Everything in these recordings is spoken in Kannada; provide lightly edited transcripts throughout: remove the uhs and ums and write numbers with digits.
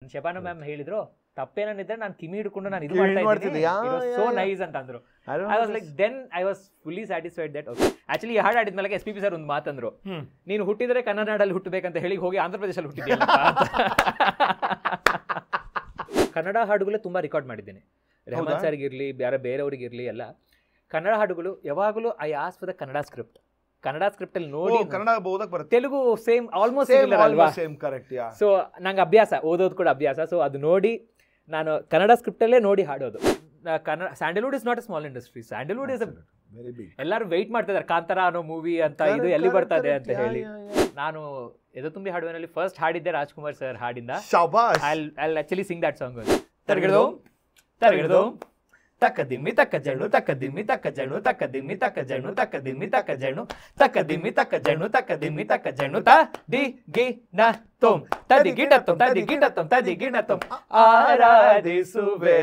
ಶಬಾನ ಮ್ಯಾಮ್ ಹೇಳಿದ್ರು ತಪ್ಪೇನಿದ್ರೆ ನಾನು ಕಿಮಿ ಹಿಡ್ಕೊಂಡು ನಾನು ಇದು ಮಾಡ್ತಾ ಇದ್ದೀನಿ ಸೋ ನೈಸ್ ಅಂತ ಅಂದ್ರು. I was like then I was fully satisfied that okay. Actually ಈ ಹಾಡು ಆಡಿದ್ಮೇಲೆ ಎಸ್ ಪಿ ಸರ್ ಒಂದು ಮಾತಂದ್ರು, ನೀನು ಹುಟ್ಟಿದ್ರೆ ಕನ್ನಡ ನಾಡಲ್ಲಿ ಹುಟ್ಟಬೇಕಂತ ಹೇಳಿ ಹೋಗಿ ಆಂಧ್ರ ಪ್ರದೇಶಲ್ಲಿ ಹುಟ್ಟಿದ್ಯಲ್ಲ. ಕನ್ನಡ ಹಾಡುಗಳೇ ತುಂಬಾ ರೆಕಾರ್ಡ್ ಮಾಡಿದ್ದೇನೆ, ರೆಹಮಾನ್ ಸರ್ಗೆ ಇರಲಿ ಬೇರೆಯವ್ರಿಗಿರಲಿ ಎಲ್ಲ. ಕನ್ನಡ ಹಾಡುಗಳು ಯಾವಾಗಲೂ I as for the Kannada script. Kannada script ಅಲ್ಲಿ ನೋಡಿ ಕನ್ನಡ ಓದಕ್ ಬರುತ್ತೆ, ತೆಲುಗು ಸೇಮ್ ಆಲ್ಮೋಸ್ಟ್ ಅಲ್ವಾ. ಸೊ ನಂಗೆ ಅಭ್ಯಾಸ, ಓದೋದು ಕೂಡ ಅಭ್ಯಾಸ. ಸೊ ಅದು ನೋಡಿ ನಾನು ಕನ್ನಡ ಸ್ಕ್ರಿಪ್ಟ್ ಅಲ್ಲೇ ನೋಡಿ ಹಾಡೋದು. Kannada Sandalwood is not a small industry. Sandalwood is very big. ಎಲ್ಲರೂ ವೆಯ್ಟ್ ಮಾಡ್ತಾ ಇದ್ದಾರೆ ಕಾಂತಾರ ಅನ್ನೋ ಮೂವಿ ಅಂತ, ಇದು ಎಲ್ಲಿ ಬರ್ತದೆ ಅಂತ ಹೇಳಿ. ನಾನು ಎದೆ ತುಂಬಿ ಹಾಡುವನಲ್ಲಿ ಫಸ್ಟ್ ಹಾಡಿದ್ದೆ ರಾಜ್ಕುಮಾರ್ ಸರ್ ಹಾಡಿಂದ. I actually sing that song. ತರಗಿಡದು ತರಗಿಡದು ತಕ್ಕ ದಿಮ್ಮಿ ತಕ್ಕ ಜಣ್ಣು ತಕ್ಕ ದಿಮ್ಮಿ ತಕ್ಕ ಜಣ್ಣು ತಕ್ಕ ದಿಮ್ಮಿ ತಕ್ಕ ಜಣ್ಣು ತಕ್ಕ ದಿಮ್ಮಿ ತಕ್ಕ ಜಣ್ಣು ತಕ್ಕ ದಿಮ್ಮಿ ತಕ್ಕ ಜಣ್ಣು ತಕ್ಕ ದಿಮ್ಮಿ ತಕ್ಕ ಜಣ್ಣು ತ ದಿ ಗಿ ನ ತೊಂ ತದಿ ಗಿಡ ತೊಂ ತದಿ ಗಿಡ ತೊಂ ತದಿ ಗಿಡ ತೊಂ ಆರಾಧಿಸುವೆ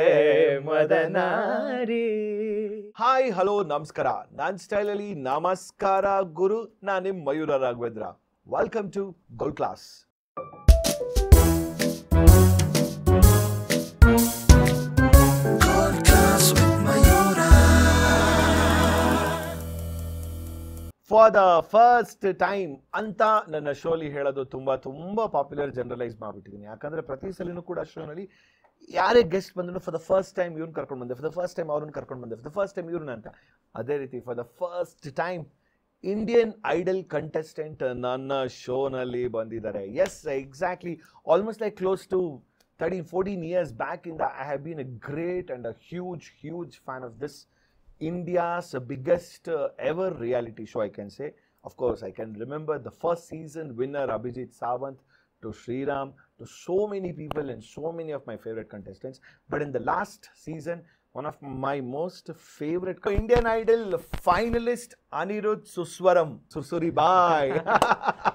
ಮದನಾರಿ. ಹಾಯ್ ಹಲೋ ನಮಸ್ಕಾರ. ನಾನ್ ಸ್ಟೈಲ್ ಅಲ್ಲಿ ನಮಸ್ಕಾರ ಗುರು. ನಾನು ನಿಮ್ Mayura Raghavendra. Welcome to Gold Class. For the first time ಅಂತ ನನ್ನ ಶೋಲಿ ಹೇಳೋದು ತುಂಬಾ ಪಾಪ್ಯುಲರ್ ಜನರಲೈಸ್ ಮಾಡ್ಬಿಟ್ಟಿದ್ದೀನಿ. ಯಾಕಂದ್ರೆ ಪ್ರತಿ ಸಲಿನೂ ಕೂಡ ಶೋನಲ್ಲಿ ಯಾರೇ ಗೆಸ್ಟ್ ಬಂದ್ರು ಫಾರ್ ದ ಫಸ್ಟ್ ಟೈಮ್ ಇವ್ರನ್ನ ಕರ್ಕೊಂಡು ಬಂದೆ, ಫಾರ್ ದ ಫಸ್ಟ್ ಟೈಮ್ ಅವ್ರನ್ನ ಕರ್ಕೊಂಡು ಬಂದೆ, ಫಾರ್ ದ ಫಸ್ಟ್ ಟೈಮ್ ಇವ್ರನ್ನ ಅಂತ. ಅದೇ ರೀತಿ for the first time Indian Idol contestant ನನ್ನ ಶೋನಲ್ಲಿ ಬಂದಿದ್ದಾರೆ. Yes exactly, almost like close to 13-14 years back in the, I have been a great and a huge fan of this India's biggest ever reality show, I can say. Of course, I can remember the first season winner Abhijit Sawant, to Sriram, to so many people and so many of my favorite contestants. But in the last season, one of my most favorite Indian Idol finalist Anirudh Suswaram, Sursuri Bhai.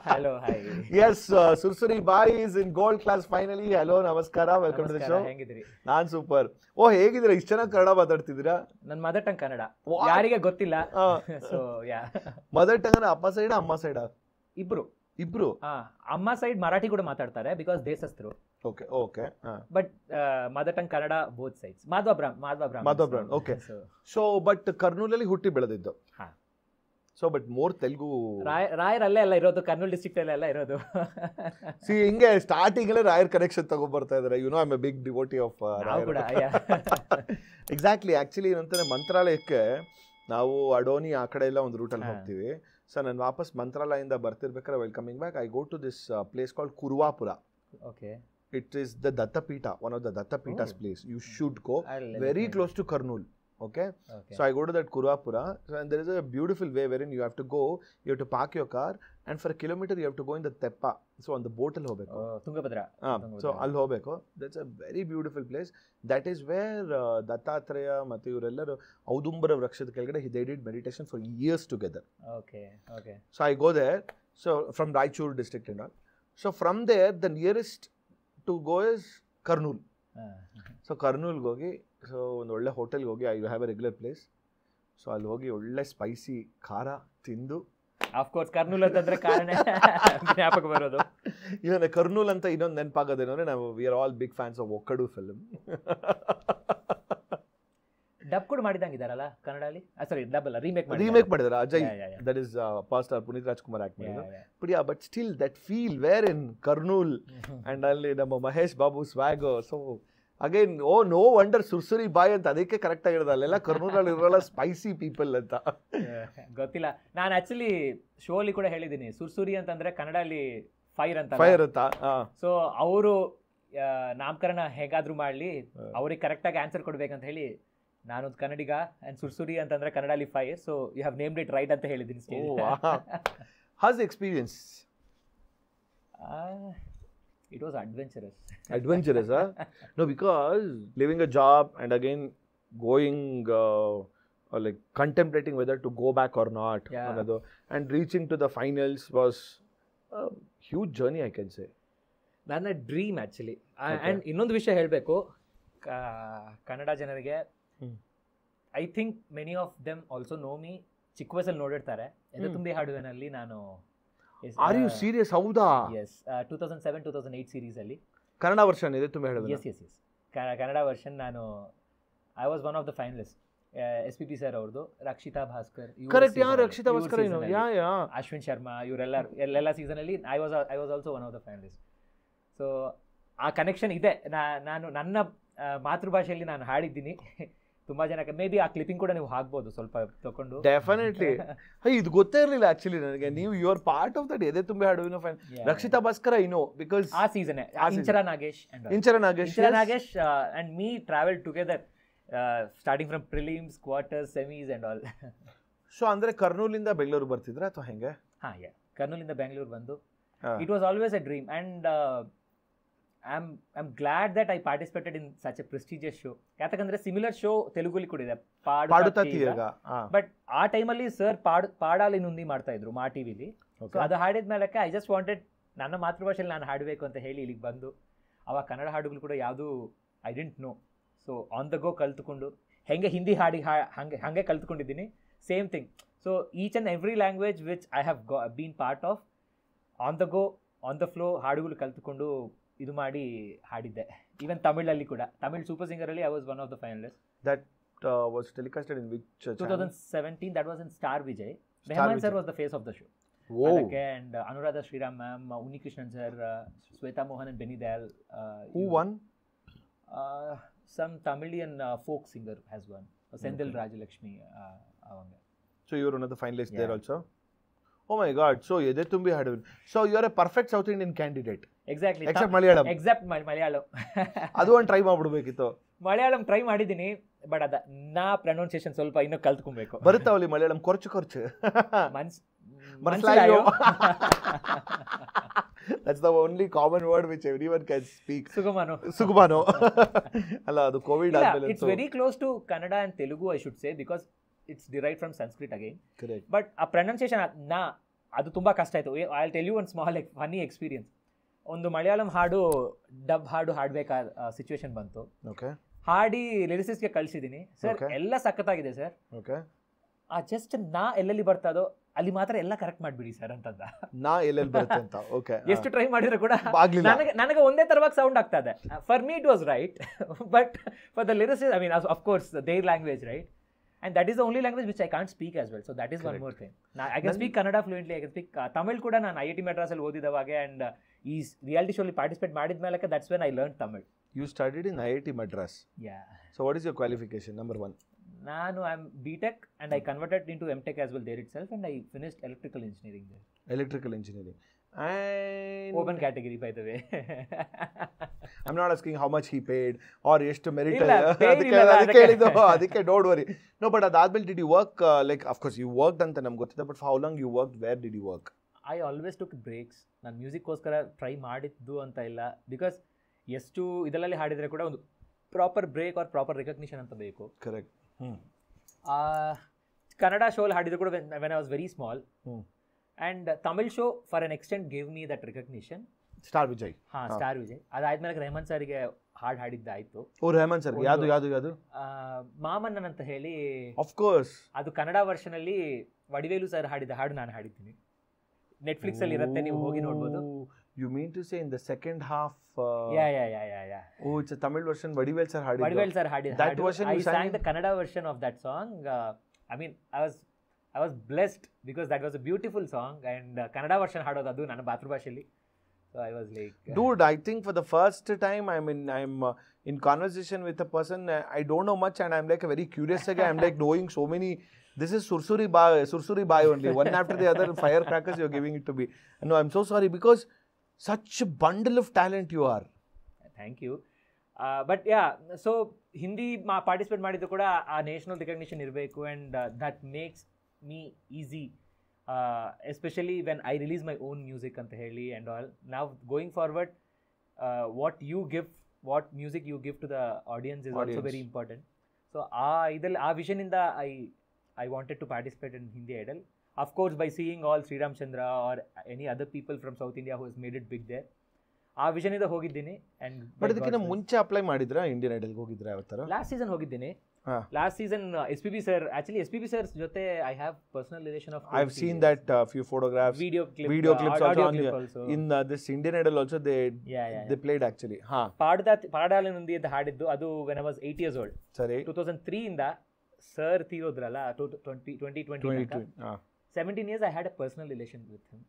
Hello, hi. Yes, Sursuri Bhai is in gold class finally. Hello, namaskara, welcome to the show. ಹೇಗಿದ್ದೀರಿ? ನಾನ್ ಸೂಪರ್. ಓ ಹೇಗಿದ್ದೀರಾ? ಇಷ್ಟು ಚೆನ್ನಾಗಿ ಕನ್ನಡ ಮಾತಾಡ್ತಿದ್ದೀರಾ? ನನ್ನ ಮದರ್ ಟಂಗ್ ಕನ್ನಡ ಯಾರಿಗೆ ಗೊತ್ತಿಲ್ಲ. ಸೊ ಯಾ, ಮದರ್ ಟಂಗ್ ಅಪ್ಪ ಸೈಡ್ ಅಮ್ಮ ಸೈಡ್ ಇಬ್ರು. ಅಮ್ಮ ಸೈಡ್ ಮರಾಠಿ ಕೂಡ ಮಾತಾಡ್ತಾರೆ ಬಿಕಾಸ್ ದೇಶಸ್ಥರು. Okay okay. But mother tongue Kannada both sides. Madhva ಬ್ರಾಹ್ಮಣ್. ಓಕೆ. ಸೊ ಬಟ್ ಕರ್ನೂಲಲ್ಲಿ ಹುಟ್ಟಿ ಬೆಳೆದಿದ್ದು. So but more Telugu. ರಾಯರಲ್ಲೇ ಎಲ್ಲ ಇರೋದು, ಕರ್ನೂಲ್ ಡಿಸ್ಟ್ರಿಕ್ಟ್ ಅಲ್ಲೆಲ್ಲ ಇರೋದು. ಸಿ ಹಿಂಗೆ ಸ್ಟಾರ್ಟಿಂಗ್ ಅಲ್ಲೇ ರಾಯರ್ ಕನೆಕ್ಷನ್ ತಗೊಂಡ್ಬರ್ತಾ ಇದಾರೆ. You know I am a big devotee of ರಾಯರ್. ಎಕ್ಸಾಕ್ಟ್ಲಿ. ಆಕ್ಚುಲಿ ಏನಂತಾನೆ ಮಂತ್ರಾಲಯಕ್ಕೆ ನಾವು ಅಡೋನಿ ಆ ಕಡೆ ಎಲ್ಲ ಒಂದು ರೂಟಲ್ಲಿ ಹೋಗ್ತೀವಿ. ಸೊ ನಾನು ವಾಪಸ್ ಮಂತ್ರಾಲಯದಿಂದ ಬರ್ತಿರ್ಬೇಕಾದ್ರೆ while coming back I go to this place called Kuruvapura. Okay. It is the Dattapita, one of the Dattapita's place. You should go. Very close to Kurnool. Okay? So I go to that Kurupura, and there is a beautiful way wherein you have to go. You have to park your car, and for a kilometer you have to go in the Teppa. So on the boat al hobeko. Tungabhadra. So al hobeko. That's a very beautiful place. That is where Dattatreya ಮತ್ತು ಇವರೆಲ್ಲರೂ ಔದುಂಬರ ವೃಕ್ಷದ ಕೆಳಗಡೆ they did meditation for years together. Okay. So I go there. So from Raichur district and all. So from there the nearest to go is Kurnool. So ಕರ್ನೂಲ್ಗೆ ಹೋಗಿ, ಸೊ ಒಂದು ಒಳ್ಳೆ ಹೋಟೆಲ್ಗೆ ಹೋಗಿ, I have a regular place. So ಅಲ್ಲಿ ಹೋಗಿ ಒಳ್ಳೆ ಸ್ಪೈಸಿ ಖಾರ ತಿಂದು, ಆಫ್ಕೋರ್ಸ್ ಕರ್ನೂಲ್ ಅಂತಂದ್ರೆ ಕಾರಣ ಜ್ಞಾಪಕ ಬರೋದು. ಇವನ್ನ ಕರ್ನೂಲ್ ಅಂತ ಇನ್ನೊಂದು ನೆನಪಾಗೋದೇನಂದ್ರೆ ನಾವು we are all big fans of Okkadu film. Dub ಕೂಡ ಮಾಡಿದಂಗಿದಾರಲ್ಲ ಕನ್ನಡಲ್ಲಿ. ಸಾರಿ, ಡಬ್ ಅಲ್ಲ, ರೀಮೇಕ್ ಮಾಡಿದಾರೆ. Ajay, that is first star Puneeth Rajkumar act ಮಾಡಿದ್ರು. But yeah, but still that feel where in Kurnool and ಅಲ್ಲಿ ನಮ್ಮ Mahesh Babu swag. So again no wonder ಸುರ್ಸುರಿ ಬಾಯ್ ಅಂತ ಅದಕ್ಕೆ ಕರೆಕ್ಟ್ ಆಗಿರೋದು. ಅಲ್ಲೆಲ್ಲ ಕರ್ನೂಲಲ್ಲಿ ಇರೋಲ್ಲ ಸ್ಪೈಸಿ ಪೀಪಲ್ ಅಂತ. ಗೊತ್ತಿಲ್ಲ. ನಾನು ಆಕ್ಚುಲಿ ಶೋಲಿ ಕೂಡ ಹೇಳಿದ್ದೀನಿ, ಸುರ್ಸುರಿ ಅಂತಂದ್ರೆ ಕನ್ನಡಲ್ಲಿ ಫೈರ್ ಅಂತ. ಸೊ ಅವರು ನಾಮಕರಣ ಹೇಗಾದ್ರೂ ಮಾಡ್ಲಿ, ಅವ್ರಿಗೆ ಕರೆಕ್ಟಾಗಿ ಆನ್ಸರ್ ಕೊಡ್ಬೇಕಂತ ಹೇಳಿ ನಾನೊಂದು ಕನ್ನಡಿಗ ಅಂಡ್ ಸುರ್ಸುರಿ ಅಂತಂದ್ರೆ ಕನ್ನಡಲ್ಲಿ fire, so you have named it right ಅಂತ ಹೇಳಿದ್ದೀನಿ. How's the experience? It was adventurous. Adventurous, huh? No, because leaving a job and again going like contemplating whether to go back or not, and reaching to the finals was a huge journey, I can say. ನನ್ನ ಡ್ರೀಮ್ ಆ್ಯಕ್ಚುಲಿ. ಆ್ಯಂಡ್ ಇನ್ನೊಂದು ವಿಷಯ ಹೇಳಬೇಕು, ಕನ್ನಡ ಜನರಿಗೆ I think many of them also know me. ಚಿಕ್ಕ ವಯಸ್ಸಲ್ಲಿ ನೋಡಿರ್ತಾರೆ. ಎದೆ ತುಂಬಿ ಹಾಡುವೆನಲ್ಲಿ ನಾನು. Are you serious? ಹೌದಾ? Yes, 2007-2008 ಸೀರೀಸ್ ಅಲ್ಲಿ ಕನ್ನಡ ವರ್ಷನ್ ಇದೆ ತುಂಬ ಹೇಳಿದ್ರೆ. Yes yes yes Kannada version ನಾನು I was one of the finalist. SPP sir ಅವ್ರದ್ದು, ರಕ್ಷಿತಾ ಭಾಸ್ಕರ್, ಕರೆಕ್ಟ್, ಯಾರು ರಕ್ಷಿತಾ ಭಾಸ್ಕರ್, ಅಶ್ವಿನ್ ಶರ್ಮಾ, ಇವರೆಲ್ಲ ಸೀಸನಲ್ಲಿ I was also one of the finalist. So ಆ ಕನೆಕ್ಷನ್ ಇದೆ. ನಾನು ನನ್ನ ಮಾತೃಭಾಷೆಯಲ್ಲಿ ನಾನು ಹಾಡಿದ್ದೀನಿ. ತುಂಬಾ ಜನ ಮೇ ಬಿ ಆ ಕ್ಲಿಪಿಂಗ್ ಕೂಡ ನೀವು ಹಾಕ್ಬೋದು ಸ್ವಲ್ಪ ತಗೊಂಡು. ಡೆಫಿನೆಟ್ಲಿ. ಇದು ಗೊತ್ತೇ ಇರಲಿಲ್ಲ ಆಕ್ಚುಲಿ ನನಗೆ. ನೀವು you are part of that ಎದೆ ತುಂಬೆ ಹಾಡುವಿನ fine. Rakshita Bhaskar I know because ಆ season Inchara Nagesh and me travel together starting from prelims, quarters, semis and all. So ಅಂದ್ರೆ ಕರ್ನೂಲಿಂದ ಬೆಂಗಳೂರು ಬರ್ತಿದ್ರ ಅಥವಾ ಹೆಂಗೆ? ಕರ್ನೂಲಿಂದ ಬೆಂಗಳೂರು ಬಂದು it was always a dream and I'm glad that I participated in such a prestigious show. ಯಾಕಂದ್ರೆ ಸಿಮಿಲರ್ ಶೋ ತೆಲುಗುಲಿ ಕೂಡ ಇದೆ, ಬಟ್ ಆ ಟೈಮಲ್ಲಿ ಸರ್ ಪಾಡಾಲಿ ನುಂದಿ ಮಾಡ್ತಾ ಇದ್ರು ಮಾ ಟಿವಿಲಿ. ಸೊ ಅದು ಹಾಡಿದ ಮೇಲೆ ಐ ಜಸ್ಟ್ ವಾಂಟೆಡ್ ನನ್ನ ಮಾತೃಭಾಷೆಯಲ್ಲಿ ನಾನು ಹಾಡಬೇಕು ಅಂತ ಹೇಳಿ ಇಲ್ಲಿಗೆ ಬಂದು ಅವಾಗ ಕನ್ನಡ ಹಾಡುಗಳು ಕೂಡ ಯಾವುದು I didn't know. So on the go ಕಲ್ತ್ಕೊಂಡು ಹೆಂಗೆ ಹಿಂದಿ ಹಾಡಿ ಹಾಗೆ ಕಲ್ತ್ಕೊಂಡಿದ್ದೀನಿ, same thing. So each and every language which I have been part of, on the go on the flow ಹಾಡುಗಳು ಕಲ್ತ್ಕೊಂಡು ಇದು ಮಾಡಿ ಹಾಡಿದ್ದೆ. ಈವನ್ ತಮಿಳಲ್ಲಿ ಕೂಡ, ತಮಿಳ್ ಸೂಪರ್ ಸಿಂಗರ್ ಅಲ್ಲಿ I was one of the finalist. That was telecasted in which channel? 2017 that was in Star Vijay. Rehman sir was the face of the show. Adake and Anuradha Sriram ma'am, Unnikrishnan sir, Sweta Mohan and Benny Dayal. Who won? Some Tamilian folk singer has won. Sendil Rajalakshmi avanga. So you were one of the finalists there also? Oh my god, so Yede Tumbi Hadu. So you are a perfect South Indian candidate. Exactly. Except Malayalam. Except Malayalam. ಅದು ಒಂದು ಟ್ರೈ ಮಾಡ್ಬಿಡ್ಬೇಕಿತ್ತು. ಮಲಯಾಳಂ ಟ್ರೈ ಮಾಡಿದ್ದೀನಿ, ಬಟ್ ಅದ ನಾ ಪ್ರೊನೌನ್ಸಿಯೇಷನ್ ಸ್ವಲ್ಪ ಇನ್ನೂ ಕಲ್ತ್ಕೊಬೇಕು. ಬರುತ್ತಾವಲ್ಲಿ Malayalam ಕೊರ್ಚು ಮನ್ಸಲಾಯೋ. That's the only common word which everyone can speak. ಸುಗುಮಾನೋ. ಅಲ್ಲ ಅದು ಕೋವಿಡ್ ಆದ್ಮೇಲೆ. It's very close to Kannada and Telugu I should say because it's derived from Sanskrit again. Correct. But ಆ ಪ್ರೊನೌನ್ಸಿಯೇಷನ್ ಅದು ತುಂಬಾ ಕಷ್ಟ ಆಯ್ತು. I'll tell you one small funny experience. ಒಂದು ಮಲಯಾಳಂ ಡಬ್ ಹಾಡು ಹಾಡ್ಬೇಕಾದ ಸಿಚುವೇಶನ್ ಬಂತು. ಹಾಡಿ ಲಿರಿಸಿಸ್ಗೆ ಕಳ್ಸಿದೀನಿ ಸರ್, ಎಲ್ಲ ಸಖತ್ತಾಗಿದೆ ಸರ್. ಆ ಜಸ್ಟ್ ನಾ ಎಲ್ಲೆಲ್ಲಿ ಬರ್ತದೋ ಅಲ್ಲಿ ಮಾತ್ರ ಎಲ್ಲ ಕರೆಕ್ಟ್ ಮಾಡ್ಬಿಡಿ ಸರ್ ಅಂತಂದ. ನಾ ಎಲ್ಲೆಲ್ಲಿ ಬರುತ್ತೆ ಅಂತ. ಓಕೆ, ಎಷ್ಟು ಟ್ರೈ ಮಾಡಿದ್ರು ಕೂಡ ನನಗೆ ಒಂದೇ ತರವಾಗಿ ಸೌಂಡ್ ಆಗ್ತಾ ಇದೆ. For me it was right, but for the lyricist I mean of course their language right, and that is the only language which I can't speak as well. So that is correct. One more thing. Now I can speak Kannada fluently, I can speak Tamil kuda ನಾನು IIT Madras ಅಲ್ಲಿ ಓದಿದವಾಗ and ಈ ರಿಯಾಲಿಟಿ ಶೋ ಅಲ್ಲಿ ಪಾರ್ಟಿಸಿಪೇಟ್ ಮಾಡಿದ ಮೇಲೆ that's when I learned Tamil. You studied in IIT Madras? Yeah. So what is your qualification? Number 1. ನಾನು I'm BTech and I converted into MTech as well there itself and I finished electrical engineering there. Electrical engineering. And open category by the way. I'm not asking how much he paid or ಎಷ್ಟು merit ಅದಕ್ಕೆ don't worry. No, but adadmel did you work like of course you worked ಅಂತ ನಮಗೆ ಗೊತ್ತಿದೆ, but for how long you worked, where did you work? I always took breaks. ನಾನು ಮ್ಯೂಸಿಕ್ಗೋಸ್ಕರ ಟ್ರೈ ಮಾಡಿದ್ದು ಅಂತ ಇಲ್ಲ, ಬಿಕಾಸ್ ಎಷ್ಟು ಇದರಲ್ಲಿ ಹಾಡಿದರೆ ಕೂಡ ಒಂದು proper break or proper recognition ಅಂತ ಬೇಕು. ಕರೆಕ್ಟ್. ಕನ್ನಡ ಶೋಲ್ಲಿ ಹಾಡಿದ್ರು ಕೂಡ when I was very small. And Tamil show for an extent gave me that recognition. Star Vijay. Star Vijay. ಅದಾದ್ಮೇಲೆ ರೆಹಮಾನ್ ಸರ್ಗೆ ಹಾಡಿದ್ದಾಯ್ತು. ರೆಹಮಾನ್ ಸರ್ ಯಾವುದು ಮಾಮನ್ನನ್ ಅಂತ ಹೇಳಿ. ಆಫ್ ಕೋರ್ಸ್ ಅದು ಕನ್ನಡ ವರ್ಷನ್ ಅಲ್ಲಿ ವಡಿವೇಲು ಸರ್ ಹಾಡಿದ ಹಾಡು ನಾನು ಹಾಡಿದ್ದೀನಿ. ನೆಟ್ಫ್ಲಿಕ್ಸ್ ಅಲ್ಲಿ ಇರುತ್ತೆ, ನೀವು ಹೋಗಿ ನೋಡಬಹುದು. You mean to say in the second half? Yeah. Oh, it's a Tamil version. Vadivel sir hadid. Vadivel sir hadid. That version I sang the Kannada version of that song. I mean, I was blessed because that was a beautiful song and Kannada version hadodu adu ನನ್ನ ಮಾತೃಭಾಷೆಯಲ್ಲಿ. So I was like dude, I think for the first time I'm in conversation with a person I don't know much and I'm like a very curious guy. I'm like knowing so many. This is sursuri bai only one after the other firecrackers you're giving it to me. No, I'm so sorry because such a bundle of talent you are. Thank you. But yeah, so Hindi participate ಮಾಡಿದ್ದು ಕೂಡ ಆ ನ್ಯಾಷನಲ್ ರಿಕಗ್ನಿಷನ್ ಇರಬೇಕು and that makes me easy, especially when I release my own music anta heli and all. Now going forward, what music you give to the audience is also very important. So ಆ vision inda I wanted to participate in Hindi Idol, of course by seeing all Sri Ram Chandra or any other people from South India who has made it big there. ಆ ವಿಷನ್ ಇಂದ ಹೋಗಿದ್ದೀನಿ. ಬಟ್ ಅದಕ್ಕಿಂತ ಮುಂಚೆ ಅಪ್ಲೈ ಮಾಡಿದ್ರಾ ಇಂಡಿಯನ್ ಐಡಲ್ ಹೋಗಿದ್ರಾ? ಯಾವ ತರ? ಲಾಸ್ಟ್ ಸೀಸನ್ ಹೋಗಿದ್ದೀನಿ. Last season SPB sir, actually SPB sir ಜೊತೆ I have personal relation of I've seen that few photographs, video clips audio also clip also. in this Indian Idol also they played actually. ಪಾಡಾಲನುಂದಿ ಅಂತ ಹಾಡಿದ್ದು ಅದು when I was 8 years old. ಸರಿ. 2003 ಇಂದ sir ತೀರೋದ್ರಲ್ಲ 2020 17 years I had a personal relation with him.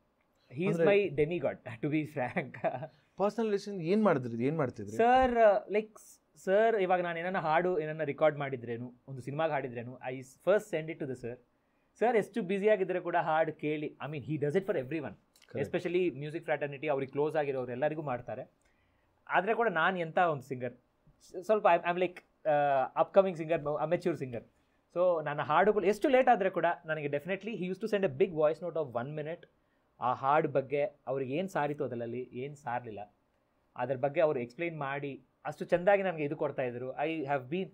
He is my demigod, to be frank. Personal relation ಏನ್ ಮಾಡ್ತಿದ್ರಿ ಸರ್? ಲೈಕ್ ಸರ್, ಇವಾಗ ನಾನು ಏನನ್ನ ರೆಕಾರ್ಡ್ ಮಾಡಿದ್ರೇನು, ಒಂದು ಸಿನಿಮಾಗೆ ಹಾಡಿದ್ರೇನು, I first send it to the sir. Sir ಎಷ್ಟು ಬ್ಯುಸಿ ಆಗಿದ್ರೆ ಕೂಡ ಹಾಡು ಕೇಳಿ, I mean he does it for everyone, especially music fraternity, ಅವ್ರಿಗೆ ಕ್ಲೋಸ್ ಆಗಿರೋರು ಎಲ್ಲರಿಗೂ ಮಾಡ್ತಾರೆ. ಆದರೆ ಕೂಡ ನಾನು ಎಂಥ ಒಂದು ಸಿಂಗರ್, ಸ್ವಲ್ಪ I am like upcoming singer, amateur singer. So ನನ್ನ ಹಾಡುಗಳು ಎಷ್ಟು ಲೇಟ್ ಆದರೆ ಕೂಡ ನನಗೆ definitely he use to send a big voice note of 1 minute. ಆ ಹಾಡು ಬಗ್ಗೆ ಅವ್ರಿಗೆ ಏನು ಸಾರಿತು, ಅದರಲ್ಲಿ ಏನು ಸಾರಲಿಲ್ಲ, ಅದ್ರ ಬಗ್ಗೆ ಅವರು ಎಕ್ಸ್ಪ್ಲೈನ್ ಮಾಡಿ ಅಷ್ಟು ಚೆಂದಾಗಿ ನನಗೆ ಇದು ಕೊಡ್ತಾಯಿದ್ರು. ಐ ಹ್ಯಾವ್ ಬೀನ್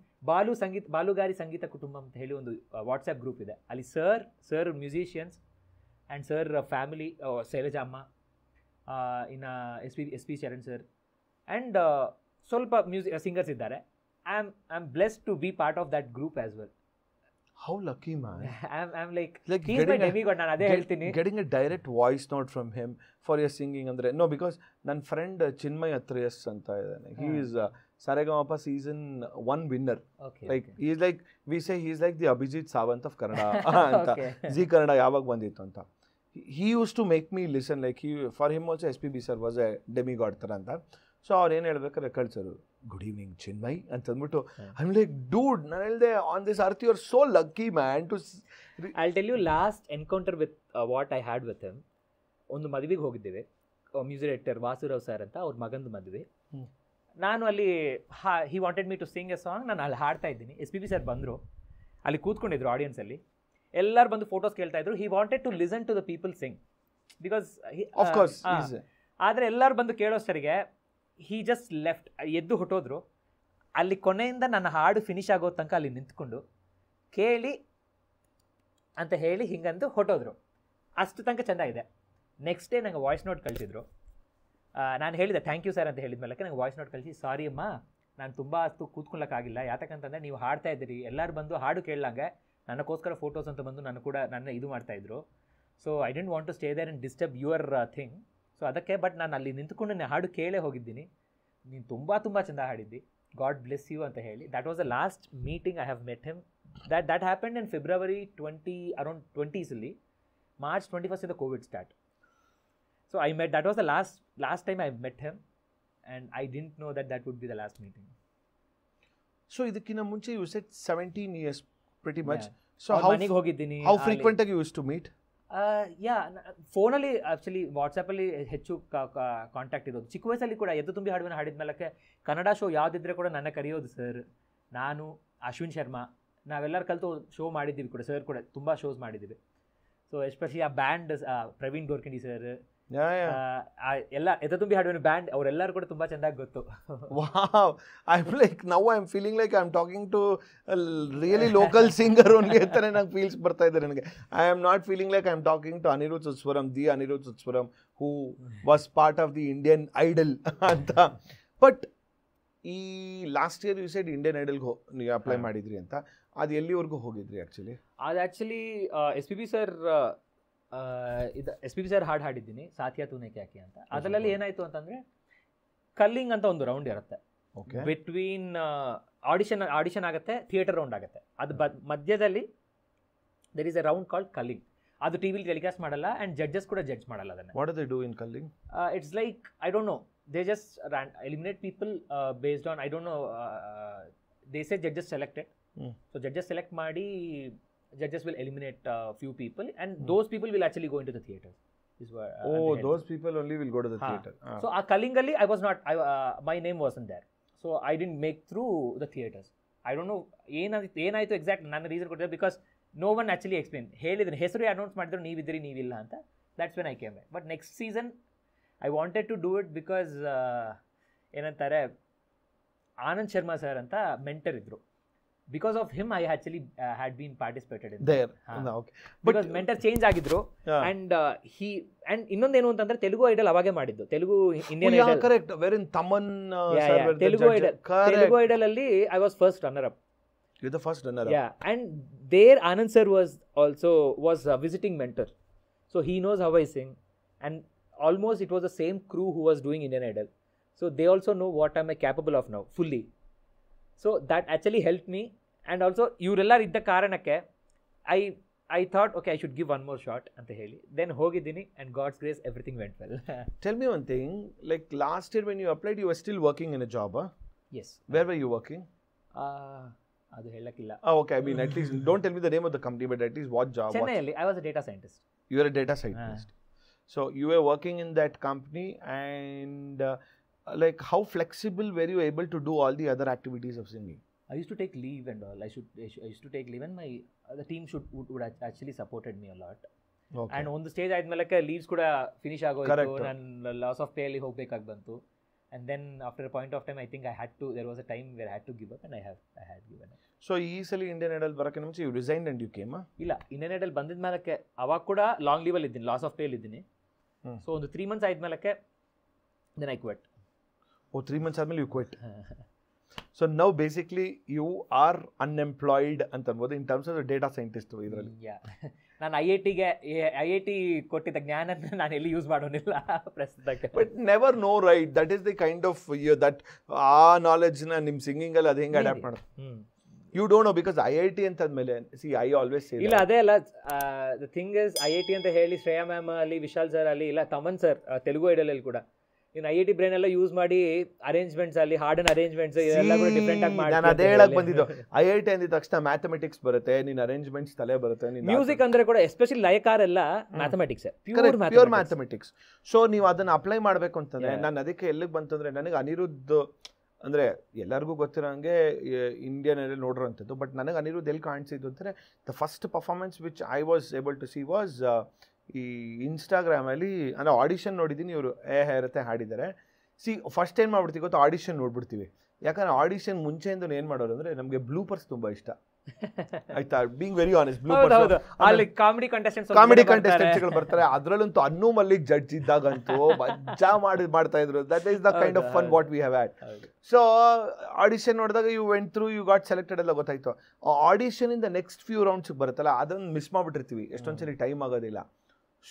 ಬಾಲುಗಾರಿ ಸಂಗೀತ ಕುಟುಂಬ ಅಂತ ಹೇಳಿ ಒಂದು ವಾಟ್ಸಪ್ ಗ್ರೂಪ್ ಇದೆ. ಅಲ್ಲಿ sir musicians and sir family, ಶೈಲಜಾಮ್ಮ, ಇನ್ನು S P Charan sir and ಸ್ವಲ್ಪ ಸಿಂಗರ್ಸ್ ಇದ್ದಾರೆ. I am blessed to be part of that group as well. How lucky, man. I'm like he's my demigod. ನಾನು ಅದೇ ಹೇಳ್ತೀನಿ. Getting a direct voice note from him for your singing ಅಂದ್ರೆ no, because ನನ್ನ ಫ್ರೆಂಡ್ ಚಿನ್ಮಯ್ ಅತ್ರೇಯಸ್ ಅಂತ ಇದ್ದಾನೆ. He is Saregama season 1 winner. Okay. Like he is like, we say he is like the Abhijit Sawant of Kannada ಅಂತ. Zee Kannada ಯಾವಾಗ ಬಂದಿತ್ತು ಅಂತ. He used to make me listen, like for him also SPB sir was a demigod ತರ ಅಂತ. ಸೊ ಅವ್ರು ಏನು ಹೇಳ್ಬೇಕಾದ್ರೆ ಕಳ್ಸರು, ಗುಡ್ ಈವ್ನಿಂಗ್ ಚಿನ್ಮಯ್ ಅಂತಂದ್ಬಿಟ್ಟು. ಐ ಆಮ್ ಲೈಕ್ ಡೂಡ್, ನಾನು ಹೇಳಿದೆ on this earth you are so lucky man too. I tell you last encounter with what I had with him. ಒಂದು ಮದುವೆಗೆ ಹೋಗಿದ್ದೇವೆ, ಮ್ಯೂಸಿಕ್ ಡೈರೆಕ್ಟರ್ ವಾಸುರಾವ್ ಸರ್ ಅಂತ, ಅವ್ರ ಮಗಂದು ಮದುವೆ. ನಾನು ಅಲ್ಲಿ he wanted me to sing a song. ನಾನು ಅಲ್ಲಿ ಹಾಡ್ತಾ ಇದ್ದೀನಿ. SPB ಸರ್ ಬಂದರು, ಅಲ್ಲಿ ಕೂತ್ಕೊಂಡಿದ್ರು ಆಡಿಯನ್ಸಲ್ಲಿ, ಎಲ್ಲರೂ ಬಂದು ಫೋಟೋಸ್ ಕೇಳ್ತಾ ಇದ್ರು. He wanted to listen to the people sing because ಆದರೆ ಎಲ್ಲರೂ ಬಂದು ಕೇಳೋಷ್ಟರಿಗೆ ಹಿ ಜಸ್ಟ್ ಲೆಫ್ಟ್, ಎದ್ದು ಹೊಟ್ಟೋದ್ರು. ಅಲ್ಲಿ ಕೊನೆಯಿಂದ ನನ್ನ ಹಾಡು ಫಿನಿಶ್ ಆಗೋ ತನಕ ಅಲ್ಲಿ ನಿಂತ್ಕೊಂಡು ಕೇಳಿ ಅಂತ ಹೇಳಿ ಹಿಂಗಂದು ಹೊಟ್ಟೋದ್ರು. ಅಷ್ಟು ತನಕ ಚೆಂದ ಇದೆ. ನೆಕ್ಸ್ಟ್ ಡೇ ನಂಗೆ ವಾಯ್ಸ್ ನೋಟ್ ಕಳಿಸಿದ್ರು. ನಾನು ಹೇಳಿದೆ ಥ್ಯಾಂಕ್ ಯು ಸರ್ ಅಂತ ಹೇಳಿದ ಮೇಲೆ ನಂಗೆ ವಾಯ್ಸ್ ನೋಟ್ ಕಳಿಸಿ, ಸಾರಿ ಅಮ್ಮ ನಾನು ತುಂಬ ಅಷ್ಟು ಕೂತ್ಕೊಳ್ಳೋಕ್ಕಾಗಿಲ್ಲ, ಯಾತಕ್ಕಂತಂದರೆ ನೀವು ಹಾಡ್ತಾ ಇದ್ದೀರಿ, ಎಲ್ಲರೂ ಬಂದು ಹಾಡು ಕೇಳಂಗೆ ನನಗೋಸ್ಕರ ಫೋಟೋಸ್ ಅಂತ ಬಂದು ನನ್ನ ಇದು ಮಾಡ್ತಾಯಿದ್ರು. So I didn't want to stay there and disturb your thing. So ಅದಕ್ಕೆ ಬಟ್ ನಾನು ಅಲ್ಲಿ ನಿಂತ್ಕೊಂಡು ನಾನು ಹಾಡು ಕೇಳೇ ಹೋಗಿದ್ದೀನಿ. ನೀನು ತುಂಬ ಚೆಂದ ಹಾಡಿದ್ದಿ, ಗಾಡ್ ಬ್ಲೆಸ್ ಯು ಅಂತ ಹೇಳಿ. That was the last meeting I have met him. That happened in February 20, around 20s ಅಲ್ಲಿ. March 21st ಇಂದ Covid start. So I met, that was the last time I met him and I didn't know that would be the last meeting. So ಇದಕ್ಕಿಂತ ಮುಂಚೆ you said 17 years pretty much. So ಮನೆಗೆ ಹೋಗಿದ್ದೀನಿ. ಹೌ ಫ್ರೀಕ್ವೆಂಟ್ ಆಗಿ ಯು ಯೂಸ್ ಟು ಮೀಟ್? ಫೋನಲ್ಲಿ ಆ್ಯಕ್ಚುಲಿ, ವಾಟ್ಸಪ್ಪಲ್ಲಿ ಹೆಚ್ಚು ಕಾಂಟ್ಯಾಕ್ಟ್ ಇರೋದು. ಚಿಕ್ಕ ವಯಸ್ಸಲ್ಲಿ ಕೂಡ ಎದ್ದು ತುಂಬಿ ಹಾಡುವನ್ನು ಹಾಡಿದ ಮೇಲಕ್ಕೆ ಕನ್ನಡ ಶೋ ಯಾವುದಿದ್ರೆ ಕೂಡ ನನ್ನ ಕರೆಯೋದು ಸರ್. ನಾನು, ಅಶ್ವಿನ್ ಶರ್ಮಾ, ನಾವೆಲ್ಲರೂ ಕಲಿತು ಶೋ ಮಾಡಿದ್ದೀವಿ ಕೂಡ. ಸರ್ ಕೂಡ ತುಂಬ ಶೋಸ್ ಮಾಡಿದ್ದೀವಿ. ಸೊ ಎಸ್ಪೆಷಲಿ ಆ ಬ್ಯಾಂಡ್ ಪ್ರವೀಣ್ ಗೋರ್ಕಂಡಿ ಸರ್, ಎಲ್ಲ ಎದ್ದು ತುಂಬಿ ಹಾಡುವ ಬ್ಯಾಂಡ್, ಅವರೆಲ್ಲರೂ ಕೂಡ ತುಂಬ ಚೆಂದಾಗಿ ಗೊತ್ತು. Wow, I'm like now I am feeling like I am talking to really local singer only ಅಂತಾನೆ ನಂಗೆ ಫೀಲ್ಸ್ ಬರ್ತಾ ಇದೆ ನನಗೆ. I am not feeling like I am talking to Anirudh Suthswaram, the Anirudh Suthswaram who was part of the Indian Idol ಅಂತ. ಬಟ್ ಈ last year you said Indian ಐಡಲ್ಗೆ ನೀವು ಅಪ್ಲೈ ಮಾಡಿದ್ರಿ ಅಂತ. ಅದು ಎಲ್ಲಿವರೆಗೂ ಹೋಗಿದ್ರಿ ಆ್ಯಕ್ಚುಲಿ? ಅದು ಆ್ಯಕ್ಚುಲಿ SPB ಸರ್ ಹಾಡು ಹಾಡಿದ್ದೀನಿ, ಸಾಥಿಯಾ ತೂನೆ ಕ್ಯಾ ಕಿಯಾ ಅಂತ. ಅದರಲ್ಲಿ ಏನಾಯಿತು ಅಂತಂದರೆ, ಕಲ್ಲಿಂಗ್ ಅಂತ ಒಂದು ರೌಂಡ್ ಇರುತ್ತೆ ಬಿಟ್ವೀನ್ ಆಡಿಷನ್ ಆಗುತ್ತೆ, ಥಿಯೇಟರ್ ರೌಂಡ್ ಆಗುತ್ತೆ. ಅದು ಮಧ್ಯದಲ್ಲಿ there is a round called culling. ಅದು ಟಿವಿಲಿ ಟೆಲಿಕಾಸ್ಟ್ ಮಾಡಲ್ಲ ಆ್ಯಂಡ್ ಜಡ್ಜಸ್ ಕೂಡ ಜಡ್ಜ್ ಮಾಡಲ್ಲ ಅದನ್ನು. What do they do in culling? It's like I don't know, they just eliminate people based on, I don't know, they say judges selected. So judges select ಮಾಡಿ, judges will eliminate few people and those people will actually go into the theater. Those people only will go to the theater. So Kalingalli I was not, my name wasn't there, so I didn't make through the theaters. I don't know ಏನಾಯಿತು ಎಕ್ಸಾಕ್ಟ್. ನನ್ನ ರೀಸನ್ ಕೊಟ್ಟಿದ್ದೆ because no one actually explain. ಹೇಳಿದ್ರು, ಹೆಸರು ಅನೌನ್ಸ್ ಮಾಡಿದ್ರು, ನೀವಿದ್ದೀರಿ ನೀವಿಲ್ಲ ಅಂತ. That's when I came back. But next season I wanted to do it because ಏನಂತಾರೆ, ಆನಂದ್ ಶರ್ಮಾ ಸರ್ ಅಂತ ಮೆಂಟರ್ ಇದ್ರು. Because of him, I actually had been participated in there. Okay. Because mentor change ಆಗಿದ್ರು. And ಇನ್ನೊಂದೇನು ಅಂತಂದ್ರೆ, ತೆಲುಗು ಐಡಲ್ ಅವಾಗೆ ಮಾಡಿದ್ದು. Telugu Indian Idol, correct, wherein Taman Telugu Idol ಅಲ್ಲಿ I was first runner up. You're the first runner-up. Yeah, and there Anand sir was a visiting mentor, so he knows how I sing, and almost it was the same crew who was doing Indian Idol, so they also know what am I capable of now fully. So that actually helped me, and also ಇವರೆಲ್ಲ ಇದ್ದ ಕಾರಣಕ್ಕೆ I thought okay I should give one more shot ಅಂತ ಹೇಳಿ then ಹೋಗಿದ್ದೀನಿ, and God's grace everything went well. Tell me one thing, like last year when you applied you were still working in a job, huh? Yes. Where were you working? ಅದು ಹೇಳಕ್ಕಿಲ್ಲ. Okay, I mean at least don't tell me the name of the company, but at least what job? ಚೆನ್ನೈಯಲ್ಲಿ I was a data scientist. You were a data scientist. So you were working in that company, and like how flexible were you able to do all the other activities of singing? I used to take leave and all. I used to take leave, and the team would actually supported me a lot. Okay. And on the stage ಆದ್ಮೇಲೆ ಲೀವ್ಸ್ ಕೂಡ ಫಿನಿಶ್ ಆಗೋಯ್ತು, ನಾನು ಲಾಸ್ ಆಫ್ ಪೇ ಅಲ್ಲಿ ಹೋಗ್ಬೇಕಾಗಿ ಬಂತು. And then after a point of time I think there was a time where I had to give up, and I had given up. So ಈ ಸಲ ಇಂಡಿಯನ್ ಐಡಲ್ ಬರಕ್ಕೆ ಮುಂಚೆ you resigned and you came? ಇಲ್ಲ, ಇಂಡಿಯನ್ ಐಡಲ್ ಬಂದಿದ ಮೇಲಕ್ಕೆ ಅವಾಗ ಕೂಡ ಲಾಂಗ್ ಲೀವ್ ಅಲ್ಲಿ ಇದ್ದೀನಿ, ಲಾಸ್ ಆಫ್ ಪೇ ಅಲ್ಲಿ ಇದ್ದೀನಿ. ಸೊ ಒಂದು 3 months ಆದ್ಮೇಲಕ್ಕೆ then I quit. Oh, 3 months ಆದ್ಮೇಲೆ you quit. So now basically you are unemployed ಅಂತ ಅನ್ಬೋದು in terms of the data scientist ಇದರಲ್ಲಿ. ನಾನು ಐ ಐ ಟಿ ಕೊಟ್ಟಿದ್ದ ಜ್ಞಾನ ನಾನು ಎಲ್ಲಿ ಯೂಸ್ ಮಾಡೋನಿಲ್ಲ ಪ್ರಸ್ತುತಕ್ಕೆ. But never know right, that is the kind of that ಆ ನಾಲೆಡ್ಜ್ನ ನಿಮ್ಮ ಸಿಂಗಿಂಗಲ್ಲಿ ಅದು ಹೆಂಗೆ ಅಡ್ಯಾಪ್ಟ್ ಮಾಡೋದು? You don't know, because I I T ಅಂತ ಅಂದಮೇಲೆ ಸಿ ಐ ಆಲ್ವೇಸ್ ಸೇ ಇಲ್ಲ ಅದೇ ಅಲ್ಲ, the thing is I I T ಅಂತ ಹೇಳಿ ಶ್ರೇಯಾ ಮ್ಯಾಮ್ ಅಲ್ಲಿ, ವಿಶಾಲ್ ಸರ್ ಅಲ್ಲಿ, ಇಲ್ಲ ತಮನ್ ಸರ್ ತೆಲುಗು ಐಡಲಲ್ಲಿ ಕೂಡ ಇನ್ನು ಐ ಐ ಟಿ ಬ್ರೈನ್ ಎಲ್ಲ ಯೂಸ್ ಮಾಡಿ ಅರೇಂಜ್ಮೆಂಟ್ಸ್ ಅಲ್ಲಿ ಹಾರ್ಡ್ ಅಂಡ್ ಅರೇಂಜ್ಮೆಂಟ್ಸ್ ಇದೆಲ್ಲ ಕೂಡ ಡಿಫ್ರೆಂಟ್ ಆಗಿ ಮಾಡಿ. ನಾನು ಅದೇ ಹೇಳಕ್ ಬಂದಿದ್ದು, ಐ ಐ ಟಿ ಅಂದಿದ ತಕ್ಷಣ ಮ್ಯಾಥಮೆಟಿಕ್ಸ್ ಬರುತ್ತೆ, ನಿನ್ನ ಅರೇಂಜ್ಮೆಂಟ್ಸ್ ತಲೆ ಬರುತ್ತೆ, ಮ್ಯೂಸಿಕ್ ಅಂದ್ರೆ ಕೂಡ ಎಸ್ಪೆಷಲಿ ಲಯಕಾರ ಎಲ್ಲ ಮ್ಯಾಥಮೆಟಿಕ್ಸ್, ಪ್ಯೂರ್ ಮ್ಯಾಥಮೆಟಿಕ್ಸ್. ಸೊ ನೀವು ಅದನ್ನ ಅಪ್ಲೈ ಮಾಡ್ಬೇಕು ಅಂತಂದ್ರೆ ನಾನು ಅದಕ್ಕೆ ಎಲ್ಲಿಗೆ ಬಂತಂದ್ರೆ, ನನಗೆ ಅನಿರುದ್ಧ್ ಅಂದ್ರೆ ಎಲ್ಲರಿಗೂ ಗೊತ್ತಿರೋಂಗೆ ಇಂಡಿಯನ್ ಅಲ್ಲಿ ನೋಡಿರೋಂಥದ್ದು, ಬಟ್ ನನಗೆ ಅನಿರುದ್ಧ್ ಎಲ್ಲಿ ಕಾಣಿಸಿದ್ದು ಅಂದರೆ the first performance which I was able to see was ಈ ಇನ್ಸ್ಟಾಗ್ರಾಮಲ್ಲಿ ಅಂದರೆ ಆಡಿಷನ್ ನೋಡಿದ್ದೀನಿ, ಇವರು ಇರುತ್ತೆ ಹಾಡಿದ್ದಾರೆ. ಸಿ ಫಸ್ಟ್ ಏನು ಮಾಡ್ಬಿಡ್ತೀವಿ ಗೊತ್ತಾ, ಆಡಿಷನ್ ನೋಡ್ಬಿಡ್ತೀವಿ. ಯಾಕಂದ್ರೆ ಆಡಿಷನ್ ಮುಂಚೆಯಿಂದ ಏನು ಮಾಡೋದು ಅಂದರೆ ನಮಗೆ ಬ್ಲೂಪರ್ಸ್ ತುಂಬ ಇಷ್ಟ ಆಯ್ತಾ, ಬೀಂಗ್ ವೆರಿ ಆನೆಸ್ಟ್. ಕಾಮಿಡಿ ಕಂಟೆಸ್ಟೆಂಟ್ಸ್ಗಳು ಬರ್ತಾರೆ, ಅದರಲ್ಲಂತೂ ಅನ್ನು ಮಲ್ಲಿಕ್ ಜಡ್ಜ್ ಇದ್ದಾಗಂತೂ ಮಜಾ ಮಾಡ್ತಾ ಇದ್ರು. That is the kind of fun what we have had. So audition ನೋಡಿದಾಗ you went through, you got selected ಎಲ್ಲ ಗೊತ್ತಾಯ್ತು. ಆಡಿಷನ್ ಇಂದ ನೆಕ್ಸ್ಟ್ ಫ್ಯೂ ರೌಂಡ್ಸ್ ಬರುತ್ತಲ್ಲ, ಅದನ್ನು ಮಿಸ್ ಮಾಡ್ಬಿಟ್ಟಿರ್ತೀವಿ, ಎಷ್ಟೊಂದ್ಸಲಿ ಟೈಮ್ ಆಗೋದಿಲ್ಲ.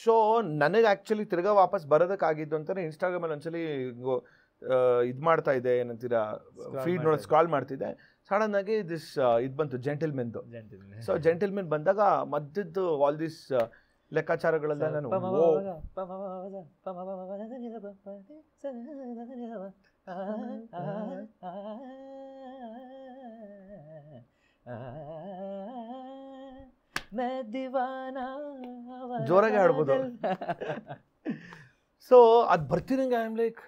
ಸೊ ನನಗೆ ಆ್ಯಕ್ಚುಲಿ ತಿರ್ಗಾ ವಾಪಸ್ ಬರೋದಕ್ಕಾಗಿದ್ದು ಅಂತಾನೆ ಇನ್ಸ್ಟಾಗ್ರಾಮಲ್ಲಿ ಒಂದ್ಸಲಿ ಇದು ಮಾಡ್ತಾ ಇದೆ, ಏನಂತೀರಾ, ಫೀಡ್ ನೋಡಿ ಸ್ಕ್ರಾಲ್ ಮಾಡ್ತಿದ್ದೆ, ಸಡನ್ ಆಗಿ ದಿಸ್ ಇದು ಬಂತು ಜೆಂಟಲ್ಮೆನ್ದು. ಸೊ ಜೆಂಟಲ್ಮೆನ್ ಬಂದಾಗ ಮಧ್ಯದ್ದು ಆಲ್ ದಿಸ್ ಲೆಕ್ಕಾಚಾರಗಳೆಲ್ಲ ನಾನು ಜೋರಾಗಿ ಹಾಡ್ಬೋದು. ಸೊ ಅದು ಬರ್ತಿರಂಗೆ ಐ ಆಮ್ ಲೈಕ್,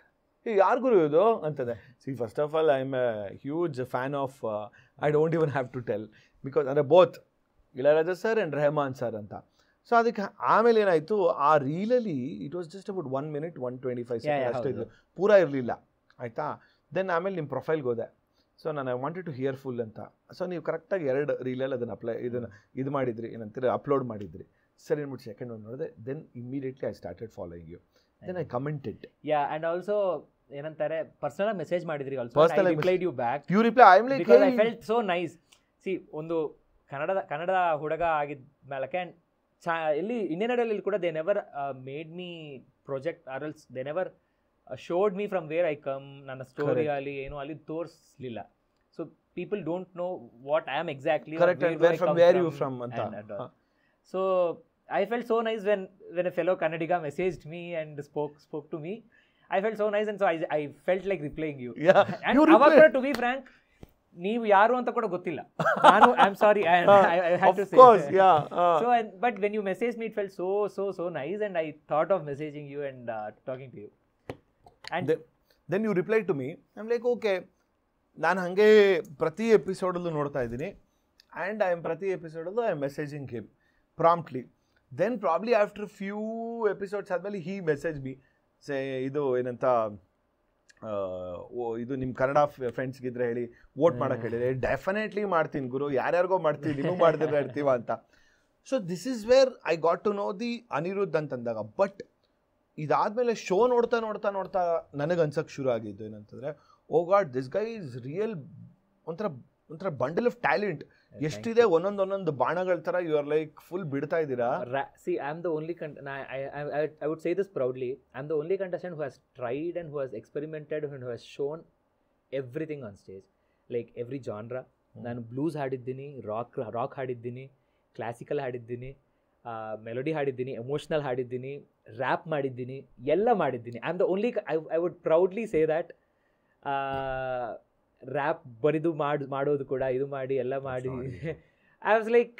ಯಾರು ಗುರು ಇದು ಅಂತದೆ. See first of all I am a huge fan of, I don't even have to tell, because ಅಂದರೆ both Ilaiyaraaja sir and Rahman sir ಅಂತ. ಸೊ ಅದಕ್ಕೆ ಆಮೇಲೆ ಏನಾಯಿತು, ಆ ರೀಲಲ್ಲಿ it was just about 1 minute 125 seconds ಅಷ್ಟೇ ಇದ್ದು, ಪೂರಾ ಇರಲಿಲ್ಲ ಆಯಿತಾ. ದೆನ್ ಆಮೇಲೆ ನಿಮ್ಮ ಪ್ರೊಫೈಲ್ಗೆ ಹೋದೆ. ಸೊ ನಾನು I wanted to hear full ಅಂತ. ಸೊ ನೀವು ಕರೆಕ್ಟಾಗಿ 2 ರೀಲಲ್ಲಿ ಅದನ್ನು ಇದು ಮಾಡಿದ್ರಿ, ಏನಂತೀರ, ಅಪ್ಲೋಡ್ ಮಾಡಿದ್ರಿ. ಸರಿ ಅಂದ್ಬಿಟ್ಟು ಸೆಕೆಂಡ್ ಒಂದು ನೋಡಿದೆ. Then immediately I started following you. Then I commented. Yeah, and also ಏನಂತಾರೆ ಪರ್ಸನಲ್ ಮೆಸೇಜ್ ಮಾಡಿದ್ರಿ also. I replied you back. You reply, I am like, because I felt so nice. See, ಒಂದು ಕನ್ನಡ ಹುಡುಗ ಆಗಿದ್ದ ಮೇಲಕ್ಕೆ ಇಲ್ಲಿ ಇಂಡಿಯನ್ ಐಡಲ್ ಕೂಡ they never made me project or else they never showed me from where I come. ನನ್ನ ಸ್ಟೋರಿ ಅಲ್ಲಿ ಏನು ಅಲ್ಲಿ ತೋರಿಸಲಿಲ್ಲ. So people don't know what I am exactly, where you from ಅಂತ. So I felt so nice when a fellow Kannadiga messaged me and spoke to me. I felt so nice, and so I felt like replying you. Yeah. And avakura, to be frank, ನೀವು ಯಾರು ಅಂತ ಕೂಡ ಗೊತ್ತಿಲ್ಲ. ನಾನು I am sorry, I had to say. Of course, yeah. So but when you messaged me, it felt so nice, and I thought of messaging you and talking to you. And then you replied to me. I'm like, okay, ನಾನು ಹಾಗೆ ಪ್ರತಿ ಎಪಿಸೋಡಲ್ಲೂ ನೋಡ್ತಾ ಇದ್ದೀನಿ, and I am ಪ್ರತಿ ಎಪಿಸೋಡಲ್ಲೂ I am messaging him promptly. Then probably after few episodes ಆದಮೇಲೆ he messaged me, ಸೇ ಇದು ಏನಂತ, ಇದು ನಿಮ್ಮ ಕನ್ನಡ ಫ್ರೆಂಡ್ಸ್ಗಿದ್ರೆ ಹೇಳಿ ವೋಟ್ ಮಾಡೋಕ್ಕೆ ಹೇಳಿದ್ರೆ, ಡೆಫಿನೆಟ್ಲಿ ಮಾಡ್ತೀನಿ ಗುರು, ಯಾರ್ಯಾರಿಗೋ ಮಾಡ್ತೀನಿ, ನಿಮಗೆ ಮಾಡಿದ್ರೆ ಇರ್ತೀವ ಅಂತ. So this is where I got to know the Anirudh ಅಂತಂದಾಗ. ಬಟ್ ಇದಾದಮೇಲೆ ಶೋ ನೋಡ್ತಾ ನೋಡ್ತಾ ನೋಡ್ತಾ ನನಗೆ ಅನ್ಸೋಕ್ಕೆ ಶುರು ಆಗಿದ್ದು ಏನಂತಂದರೆ, oh God, this guy is real, ಒಂಥರ ಒಂಥರ ಬಂಡಲ್ ಆಫ್ ಟ್ಯಾಲೆಂಟ್. ಎಷ್ಟಿದೆ ಒಂದೊಂದು ಬಾಣಗಳ ತರ ಯು ಆರ್ ಲೈಕ್ ಫುಲ್ ಬಿಡ್ತಾ ಇದ್ದೀರಾ. See, I am the only I would say this proudly, I am the only contestant who has tried and who has experimented and who has shown everything on stage, like every genre. ನಾನು ಬ್ಲೂಸ್ ಹಾಡಿದ್ದೀನಿ, ರಾಕ್ ಹಾಡಿದ್ದೀನಿ, ಕ್ಲಾಸಿಕಲ್ ಹಾಡಿದ್ದೀನಿ, ಮೆಲೋಡಿ ಹಾಡಿದ್ದೀನಿ, ಎಮೋಷ್ನಲ್ ಹಾಡಿದ್ದೀನಿ, ರ್ಯಾಪ್ ಮಾಡಿದ್ದೀನಿ, ಎಲ್ಲ ಮಾಡಿದ್ದೀನಿ. I am the only I would proudly say that rap ಬರಿದು ಮಾಡೋದು ಕೂಡ ಇದು ಮಾಡಿ ಎಲ್ಲ ಮಾಡಿ ಐ ವಾಸ್ ಲೈಕ್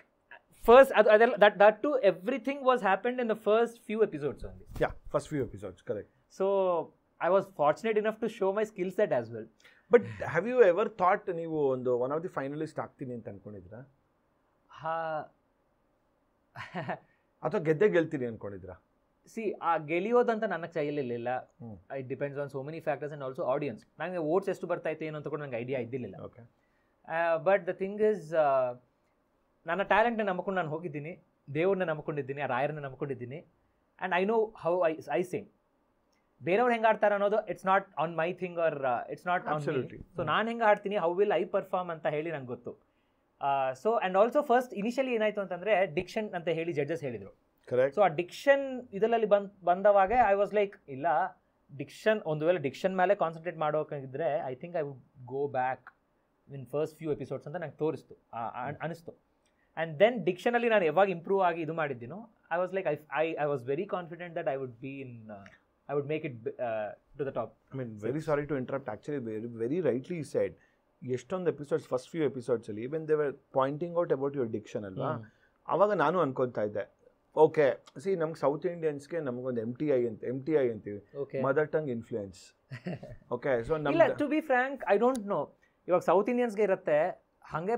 ಫಸ್ಟ್ ಅದೆಲ್ಲ that to everything was happened in the first few episodes only. First few episodes, correct. So I was fortunate enough to show my skill set as well. But have you ever thought ನೀವು ಒಂದು ಒನ್ ಆಫ್ ದಿ ಫೈನಲಿಸ್ಟ್ ಆಗ್ತೀನಿ ಅಂತ ಅನ್ಕೊಂಡಿದ್ರಾ, ಅಥವಾ ಗೆಲ್ತೀನಿ ಅನ್ಕೊಂಡಿದ್ರಾ? ಆ ಗೆಲಿಯೋದಂತ ನನ್ನ ಕೈಯಲ್ಲಿಲ್ಲ. It depends on so many factors and also audience. ನನಗೆ ವೋಟ್ಸ್ ಎಷ್ಟು ಬರ್ತಾಯಿತ್ತು ಏನು ಅಂತ ಕೂಡ ನನಗೆ ಐಡಿಯಾ ಇದ್ದಿಲ್ಲ. ಬಟ್ ದ ಥಿಂಗ್ ಇಸ್, ನನ್ನ ಟ್ಯಾಲೆಂಟ್ನ ನಂಬ್ಕೊಂಡು ನಾನು ಹೋಗಿದ್ದೀನಿ, ದೇವ್ರನ್ನ ನಂಬ್ಕೊಂಡಿದ್ದೀನಿ, ಆ ರಾಯರನ್ನ ನಂಬ್ಕೊಂಡಿದ್ದೀನಿ. And I know how I sing. ಬೇರೆಯವ್ರು ಹೆಂಗೆ ಆಡ್ತಾರೆ ಅನ್ನೋದು it's not on my thing or it's not on me. So ನಾನು ಹೆಂಗೆ ಆಡ್ತೀನಿ, ಹೌ ವಿಲ್ ಐ ಪರ್ಫಾರ್ಮ್ ಅಂತ ಹೇಳಿ ನಂಗೆ ಗೊತ್ತು. So and also first initially ಏನಾಯಿತು ಅಂತಂದರೆ ಡಿಕ್ಷನ್ ಅಂತ ಹೇಳಿ ಜಡ್ಜಸ್ ಹೇಳಿದರು. ಸೊ ಆ ಡಿಕ್ಷನ್ ಇದರಲ್ಲಿ ಬಂದವಾಗ ಐ ವಾಸ್ ಲೈಕ್, ಇಲ್ಲ ಡಿಕ್ಷನ್ ಒಂದು ವೇಳೆ ಡಿಕ್ಷನ್ ಮೇಲೆ ಕಾನ್ಸಂಟ್ರೇಟ್ ಮಾಡೋಕ್ಕಿದ್ರೆ I think I would go back in first few episodes ಅಂತ ನಂಗೆ ತೋರಿಸ್ತು, ಅನಿಸ್ತು. ಆ್ಯಂಡ್ ದೆನ್ ಡಿಕ್ಷನಲ್ಲಿ ನಾನು ಯಾವಾಗ ಇಂಪ್ರೂವ್ ಆಗಿ ಇದು ಮಾಡಿದ್ದೀನೋ I was like I was very confident that I would be in I would make it to the top. I mean, very sorry to interrupt. Actually, very rightly you said. ಎಷ್ಟೊಂದು ಎಪಿಸೋಡ್ಸ್, ಫಸ್ಟ್ ಫ್ಯೂ ಎಪಿಸೋಡ್ಸಲ್ಲಿ even they were pointing out about your diction ಅಲ್ವಾ, ಆವಾಗ ನಾನು ಅನ್ಕೊತಾ ಇದ್ದೆ, ಓಕೆ ಸಿ ನಮ್ಗೆ ಸೌತ್ ಇಂಡಿಯನ್ಸ್ಗೆ ನಮಗೊಂದು ಎಮ್ ಟಿ ಐ ಅಂತೀವಿ, mother tongue influence. Okay, so ಇಲ್ಲ, to be frank I don't know. ಇವಾಗ ಸೌತ್ ಇಂಡಿಯನ್ಸ್ಗೆ ಇರುತ್ತೆ, ಹಾಗೆ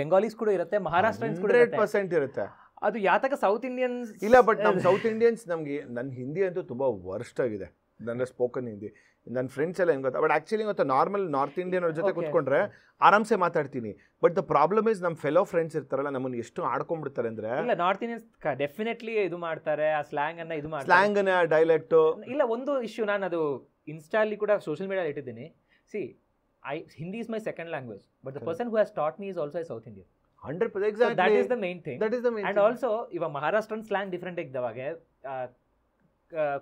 ಬೆಂಗಾಲೀಸ್ ಕೂಡ ಇರುತ್ತೆ, ಮಹಾರಾಷ್ಟ್ರನ್ಸ್ ಕೂಡ 100% ಇರುತ್ತೆ. ಅದು ಯಾತಕ ಸೌತ್ ಇಂಡಿಯನ್ಸ್ ಇಲ್ಲ, ಬಟ್ ನಮ್ಮ ಸೌತ್ ಇಂಡಿಯನ್ಸ್ ನಮಗೆ, ನನ್ನ ಹಿಂದಿ ಅಂತೂ ತುಂಬ ವರ್ಸ್ಟ್ ಆಗಿದೆ, ನನ್ನ ಸ್ಪೋಕನ್ ಹಿಂದಿ. ನನ್ನ ಫ್ರೆಂಡ್ಸ್ ಎಲ್ಲ ಹೆಂಗೆ ಗೊತ್ತಾ, ಬಟ್ ಆ್ಯಕ್ಚುಲಿ ಗೊತ್ತಾ ನಾರ್ಮಲ್ ನಾರ್ತ್ ಇಂಡಿಯನ್ ಅವ್ರ ಜೊತೆ ಕೂತ್ಕೊಂಡ್ರೆ ಆರಾಮ್ಸೆ ಮಾತಾಡ್ತೀನಿ. ಬಟ್ ದ ಪ್ರಾಬ್ಲಮ್ ಇಸ್ ನಮ್ಮ ಫೆಲೋ ಫ್ರೆಂಡ್ಸ್ ಇರ್ತಾರಲ್ಲ, ನಮ್ಮನ್ನು ಎಷ್ಟು ಆಡ್ಕೊಂಡ್ಬಿಡ್ತಾರೆ ಅಂದ್ರೆ. ಇಲ್ಲ, ನಾರ್ತ್ ಇಂಡಿಯನ್ಸ್ ಡೆಫಿನೆಟ್ಲಿ ಇದು ಮಾಡ್ತಾರೆ, ಆ ಸ್ಲ್ಯಾಂಗ್ ಅನ್ನ ಇದು ಮಾಡ್ತಾರೆ, ಸ್ಲ್ಯಾಂಗ್ ಅನ್ನ ಡೈಲೆಕ್ಟ್. ಇಲ್ಲ, ಒಂದು ಇಶ್ಯೂ, ನಾನು ಅದು ಇನ್ಸ್ಟಾಲ್ಲಿ ಕೂಡ ಸೋಷಿಯಲ್ ಮೀಡಿಯಾ ಇಟ್ಟಿದ್ದೀನಿ. Hindi is my second language, but the person who has taught me is also A south Indian. 100%, exactly. That is the main thing. And thing. also ಇವಾಗ ಮಹಾರಾಷ್ಟ್ರನ್ ಸ್ಲ್ಯಾಂಗ್ ಡಿಫ್ರೆಂಟ್ ಇದ್ದವಾಗ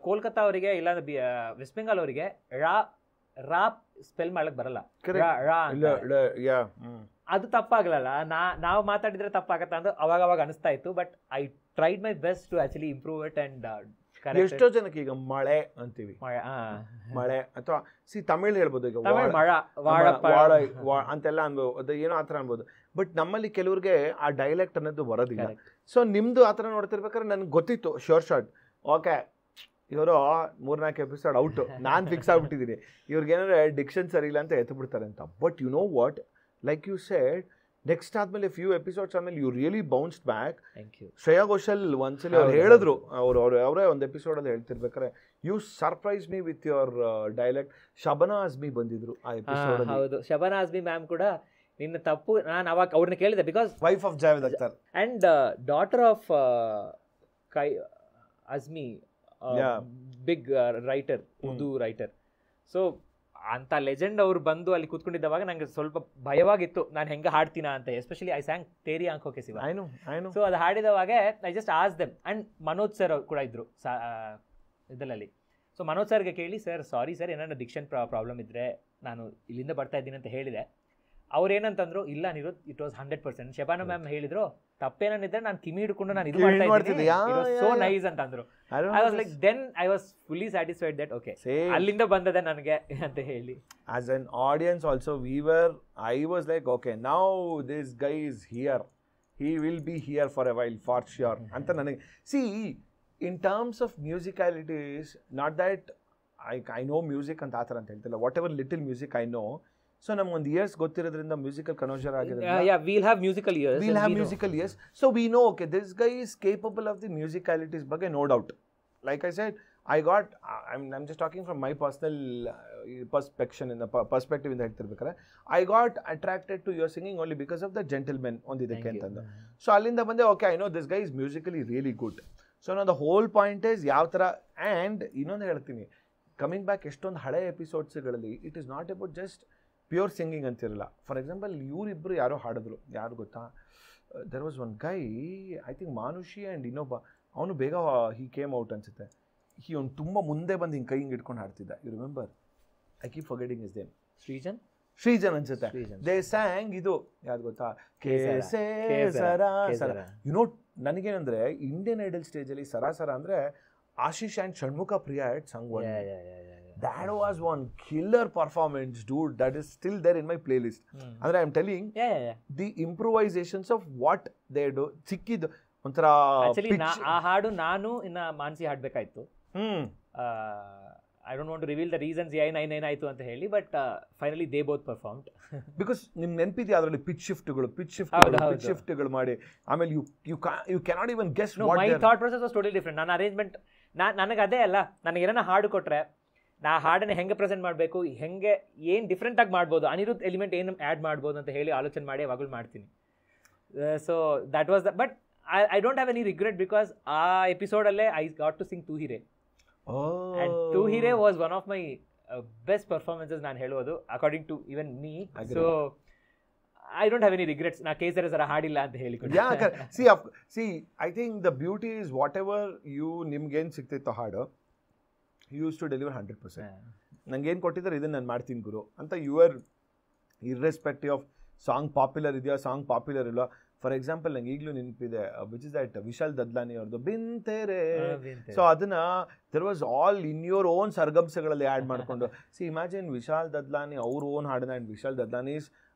ಕೋಲ್ಕತ್ತಾ ಅವರಿಗೆ ಇಲ್ಲ ವೆಸ್ಟ್ ಬೆಂಗಾಲ್ ಅವರಿಗೆ ರಾ ಸ್ಪೆಲ್ ಮಾಡಕ್ ಬರಲ್ಲ, ಅದು ತಪ್ಪಾಗಲ್ಲ. ನಾವು ಮಾತಾಡಿದ್ರೆ ತಪ್ಪಾಗತ್ತ ಅಂತ ಅವಾಗ ಅನಿಸ್ತಾ ಇತ್ತು. But I tried my best to actually improve it. And ಎಷ್ಟೋ ಜನಕ್ಕೆ ಈಗ ಮಳೆ ಅಂತೀವಿ, ಮಳೆ ಅಥವಾ ತಮಿಳ್ ಹೇಳ್ಬೋದು, ಈಗ ಅಂತೆಲ್ಲ ಅನ್ಬೋದು, ಏನೋ ಆತರ ಅನ್ಬೋದು. ಬಟ್ ನಮ್ಮಲ್ಲಿ ಕೆಲವ್ರಿಗೆ ಆ ಡೈಲೆಕ್ಟ್ ಅನ್ನೋದು ಬರೋದಿಲ್ಲ. ಸೊ ನಿಮ್ದು ಆತರ ನೋಡ್ತಿರ್ಬೇಕಾದ್ರೆ ನನ್ಗೆ ಗೊತ್ತಿತ್ತು ಶೋರ್ ಶಾರ್ಟ್, ಓಕೆ ಇವರು 3-4 ಎಪಿಸೋಡ್ ಔಟು, ನಾನು ಫಿಕ್ಸ್ ಆಗ್ಬಿಟ್ಟಿದ್ದೀನಿ, ಇವ್ರಿಗೆ ಏನಾದ್ರೆ ಡಿಕ್ಷನ್ ಸರಿ ಇಲ್ಲ ಅಂತ ಎತ್ತು ಬಿಡ್ತಾರೆ ಅಂತ. But you know what, like you said, next ಆದ್ಮೇಲೆ ಫ್ಯೂ ಎಪಿಸೋಡ್ಸ್ ಆದ್ಮೇಲೆ you really bounced back. Shreya Ghoshal ಒಂದ್ಸಲಿ ಅವ್ರು ಹೇಳಿದ್ರು, ಅವರೇ ಒಂದು ಎಪಿಸೋಡಲ್ಲಿ ಹೇಳ್ತಿರ್ಬೇಕಾರೆ, you surprise me with your dialect. Shabana Azmi ಬಂದಿದ್ರು ಆ ಎಪಿಸೋಡ್. ಹೌದು, ಶಬನಾ ಆಜ್ಮಿ ಮ್ಯಾಮ್ ಕೂಡ ನಿನ್ನ ತಪ್ಪು, ನಾನು ಅವಾಗ ಅವ್ರನ್ನ ಕೇಳಿದೆ, because wife of Javed Akhtar and daughter of Azmi, big writer, Urdu writer. So ಅಂತ ಲೆಜೆಂಡ್ ಅವ್ರು ಬಂದು ಅಲ್ಲಿ ಕೂತ್ಕೊಂಡಿದ್ದವಾಗ ನಂಗೆ ಸ್ವಲ್ಪ ಭಯವಾಗಿತ್ತು, ನಾನು ಹೆಂಗೆ ಹಾಡ್ತೀನ ಅಂತ. Especially I sang Teri ಆಂಖೋ K ಸಿವಾ. ಸೊ ಅದು ಹಾಡಿದವಾಗ ಐ ಜಸ್ಟ್ ಆಸ್ ದೆಮ್. ಅಂಡ್ ಮನೋಜ್ ಸರ್ ಕೂಡ ಇದ್ರು ಇದರಲ್ಲಿ. ಸೊ ಮನೋಜ್ ಸರ್ಗೆ ಕೇಳಿ, ಸರ್ ಸಾರಿ ಸರ್, ಏನಾದ್ರು ಡಿಕ್ಷನ್ ಪ್ರಾಬ್ಲಮ್ ಇದ್ದರೆ ನಾನು ಇಲ್ಲಿಂದ ಬರ್ತಾ ಇದ್ದೀನಿ ಅಂತ ಹೇಳಿದೆ. ಅವ್ರು ಏನಂತಂದ್ರು, ಇಲ್ಲ ನಿರೋಧ್, ಇಟ್ ವಾಸ್ 100%. ಶಬಾನಾ ಮ್ಯಾಮ್ ಹೇಳಿದ್ರು, ತಪ್ಪೇನಿದ್ರೆ ನಾನು ಕಿಮಿ ಹಿಡ್ಕೊಂಡು ನಾನು ಇದು ಮಾಡ್ತಾ ಇದ್ದೀನಿ, ಸೋ ನೈಸ್ ಅಂತ ಅಂದ್ರು. I was like, then I was fully satisfied that okay ಅಲ್ಲಿಂದ ಬಂದದೆ ನನಗೆ ಅಂತ ಹೇಳಿ. As an audience also I was like, okay now this guy is here, he will be here for a while for sure ಅಂತ ನನಗೆ. See in terms of musicalities, not that I know music ಅಂತ ಆ ಥರ ಅಂತ ಹೇಳ್ತಿಲ್ಲ, whatever little music I know. So ನಮ್ಗೊಂದು ಇಯರ್ಸ್ ಗೊತ್ತಿರೋದ್ರಿಂದ ಮ್ಯೂಸಿಕಲ್ ಕನೋಜರ್ ಆಗಿದೆ. we'll have musical ears. So we know, okay, this guy is capable of the musicalities ಬಗ್ಗೆ, no doubt. Like I said, I'm just talking from my personal perspective ಇಂದ ಹೇಳ್ತಿರ್ಬೇಕಾದ್ರೆ, I got attracted to your singing only because of the gentleman ಒಂದಿದ್ದಕ್ಕೆ ಅಂತಂದು. ಸೊ ಅಲ್ಲಿಂದ ಬಂದೆ, okay, I know this guy is musically really good. So now the whole point is ಯಾವ ಥರ. ಆ್ಯಂಡ್ ಇನ್ನೊಂದು ಹೇಳ್ತೀನಿ, ಕಮಿಂಗ್ ಬ್ಯಾಕ್ ಎಷ್ಟೊಂದು ಹಳೆ ಎಪಿಸೋಡ್ಸ್ಗಳಲ್ಲಿ, it is not about just pure singing ಅಂತಿರಲ್ಲ. ಫಾರ್ ಎಕ್ಸಾಂಪಲ್ ಇವರಿಬ್ಬರು ಯಾರೋ ಹಾಡಿದ್ರು, ಯಾರು ಗೊತ್ತಾ, there was one guy, I think Manushi and ಇನ್ನೊಬ್ಬ, ಅವನು ಬೇಗ ಹಿ ಕೇಮ್ ಔಟ್ ಅನ್ಸುತ್ತೆ. ಅವ್ನು ತುಂಬ ಮುಂದೆ ಬಂದು ಹಿಂಗೆ ಕೈ ಹಿಂಗೆ ಇಟ್ಕೊಂಡು ಹಾಡ್ತಿದ್ದ. You remember? I keep forgetting his name. Srijan ಅನ್ಸುತ್ತೆ. ದೇ ಸ್ಯಾಂಗ್ ಇದು ಯಾವ್ದು ಗೊತ್ತಾ, ಯು ನೋ. ನನಗೇನಂದ್ರೆ ಇಂಡಿಯನ್ ಐಡಲ್ ಸ್ಟೇಜಲ್ಲಿ ಸರಾಸರ ಅಂದರೆ Ashish and Shanmukha Priya had sung one. That was one killer performance, dude. That is still there in my playlist. Andre I'm telling, the improvisations of what they do, ಸಿಕ್ಕಿದ್ದು ಒಂಥರ. ಆಕ್ಚುಲಿ ಆ ಹಾಡು ನಾನು ಇನ್ನ Mansi ಹಾಡ್ಬೇಕಾಯ್ತು. I don't want to reveal the reasons ಏನಾಯ್ತು ಅಂತ ಹೇಳಿ, but finally they both performed. Because ನಿಮ್ಗೆ ನೆನಪಿದೆಯಾ ಅದರಲ್ಲಿ ಪಿಚ್ ಶಿಫ್ಟ್ಗಳು ಮಾಡಿ ಆಮೇಲೆ you cannot even guess what my thought process was totally different. ನನ್ನ ಅರೇಂಜ್ಮೆಂಟ್ ನನಗೆ ಅದೇ ಅಲ್ಲ, ನನಗೆ ಏನಾನ ಹಾಡು ಕೊಟ್ರೆ ನಾ ಹಾಡನ್ನು ಹೆಂಗೆ ಪ್ರೆಸೆಂಟ್ ಮಾಡಬೇಕು, ಹೆಂಗೆ ಏನು ಡಿಫ್ರೆಂಟ್ ಆಗಿ ಮಾಡ್ಬೋದು, ಅನಿರುದ್ಧ್ ಎಲಿಮೆಂಟ್ ಏನು ಆ್ಯಡ್ ಮಾಡ್ಬೋದು ಅಂತ ಹೇಳಿ ಆಲೋಚನೆ ಮಾಡಿ ಯಾವಾಗಲೂ ಮಾಡ್ತೀನಿ. So that was the, but I don't have any regret because ಆ ಎಪಿಸೋಡಲ್ಲೇ ಐ ಗಾಟ್ ಟು ಸಿಂಗ್ ತೂ ಹಿರೇ. And Tu Hire was one of my best performances, ನಾನು ಹೇಳೋದು, according to even me. So I don't have any regrets. ನಾ ಕೇಸರಿ ಸರ ಹಾಡಿಲ್ಲ ಅಂತ ಹೇಳಿ. See, I think the beauty is whatever ನಿಮ್ಗೇನು ಸಿಗ್ತಿತ್ತು ಹಾಡು, you used to deliver 100%. ನಂಗೇನು ಕೊಟ್ಟಿದ್ದಾರೆ ಇದನ್ನು ನಾನು ಮಾಡ್ತೀನಿ ಗುರು ಅಂತ, you are irrespective of song popular ಇದೆಯಾ, ಸಾಂಗ್ ಪಾಪ್ಯುಲರ್ ಇಲ್ಲ. ಫಾರ್ ಎಕ್ಸಾಂಪಲ್ ನಂಗೆ ಈಗಲೂ ನೆನಪಿದೆ, which is that Vishal Dadlani ಅವ್ರದ್ದು ಬಿಂತೆರೆ. ಸೊ ಅದನ್ನ there was all in your own ಸರ್ಗಂಸಗಳಲ್ಲಿ ಆ್ಯಡ್ ಮಾಡಿಕೊಂಡು. ಸಿ ಇಮ್ಯಾಜಿನ್ ವಿಶಾಲ್ ದದ್ಲಾನಿ ಅವ್ರ ಓನ್ ಹಾಡನ್ನ, and Vishal Dadlani is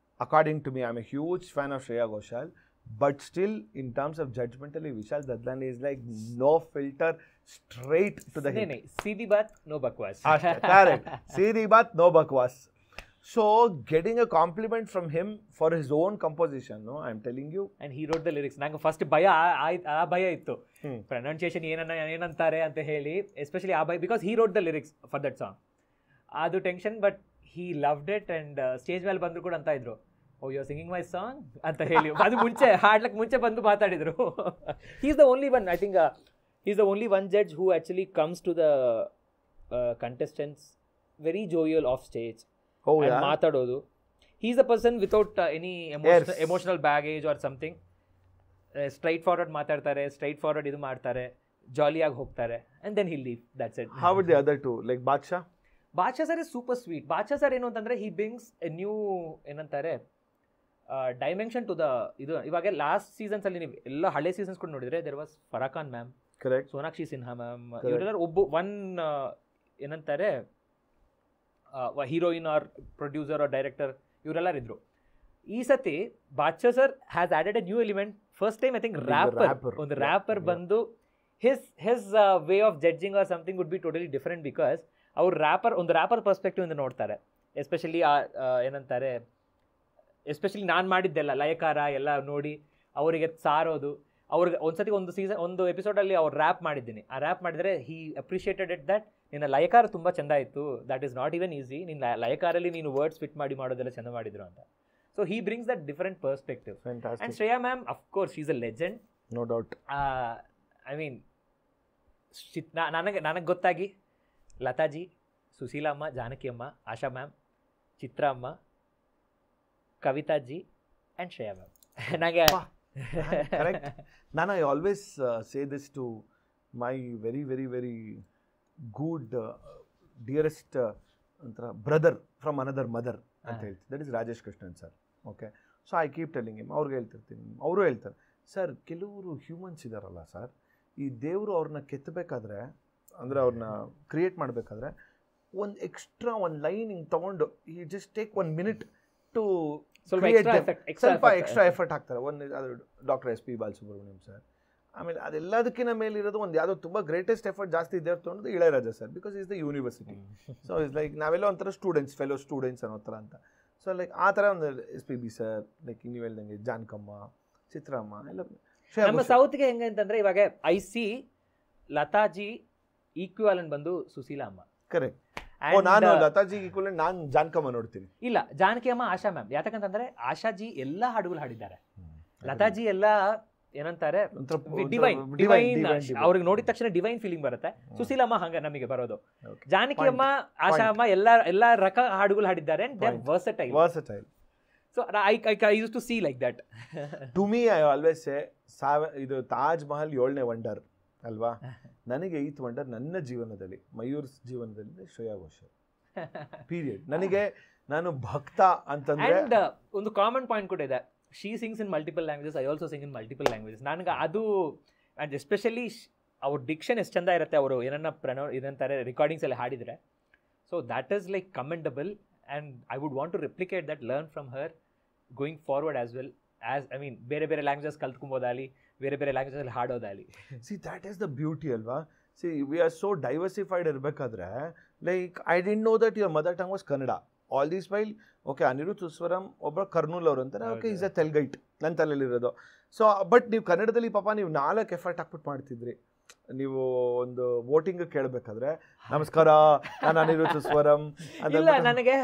according to me, I am a huge fan of Shreya Ghoshal, but still in terms of ಜಡ್ಜ್ಮೆಂಟಲ್ಲಿ Vishal Dadlani is like no filter, straight to the hit. ಸೀದಿ ಬಾತ್ ನೋ ಬಕ್ವಾಸ್. ಕರೆಕ್ಟ್, ಸೀದಿ ಬಾತ್ ನೋ ಬಕ್ವಾಸ್. So getting a compliment from him for his own composition, no, I'm telling you. And he wrote the lyrics. ನಂಗೆ ಫಸ್ಟ್ ಭಯ ಇತ್ತು, ಪ್ರೊನೌನ್ಸಿಯೇಷನ್ ಏನಂತಾರೆ ಅಂತ ಹೇಳಿ, ಎಸ್ಪೆಷಲಿ ಆ ಭಯ, because he wrote the lyrics for that song. ಅದು tension, but he loved it. And stage ಮೇಲೆ ಬಂದ್ರು ಕೂಡ ಅಂತ ಇದ್ರು, oh you are singing my song ಅಂತ ಹೇಳಿ. ಅದು ಮುಂಚೆ ಹಾಡ್ಲಕ್ಕೆ ಮುಂಚೆ ಬಂದು ಮಾತಾಡಿದ್ರು. he is the only one, I think he is the only one judge who actually comes to the contestants very jovial off stage. ಮಾತಾಡೋದು. he is the person without any emotional baggage or something. Straight forward ಮಾತಾಡ್ತಾರೆ, ಸ್ಟ್ರೈಟ್ ಫಾರ್ವರ್ಡ್ ಇದು ಮಾಡ್ತಾರೆ, ಜಾಲಿಯಾಗಿ ಹೋಗ್ತಾರೆ, and then he'll leave. That's it. How would the other two, like Badshah sir is super sweet. Badshah sir ಏನು ಅಂತಂದ್ರೆ he brings a new ಏನಂತಾರೆ ಡೈಮೆನ್ಷನ್ ಟು ದ ಇದು. ಇವಾಗ ಲಾಸ್ಟ್ ಸೀಸನ್ಸ್ ಅಲ್ಲಿ ನೀವು ಎಲ್ಲ ಹಳೆ ಸೀಸನ್ಸ್ ಕೂಡ ನೋಡಿದ್ರೆ, there was Farah Khan ma'am, correct, Sonakshi Sinha ma'am, ಇವರೆಲ್ಲ ಒನ್ ಏನಂತಾರೆ heroine or producer or director, ಇವರೆಲ್ಲರೂ ಇದ್ರು. ಈ ಸತಿ Badshah sir has added a new element. First time I think ಒಂದು ರ್ಯಾಪರ್ ಬಂದು his way of judging or something would be totally different, because ಅವ್ರು ಒಂದು ರ್ಯಾಪರ್ ಪರ್ಸ್ಪೆಕ್ಟಿವ್ ಇಂದ ನೋಡ್ತಾರೆ. ಎಸ್ಪೆಷಲಿ ಏನಂತಾರೆ, ಎಸ್ಪೆಷಲಿ ನಾನು ಮಾಡಿದ್ದೆಲ್ಲ ಲಯಕಾರ ಎಲ್ಲ ನೋಡಿ ಅವರಿಗೆ ಸಾರೋದು. ಅವ್ರಿಗೆ ಒಂದ್ಸತಿ ಒಂದು ಎಪಿಸೋಡಲ್ಲಿ ಅವ್ರು ರ್ಯಾಪ್ ಮಾಡಿದ್ದೀನಿ. ಆ ರ್ಯಾಪ್ ಮಾಡಿದರೆ ಹಿ ಅಪ್ರಿಷಿಯೇಟೆಡ್ ಇಟ್ ದಟ್ ನಿನ್ನ ಲಯಕಾರ ತುಂಬ ಚೆಂದ ಇತ್ತು, that is not even easy, ನಿನ್ನ ಲಯಕಾರಲ್ಲಿ ನೀನು ವರ್ಡ್ಸ್ ಫಿಟ್ ಮಾಡೋದೆಲ್ಲ ಚೆಂದ ಮಾಡಿದ್ರು ಅಂತ. So he brings that different perspective. And Shreya ma'am of course she is a legend, no doubt. I mean ನನಗೆ ಗೊತ್ತಾಗಿ ಲತಾಜಿ, ಸುಶೀಲಾ ಅಮ್ಮ, ಜಾನಕಿ ಅಮ್ಮ, ಆಶಾ ಮ್ಯಾಮ್, ಚಿತ್ರ ಅಮ್ಮ, ಕವಿತಾಜಿ ಆ್ಯಂಡ್ ಶ್ರೇಯಾ ಮ್ಯಾಮ್. ನನಗೆ ನಾನು I always say this to my very very very good dearest ಒಂಥರ ಬ್ರದರ್ ಫ್ರಮ್ ಅನದರ್ ಮದರ್ ಅಂತ ಹೇಳ್ತೀನಿ, that is Rajesh Krishnan sir. Okay, so I keep telling him, ಅವ್ರಿಗೆ ಹೇಳ್ತಿರ್ತೀನಿ, ಅವರು ಹೇಳ್ತಾರೆ, ಸರ್ ಕೆಲವರು ಹ್ಯೂಮನ್ಸ್ ಇದ್ದಾರಲ್ಲ ಸರ್, ಈ ದೇವರು ಅವ್ರನ್ನ ಕೆತ್ತಬೇಕಾದ್ರೆ, ಅಂದರೆ ಅವ್ರನ್ನ ಕ್ರಿಯೇಟ್ ಮಾಡಬೇಕಾದ್ರೆ ಒಂದು ಎಕ್ಸ್ಟ್ರಾ ಒಂದು ಲೈನ್ ಹಿಂಗೆ ತೊಗೊಂಡು ಈ ಜಸ್ಟ್ ಟೇಕ್ 1 minute ಟು ಸ್ವಲ್ಪ ಎಕ್ಸ್ಟ್ರಾ ಎಫರ್ಟ್ ಹಾಕ್ತಾರೆ. ಅದು ಡಾಕ್ಟರ್ SP ಬಾಲಸುಬ್ರಹ್ಮಣ್ಯಂ ಸರ್. ಆಮೇಲೆ ಅದೆಲ್ಲದಕ್ಕಿಂತ ಮೇಲಿರೋದು ಒಂದು ಯಾವುದೋ ತುಂಬ ಗ್ರೇಟೆಸ್ಟ್ ಎಫರ್ಟ್ ಜಾಸ್ತಿ ಇದೆ ತೊಗೊಂಡು Ilaiyaraaja sir, because is the university. So is like ನಾವೆಲ್ಲ ಒಂಥರ ಫೆಲೋ ಸ್ಟೂಡೆಂಟ್ಸ್ ಅನ್ನೋ ಥರ ಅಂತ. ಸೊ ಲೈಕ್ ಆ ಥರ ಒಂದು SPB ಸರ್, ಲೈಕ್ ನೀವು ಹೇಳ್ದಂಗೆ ಜಾನಕಮ್ಮ, ಚಿತ್ರಮ್ಮ ಎಲ್ಲ. ನಮ್ಮ ಸೌತ್ಗೆ ಹೆಂಗೆ ಅಂತಂದರೆ, ಇವಾಗ ಐ ಸಿ ಲತಾಜಿ ಈಕ್ವಾಲೆಂಟ್ ಬಂದು ಸುಶೀಲಾ ಅಮ್ಮ. ಕರೆಕ್ಟ್. ನಾನು ಲತಾಜಿ ಈಕ್ವಲೆಂಟ್, ನಾನು ಜಾನಕಮ್ಮ ನೋಡ್ತೀನಿ. ಇಲ್ಲ, ಜಾನಕಿ ಅಮ್ಮ, ಆಶಾ ಮ್ಯಾಮ್. ಯಾಕಂತಂದ್ರೆ ಆಶಾಜಿ ಎಲ್ಲ ಹಾಡುಗಳು ಹಾಡಿದ್ದಾರೆ, ಲತಾಜಿ ಎಲ್ಲ ಏನಂತಾರೆ ಡಿವೈನ್, ಅವ್ರಿಗೆ ನೋಡಿದ ತಕ್ಷಣ ಡಿವೈನ್ ಫೀಲಿಂಗ್ ಬರುತ್ತೆ. ಸುಶೀಲಮ್ಮ ಹಂಗ ನಮಗೆ ಬರೋದು. ಜಾನಕಿ ಅಮ್ಮ, ಆಶಾ ಅಮ್ಮ ಎಲ್ಲಾ ರಕ ಹಾಡುಗಳು ಹಾಡಿದ್ದಾರೆ. They are versatile. So I used to see like that. To me, I always say, ಇದು ತಾಜ್ ಮಹಲ್ 7ನೇ ವಂಡರ್ ಅಲ್ವಾ. ನನಗೆ 8th ವಂಡರ್ ನನ್ನ ಜೀವನದಲ್ಲಿ, ಮಯೂರ್ ಜೀವನದಲ್ಲಿ ಶ್ರೇಯಾ ಘೋಷಾಲ್. ಪೀರಿಯಡ್. ನನಗೆ ನಾನು ಭಕ್ತ ಅಂತಂದ್ರೆ. ಅಂಡ್ ಒಂದು ಕಾಮನ್ ಪಾಯಿಂಟ್ ಕೂಡ ಇದೆ, she sings in multiple languages, I also sing in multiple languages. ನನಗೆ ಅದು ಅಂಡ್ ಎಸ್ಪೆಷಲಿ ಅವ್ರ ಡಿಕ್ಷನ್ ಎಷ್ಟು ಚಂದ ಇರುತ್ತೆ, ಅವರು ಏನಂತಾರೆ ರೆಕಾರ್ಡಿಂಗ್ಸ್ ಎಲ್ಲ ಹಾಡಿದರೆ. So that is like commendable and I would want to replicate that, learn from her going forward as well. As I mean, ಬೇರೆ ಲ್ಯಾಂಗ್ವೇಜಸ್ ಕಲ್ತ್ಕೊಂಬೋದಾಗಲಿ, ಬೇರೆ ಲ್ಯಾಂಗ್ವೇಜಸ್ ಅಲ್ಲಿ ಹಾಡೋದಾಗಲಿ. See, that is the beauty ಅಲ್ವಾ. See, we are so diversified ಇರಬೇಕಾದ್ರೆ, like I didn't know that your mother tongue was Kannada. All this while, okay, Anirudh ಸುಸ್ವರಂ ಒಬ್ಬ ಕರ್ನೂಲ್ ಅವರು ಅಂತಾರೆ, ಓಕೆ ಈಸ್ ಅ ತೆಲ್ಗೈಟ್ ನನ್ನ ತಲೆಯಲ್ಲಿರೋದು. ಸೊ ಬಟ್ ನೀವು ಕನ್ನಡದಲ್ಲಿ ಪಾಪ ನೀವು 4 ಎಫರ್ಟ್ ಹಾಕ್ಬಿಟ್ಟು ಮಾಡ್ತಿದ್ರಿ. ನೀವು ಒಂದು ವೋಟಿಂಗ್ ಕೇಳಬೇಕಾದ್ರೆ ನಮಸ್ಕಾರ ನಾನು ಅನಿರುದ್ಧ್ ಸುಸ್ವರಂ. ಇಲ್ಲ, ನನಗೆ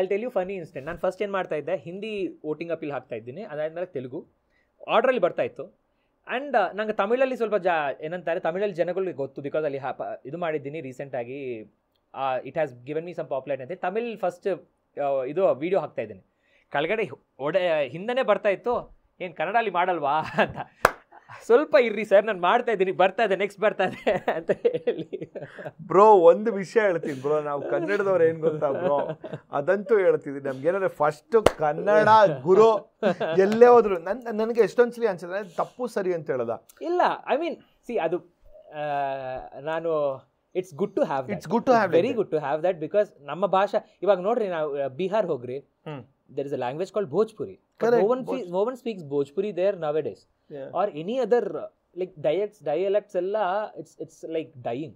I tell you funny instant. ನಾನು ಫಸ್ಟ್ ಏನು ಮಾಡ್ತಾ ಇದ್ದೆ, ಹಿಂದಿ ವೋಟಿಂಗ್ ಅಪೀಲ್ ಹಾಕ್ತಾ ಇದ್ದೀನಿ, ಅದಾದ್ಮೇಲೆ ತೆಲುಗು ಆರ್ಡ್ರಲ್ಲಿ ಬರ್ತಾ ಇತ್ತು. ಆ್ಯಂಡ್ ನಂಗೆ ತಮಿಳಲ್ಲಿ ಸ್ವಲ್ಪ ಏನಂತಾರೆ, ತಮಿಳಲ್ಲಿ ಜನಗಳಿಗೆ ಗೊತ್ತು, ಬಿಕಾಸ್ ಅಲ್ಲಿ ಇದು ಮಾಡಿದ್ದೀನಿ ರೀಸೆಂಟಾಗಿ. It has given me some popularity ಅಂತ. ತಮಿಳ್ ಫಸ್ಟ್ ಇದು ವಿಡಿಯೋ ಹಾಕ್ತಾ ಇದ್ದೀನಿ, ಕೆಳಗಡೆ ಹಿಂದನೇ ಬರ್ತಾ ಇತ್ತು, ಏನು ಕನ್ನಡಲ್ಲಿ ಮಾಡಲ್ವಾ ಅಂತ. ಸ್ವಲ್ಪ ಇರ್ರಿ ಸರ್, ನಾನು ಮಾಡ್ತಾ ಇದ್ದೀನಿ, ಬರ್ತಾ ಇದೆ, ನೆಕ್ಸ್ಟ್ ಬರ್ತಾ ಇದೆ ಅಂತ ಹೇಳಿ. ಬ್ರೋ ಒಂದು ವಿಷಯ ಹೇಳ್ತೀನಿ ಬ್ರೋ, ನಾವು ಕನ್ನಡದವ್ರು ಏನು ಗೊತ್ತಾ ಬ್ರೋ, ಅದಂತೂ ಹೇಳ್ತಿದ್ದೀನಿ. ನಮ್ಗೇನಾದ್ರೆ ಫಸ್ಟ್ ಕನ್ನಡ ಗುರು ಎಲ್ಲೇ ಹೋದ್ರು ನನಗೆ ಎಷ್ಟೊಂದ್ಸಲಿ ಅನ್ಸಿದ್ರೆ ತಪ್ಪು ಸರಿ ಅಂತ ಹೇಳೋದ. ಇಲ್ಲ, ಐ ಮೀನ್ ಸಿ ಅದು ನಾನು it's good to have, very good to have that. Because ನಮ್ಮ ಭಾಷೆ ಇವಾಗ ನೋಡ್ರಿ, ನಾವು ಬಿಹಾರ್ ಹೋಗ್ರಿ, there is a language called Bhojpuri. No one speaks Bhojpuri there nowadays. Or any other like dialects alla, it's like dying.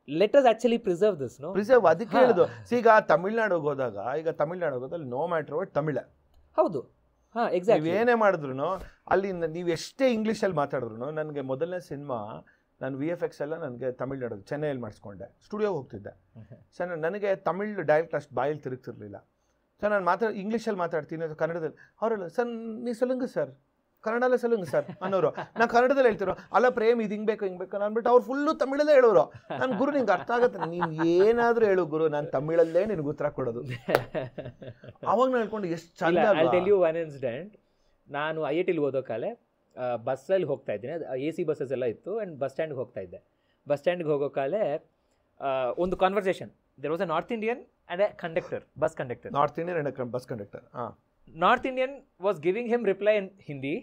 Let us actually preserve this, no? Preserve ಅದಕ್ಕೆ ಹೇಳೋದು. ಈಗ ತಮಿಳ್ನಾಡಿಗೆ ಹೋದಾಗ, ಈಗ ತಮಿಳ್ನಾಡಿಗೆ ಹೋದಲ್ಲಿ ನೋ ಮ್ಯಾಟರ್ ವಾಟ್ ತಮಿಳ. ಹೌದು, ಎಕ್ಸಾಕ್ಟ್ಲಿ. ನೀವು ಏನೇ ಮಾಡಿದ್ರು ಅಲ್ಲಿ ನೀವು ಎಷ್ಟೇ ಇಂಗ್ಲೀಷಲ್ಲಿ ಮಾತಾಡಿದ್ರು, ನನಗೆ ಮೊದಲನೇ ಸಿನಿಮಾ ನಾನು VFX ಎಲ್ಲ ನನಗೆ ತಮಿಳ್ನಾಡು ಚೆನ್ನೈಯಲ್ಲಿ ಮಾಡಿಸ್ಕೊಂಡೆ, ಸ್ಟುಡಿಯೋಗೆ ಹೋಗ್ತಿದ್ದೆ. ಸೊ ನನಗೆ ತಮಿಳ್ ಡೈರೆಕ್ಟ್ ಅಷ್ಟು ಬಾಯಲ್ಲಿ ತಿರುಗ್ತಿರ್ಲಿಲ್ಲ. ಸೊ ನಾನು ಇಂಗ್ಲೀಷಲ್ಲಿ ಮಾತಾಡ್ತೀನಿ, ಕನ್ನಡದಲ್ಲಿ ಅವರೆಲ್ಲ ಸರ್ ನೀ ಸೊಲ್ಲುಂಗ ಸರ್, ಕನ್ನಡಲ್ಲೇ ಸೊಲ್ಲುಂಗ ಸರ್ ಅನ್ನೋರು. ನಾನು ಕನ್ನಡದಲ್ಲಿ ಹೇಳ್ತಿರೋ, ಅಲ್ಲ ಪ್ರೇಮ್ ಇದು ಹಿಂಗೆ ಬೇಕು ಅಂದ್ಬಿಟ್ಟು ಅವ್ರು ಫುಲ್ಲು ತಮಿಳಲ್ಲೇ ಹೇಳೋರು. ನಾನು ಗುರು ನಿಂಗೆ ಅರ್ಥ ಆಗುತ್ತೆ, ನೀನು ಏನಾದರೂ ಹೇಳು ಗುರು, ನಾನು ತಮಿಳಲ್ಲೇ ನಿನಗೆ ಉತ್ತರ ಕೊಡೋದು. ಅವಾಗ ನಾನು ಹೇಳ್ಕೊಂಡು ಎಷ್ಟು ಚಂದ. I tell you one incident. ನಾನು IITಲಿ ಓದೋ ಕಾಲೇ ಬಸ್ಸಲ್ಲಿ ಹೋಗ್ತಾ ಇದ್ದೀನಿ, AC ಬಸ್ಸಸ್ ಎಲ್ಲ ಇತ್ತು. ಆ್ಯಂಡ್ ಬಸ್ ಸ್ಟ್ಯಾಂಡ್ಗೆ ಹೋಗ್ತಾ ಇದ್ದೆ. ಬಸ್ ಸ್ಟ್ಯಾಂಡ್ಗೆ ಹೋಗೋ ಕಾಲೇ ಒಂದು conversation. There was a North Indian and a conductor, bus conductor. North Indian and a bus conductor. North Indian was giving him reply in Hindi,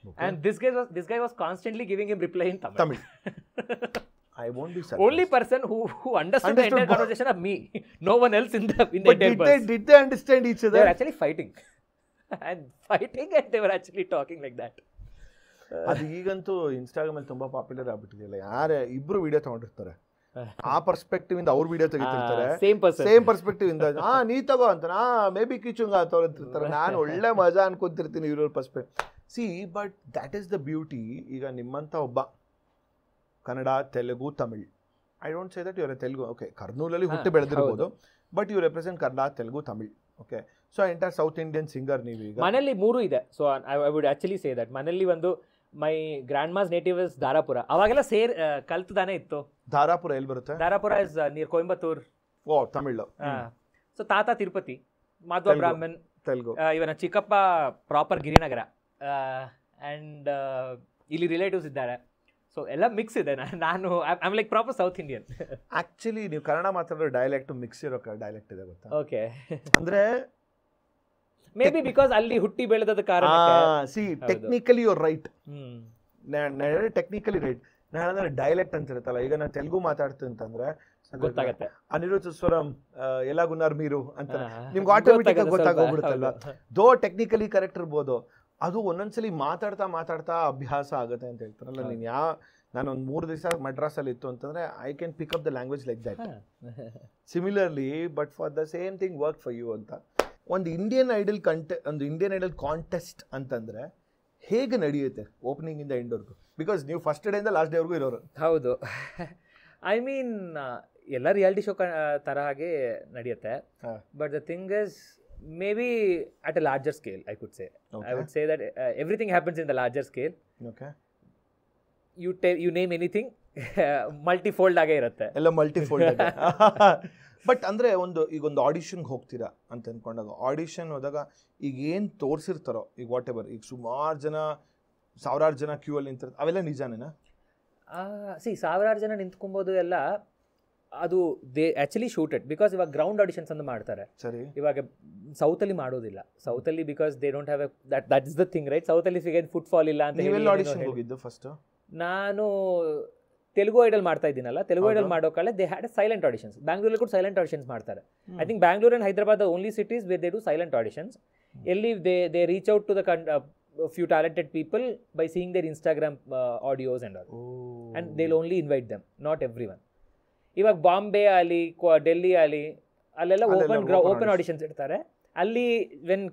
okay. And this guy was constantly giving him reply in Tamil. I won't be surprised. Only person who understood the entire conversation of me. No one else in the entire bus. Did they understand each other? They were actually fighting. And they were actually talking like that. ಅದು ಈಗಂತೂ ಇನ್ಸ್ಟಾಗ್ರಾಮ್ ಅಲ್ಲಿ ತುಂಬಾ ಪಾಪ್ಯುಲರ್ ಆಗ್ಬಿಟ್ಟಿದೆಯಲ್ಲ. ಯಾರೇ ಇಬ್ರು ವಿಡಿಯೋ ತಗೊಂಡಿರ್ತಾರೆ, ಆ ಪರ್ಸ್ಪೆಕ್ಟಿವ್ ಇಂದ ಅವ್ರ ವಿಡಿಯೋ ತೆಗಿತಿರ್ತಾರೆ, ಸೇಮ್ ಪರ್ಸ್ಪೆಕ್ಟಿವ್ ಇಂದ ನೀ ತಗೋ ಅಂತ ಮೇ ಬಿ ಕಿಚುಂಗ ತಗೊಳ್ತಿರ್ತಾರೆ. ನಾನು ಒಳ್ಳೆ ಮಜಾ ಅನ್ಕೊಂತಿರ್ತೀನಿ ಇವ್ರ perspective. See but that is the beauty. ಈಗ ನಿಮ್ಮಂತ ಒಬ್ಬ Kannada, Telugu, Tamil, I don't say that your Telugu, okay ಕರ್ನೂಲಲ್ಲಿ ಹುಟ್ಟಿ ಬೆಳೆದಿರ್ಬೋದು, but you represent Kannada, Telugu, Tamil, okay. So entire South Indian singer ನೀವು. ಈಗ ಮನೆಯಲ್ಲಿ 3 ಇದೆ. So I would actually say that ಮನೆಯಲ್ಲಿ ಒಂದು my grandma's native is Dharapura. ಅವಾಗೆಲ್ಲ ಕಲ್ತದಾನೆ ಇತ್ತು. ಧಾರಾಪುರ ಎಲ್ಲಿ ಬರುತ್ತೆ? Dharapura is near Coimbatore. Oh Tamil. So ತಾತ ತಿರುಪತಿ, ಮಾಧವ ಬ್ರಾಹ್ಮಣ್, ತೆಲುಗು. ಇವನ ಚಿಕ್ಕಪ್ಪ ಪ್ರಾಪರ್ ಗಿರಿನಗರ. ಆ್ಯಂಡ್ ಇಲ್ಲಿ ರಿಲೇಟಿವ್ಸ್ ಇದ್ದಾರೆ. ಸೊ ಎಲ್ಲ ಮಿಕ್ಸ್ ಇದೆ. ನಾನು I am like proper south Indian. Actually ನೀವು ಕನ್ನಡ ಮಾತಾಡೋ ಡೈಲೆಕ್ಟ್ ಮಿಕ್ಸ್ ಇರೋ ಡೈಲೆಕ್ಟ್ ಇದೆ ಗೊತ್ತಾ? ಓಕೆ. ಅಂದ್ರೆ ಮೇ ಬಿ ಬಿಕಾಸ್ ಅಲ್ಲಿ ಹುಟ್ಟಿ ಬೆಳೆದ ಕಾರಣ. See technically you are right. Technically right. ನಾನು ಡೈಲೆಕ್ಟ್ ಅಂತ ಇರುತ್ತಲ್ಲ, ಈಗ ನಾನು ತೆಲುಗು ಮಾತಾಡ್ತೀನಿ ಅಂತಂದ್ರೆ ಗೊತ್ತಾಗತ್ತೆ. ಅನಿರುದ್ಧ್ ಸುಸ್ವರಂ ಎಲ್ಲಾಗುನ್ನಾರ್ ಮೀರು ಅಂತ ನಿಮ್ಗೆ ಆಟೋಮೆಟಿಕ್ ಆಗಿ ಗೊತ್ತಾಗೋಗ್ಬಿಡುತ್ತಲ್ಲ. ದೋ ಟೆಕ್ನಿಕಲಿ ಕರೆಕ್ಟ್ ಇರ್ಬೋದು, ಅದು ಒಂದೊಂದ್ಸಲಿ ಮಾತಾಡ್ತಾ ಮಾತಾಡ್ತಾ ಅಭ್ಯಾಸ ಆಗುತ್ತೆ ಅಂತ ಹೇಳ್ತಾರಲ್ಲ. ನೀನು ನಾನೊಂದು 3 ದಿವಸ ಮಡ್ರಾಸಲ್ಲಿ ಇತ್ತು ಅಂತಂದ್ರೆ I can pick up the language like that. Similarly but for the same thing work for you ಅಂತ. ಒಂದು ಇಂಡಿಯನ್ ಐಡಲ್ ಕಾಂಟೆಸ್ಟ್ ಅಂತಂದ್ರೆ ಹೇಗೆ ನಡೆಯುತ್ತೆ ಓಪನಿಂಗ್ ಇಂದ ಎಂಡ್ವರೆಗೂ? ಬಿಕಾಸ್ ನೀವು ಫಸ್ಟ್ ಡೇಯಿಂದ ಲಾಸ್ಟ್ ಡೇವರೆಗೂ ಇರೋರು. ಹೌದು. ಐ ಮೀನ್ ಎಲ್ಲ ರಿಯಾಲಿಟಿ ಶೋ ತರ ಹಾಗೆ ನಡೆಯುತ್ತೆ. But the thing is maybe at a larger scale, I could say. I would say that everything happens in the larger scale. Okay. You name anything, multifold ಆಗೇ ಇರುತ್ತೆ. ಎಲ್ಲ ಮಲ್ಟಿಫೋಲ್ಡ್. ಬಟ್ ಅಂದರೆ ಈಗ ಒಂದು ಆಡಿಷನ್ಗೆ ಹೋಗ್ತೀರಾ ಅಂತ ಅಂದ್ಕೊಂಡಾಗ, ಆಡಿಷನ್ ಹೋದಾಗ ಈಗ ಏನು ತೋರಿಸಿರ್ತಾರೋ, ಈಗ ವಾಟ್ ಎವರ್, ಈಗ ಸುಮಾರು ಜನ, ಸಾವಿರಾರು ಜನ ಕ್ಯೂ ಅಲ್ಲಿ ನಿಂತಿರ್ತಾರೆ, ಅವೆಲ್ಲ ನಿಜಾನೇನಾ? ಸಾವಿರಾರು ಜನ ನಿಂತ್ಕೊಬೋದು ಎಲ್ಲ, ಅದು ದೇ ಆ್ಯಕ್ಚುಲಿ ಶೂಟೆಡ್. ಬಿಕಾಸ್ ಇವಾಗ ಗ್ರೌಂಡ್ ಆಡಿಷನ್ಸ್ ಅಂತ ಮಾಡ್ತಾರೆ. ಸರಿ. ಇವಾಗ ಸೌತಲ್ಲಿ ಮಾಡೋದಿಲ್ಲ. ಸೌತಲ್ಲಿ because they don't have that is the thing, right? ಸೌತಲ್ಲಿ ಸಿಗೇನ್ ಫುಟ್ಫಾಲ್ ಇಲ್ಲ ಅಂತ. ನೀವೆಲ್ಲ ಆಡಿಷನ್ ಹೋಗಿದ್ದು ಫಸ್ಟ್? ನಾನು ತೆಲುಗು ಐಡಲ್ ಮಾಡ್ತಾ ಇದ್ದೀನಲ್ಲ, ತೆಲುಗು ಐಡಲ್ ಮಾಡೋಕಾಲೆ ದೇ ಹ್ಯಾಡ್ ಸೈಲೆಂಟ್ ಆಡಿಷನ್ಸ್. ಬ್ಯಾಂಗ್ಳೂರಲ್ಲಿ ಕೂಡ ಸೈಲೆಂಟ್ ಆಡಿಷನ್ಸ್ ಮಾಡ್ತಾರೆ. I think Bangalore and Hyderabad only cities where they do silent auditions. ಎಲ್ಲಿ they reach out to the few talented people by seeing their Instagram audios and all. And they'll only invite them, not everyone. ಇವಾಗ ಬಾಂಬೆ ಅಲ್ಲಿ, ಡೆಲ್ಲಿ ಅಲ್ಲಿ, ಅಲ್ಲೆಲ್ಲ ಓಪನ್ ಆಡಿಷನ್ಸ್ ಇಡ್ತಾರೆ. ಅಲ್ಲಿ ವೆನ್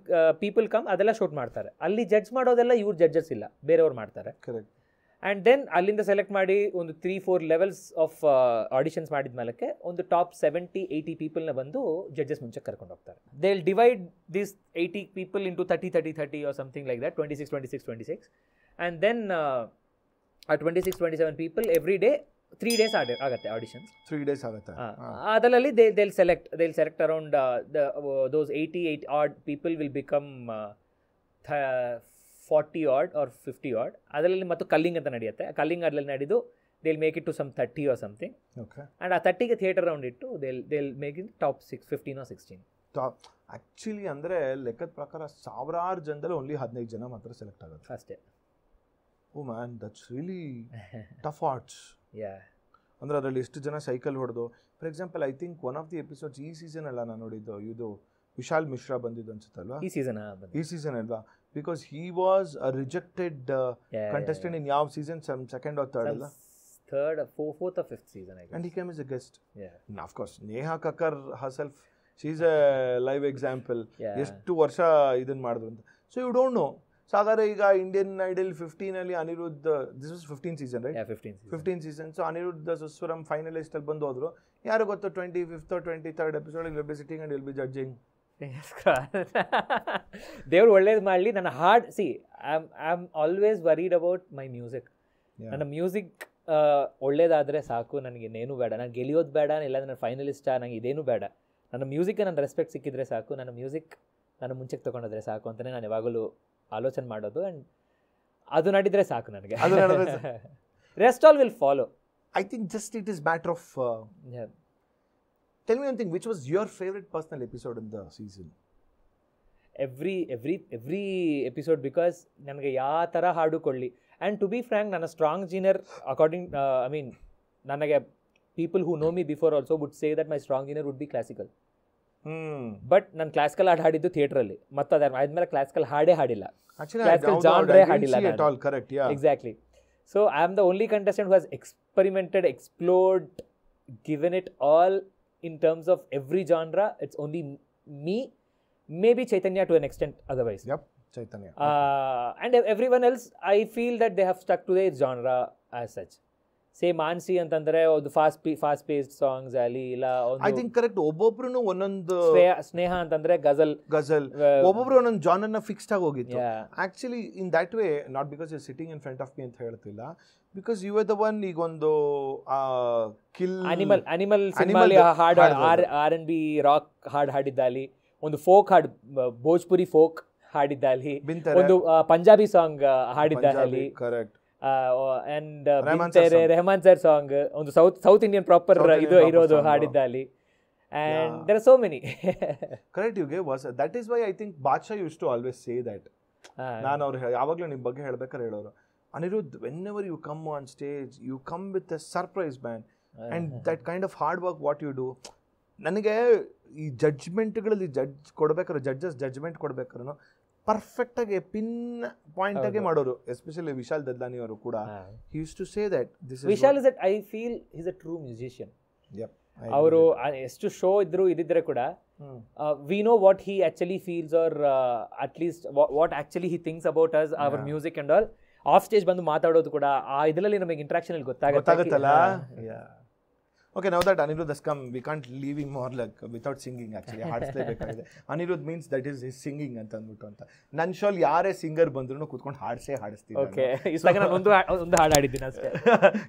ಪೀಪಲ್ ಕಮ್ ಅದೆಲ್ಲ ಶೂಟ್ ಮಾಡ್ತಾರೆ. ಅಲ್ಲಿ ಜಡ್ಜ್ ಮಾಡೋದೆಲ್ಲ ಇವ್ರು ಜಡ್ಜಸ್ ಇಲ್ಲ, ಬೇರೆಯವ್ರು ಮಾಡ್ತಾರೆ. ಕರೆಕ್ಟ್. ಆ್ಯಂಡ್ ದೆನ್ ಅಲ್ಲಿಂದ ಸೆಲೆಕ್ಟ್ ಮಾಡಿ ಒಂದು 3-4 ಲೆವೆಲ್ಸ್ ಆಫ್ ಆಡಿಷನ್ಸ್ ಮಾಡಿದ ಮೇಲಕ್ಕೆ ಒಂದು ಟಾಪ್ 70-80 ಪೀಪಲ್ನ ಬಂದು ಜಡ್ಜಸ್ ಮುಂಚೆ ಕರ್ಕೊಂಡು ಹೋಗ್ತಾರೆ. They will divide this 80 people into 30-30-30 or something like that, 26-26-26. And then ಆ 26-27 ಪೀಪಲ್ ಎವ್ರಿ ಡೇ 3 days ಆಗುತ್ತೆ ಆಡಿಷನ್ಸ್. 3 days ಆಗುತ್ತೆ. ಅದರಲ್ಲಿ they'll select around those 88 odd people will become 40 odd or 50 odd. ಅದರಲ್ಲಿ ಮತ್ತು ಕಲ್ಲಿಂಗ್ ಅಂತ ನಡೆಯುತ್ತೆ. ಕಲ್ಲಿಂಗ್ ಅದರಲ್ಲಿ ನಡೆದು they'll make it to some 30 or something. Okay. And ಆ 30ಗೆ ಥಿಯೇಟರ್ ರೌಂಡ್ ಇಟ್ಟು they'll make it top 15 or 16. Actually ಅಂದರೆ ಲೆಕ್ಕದ ಪ್ರಕಾರ ಸಾವಿರಾರು ಜನದಲ್ಲಿ ಓನ್ಲಿ 15 ಜನ ಮಾತ್ರ ಸೆಲೆಕ್ಟ್ ಆಗುತ್ತೆ ಅಷ್ಟೇ. ಓ man, that's really tough arts. ಅಂದರೆ ಅದರಲ್ಲಿ ಎಷ್ಟು ಜನ ಸೈಕಲ್ ಹೊಡೆದು, for example I think one of the episodes ಈ ಸೀಸನ್ ಅಲ್ಲ ನಾನು ನೋಡಿದ್ದು, ಇದು ವಿಶಾಲ್ ಮಿಶ್ರಾ ಬಂದಿದ್ದು ಅನ್ಸುತ್ತಲ್ವಾ? ಈ ಸೀಸನ್ ಅಲ್ವಾ? Because he was a rejected contestant in ಯಾವ ಸೀಸನ್? ಸೆಕೆಂಡ್ ಆರ್ ಥರ್ಡ್ ಅಲ್ಲ? fourth or fifth season, I guess. And he came as a guest. Yeah. And of course, Neha Kakkar herself, she's a live example. ಎಷ್ಟು ವರ್ಷ ಇದನ್ನು ಮಾಡಿದ್ರು ಅಂತ. So you don't know. ಸಾಗರ ಈಗ ಇಂಡಿಯನ್ ಐಡಲ್ 15 ಅಲ್ಲಿ Anirudh, this was 15 season right? 15 season. So Anirudh Suswaram finalist ಅಲ್ಲಿ ಬಂದು ಹೋದ್ರು. ಯಾರು ಗೊತ್ತು 25th or 23rd episode will be sitting and will be judging. ದೇವ್ರು ಒಳ್ಳೇದು ಮಾಡಲಿ. ನನ್ನ ಹಾಡ್ I am always worried about my music. ನನ್ನ ಮ್ಯೂಸಿಕ್ ಒಳ್ಳೇದಾದರೆ ಸಾಕು, ನನಗೆ ಇನ್ನೇನು ಬೇಡ. ನಾನು ಗೆಲಿಯೋದು ಬೇಡ, ಇಲ್ಲ ನನ್ನ ಫೈನಲಿಸ್ಟಾ, ನನಗೆ ಇದೇನು ಬೇಡ. ನನ್ನ ಮ್ಯೂಸಿಕ್ಗೆ ನನ್ನ ರೆಸ್ಪೆಕ್ಟ್ ಸಿಕ್ಕಿದ್ರೆ ಸಾಕು, ನನ್ನ ಮ್ಯೂಸಿಕ್ ನಾನು ಮುಂಚೆಗೆ ತೊಗೊಂಡಿದ್ರೆ ಸಾಕು ಅಂತಲೇ ನಾನು ಯಾವಾಗಲೂ ಆಲೋಚನೆ ಮಾಡೋದು. ಆ್ಯಂಡ್ ಅದು ನಡೀದ್ರೆ ಸಾಕು ನನಗೆ. Rest all will follow. I think just it is matter of tell me one thing, which was your favourite personal episode in the season? Every episode, because ನನಗೆ ಯಾವ ಥರ ಹಾಡು ಕೊಡಲಿ. ಆ್ಯಂಡ್ ಟು ಬಿ ಫ್ರ್ಯಾಂಕ್, ನನ್ನ strong genre according, I mean ನನಗೆ people who know me before also would say that my strong genre would be classical. But ನಾನು ಕ್ಲಾಸಿಕಲ್ ಹಾಡು ಹಾಡಿದ್ದು ಥಿಯೇಟ್ರಲ್ಲಿ, ಮತ್ತು ಅದಾದ್ಮೇಲೆ ಕ್ಲಾಸಿಕಲ್ ಹಾಡೇ ಹಾಡಿಲ್ಲ, ಕ್ಲಾಸಿಕಲ್ ಜಾನ್ರೇ ಹಾಡಿಲ್ಲ. Exactly. So I am the only contestant who has experimented, explored, given it all in terms of every genre. It's only me, maybe Chaitanya to an extent otherwise. Yep, Chaitanya. And everyone else, I feel that they have stuck to their genre as such. Say Mansi ಅಂತಂದ್ರೆ ಒಂದು fast paced songs ali ಇಲ್ಲ I think correct. ಒಬ್ಬೊಬ್ರು ಒಂದೊಂದು, ಸ್ನೇಹ ಅಂತಂದ್ರೆ ಗಜಲ್ ಒಬ್ಬೊಬ್ರು ಒಂದೊಂದು ಜಾನರ್ನ ಫಿಕ್ಸ್ಡ್ ಆಗಿ ಹೋಗಿತ್ತು. Actually in that way, not because you sitting in front of me ಅಂತ ಹೇಳ್ತಿಲ್ಲ, because you are the one. ಈಗ ಒಂದು ಕಿಲ್ ಅನಿಮಲ್ ಸಿನಿಮಾಲಿ ಹಾಡು R&B ರಾಕ್ ಹಾಡು ಹಾಡಿದ್ದಲ್ಲಿ, ಒಂದು ಫೋಕ್ ಹಾಡು ಭೋಜ್ಪುರಿ ಫೋಕ್ ಹಾಡಿದ್ದಲ್ಲಿ, ಒಂದು ಪಂಜಾಬಿ ಸಾಂಗ್ ಹಾಡಿದ್ದಲ್ಲಿ, correct. And Rahman sir song, ಒಂದು ಸೌತ್ ಇಂಡಿಯನ್ ಪ್ರಾಪರ್ ಇದು ಇರೋದು ಹಾಡಿದ್ದಲ್ಲಿ. And there are so many. Correct, you gave us. That is why I think Badshah used to always say that. ನಾನು ಅವ್ರು ಯಾವಾಗಲೂ ನಿಮ್ಮ ಬಗ್ಗೆ ಹೇಳ್ಬೇಕಾದ್ರೆ ಹೇಳೋರು, Anirudh, whenever you come on stage, you come with a surprise, man. And that kind of hard work what you do. ನನಗೆ ಈ ಜಡ್ಜ್ಮೆಂಟ್ಗಳಲ್ಲಿ ಜಡ್ಜಸ್ ಜಡ್ಜ್ಮೆಂಟ್ ಕೊಡ್ಬೇಕಾದ್ರೂ ಪರ್ಫೆಕ್ಟಾಗಿ ಪಿನ್ ಪಾಯಿಂಟಾಗೆ ಮಾಡೋರು, ಎಸ್ಪೆಷಲಿ ವಿಶಾಲ್ ದದ್ಲಾನಿ ಅವರು ಕೂಡ. He use to say that Vishal is I feel is a true musician. ಅವರು ಎಷ್ಟು ಶೋ ಇದ್ದಿದ್ರೆ ಕೂಡ we know what he actually feels, or at least what actually he thinks about us, our music and all. Off stage ಬಂದು ಮಾತಾಡೋದು ಕೂಡ ಆ ಇದರಲ್ಲಿ ನಮಗೆ ಇಂಟ್ರಾಕ್ಷನ್ ಅಲ್ಲಿ ಗೊತ್ತಾಗುತ್ತಲ್ಲ. Okay, now that Anirudh has come, we can't leave him more like without singing actually. ಹಾಡಿಸ್ಲೇಬೇಕಾಗಿದೆ. Anirudh means that is his singing ಅಂತ ಅಂದ್ಬಿಟ್ಟು ಅಂತ. ನನ್ನ ಶೋಲ್ ಯಾರೇ ಸಿಂಗರ್ ಬಂದ್ರು ಕೂತ್ಕೊಂಡು ಹಾಡಿಸ್ತೀನಿ. ಓಕೆ, ಈ ಸಲ ನಾನು ಒಂದು ಹಾಡು ಹಾಡಿದ್ದೀನಿ ಅಷ್ಟೇ.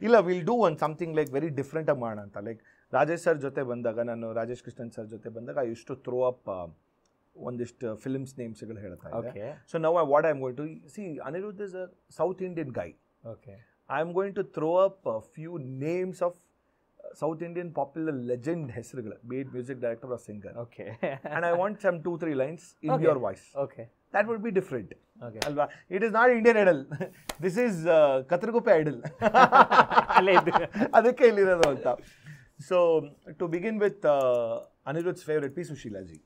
ಇಲ್ಲ, will do one something like very different ಆಗಿ ಮಾಡೋಣ ಅಂತ. ಲೈಕ್ ರಾಜೇಶ್ ಸರ್ ಜೊತೆ ಬಂದಾಗ, ನಾನು ರಾಜೇಶ್ ಕೃಷ್ಣನ್ ಸರ್ ಜೊತೆ ಬಂದಾಗ I used to throw up ಒಂದಿಷ್ಟು ಫಿಲ್ಮ್ಸ್ ನೇಮ್ಸ್ಗಳು ಹೇಳ್ತಾ ಇದ್ದೆ. So now what I am going to see, Anirudh is a South Indian guy. Okay, I am going to throw up few names of South Indian popular legend ಹೆಸರುಗಳು, be it music director or singer. Okay. And I want some 2-3 lines in your voice. Okay. That would be different. Okay. Alva, it is not Indian Idol. This is Katarguppe Idol. ಅದಕ್ಕೆ ಇಲ್ಲಿರೋದು ಅಂತ. So to begin with, Anirudh's favorite piece, Sushila ji.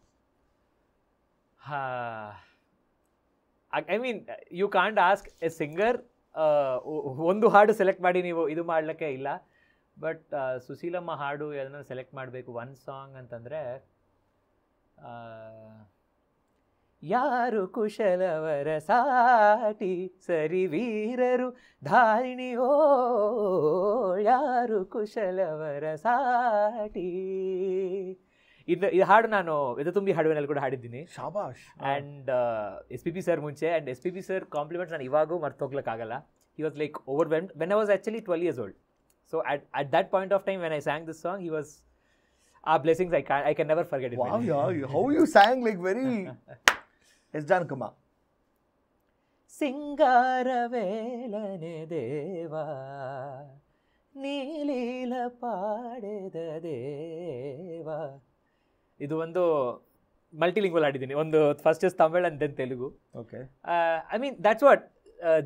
I mean, you can't ask a singer ಒಂದು ಹಾಡು ಸೆಲೆಕ್ಟ್ ಮಾಡಿ ನೀವು ಇದು ಮಾಡ್ಲಿಕ್ಕೆ ಇಲ್ಲ. ಬಟ್ ಸುಶೀಲಮ್ಮ ಹಾಡು ಏನಾದ್ರು ಸೆಲೆಕ್ಟ್ ಮಾಡಬೇಕು ಒನ್ ಸಾಂಗ್ ಅಂತಂದರೆ, ಯಾರು ಕುಶಲವರ ಸಾಟಿ ಸರಿ ವೀರರು ಧಾರಿಣಿಯೋ, ಯಾರು ಕುಶಲವರ ಸಾಟಿ. ಇದು ಹಾಡು ನಾನು ಇದು ತುಂಬಿ ಹಾಡುವಿನಲ್ಲಿ ಕೂಡ ಹಾಡಿದ್ದೀನಿ. ಶಾಬಾಷ್. ಆ್ಯಂಡ್ SPP ಸರ್ ಮುಂಚೆ, ಆ್ಯಂಡ್ SPP ಸರ್ ಕಾಂಪ್ಲಿಮೆಂಟ್ಸ್ ನಾನು ಇವಾಗೂ ಮರ್ತೋಗ್ಲಿಕ್ಕಾಗಲ್ಲ. He was like overwhelmed when I was actually 12 years old. So at that point of time when I sang this song, he was our blessings. I can never forget it. Wow, yeah. How you sang like very S. Janakama. ಸಿಂಗಾರವೇಲನೆ ದೇವಾ ನೀಲೀಲ ಪಾಡೆದ ದೇವಾ. ಇದು ಒಂದು ಮಲ್ಟಿಲಿಂಗ್ವಲ್ ಆಡಿದ್ದೀನಿ. ಒಂದು first is Tamil and then Telugu. Okay, I mean that's what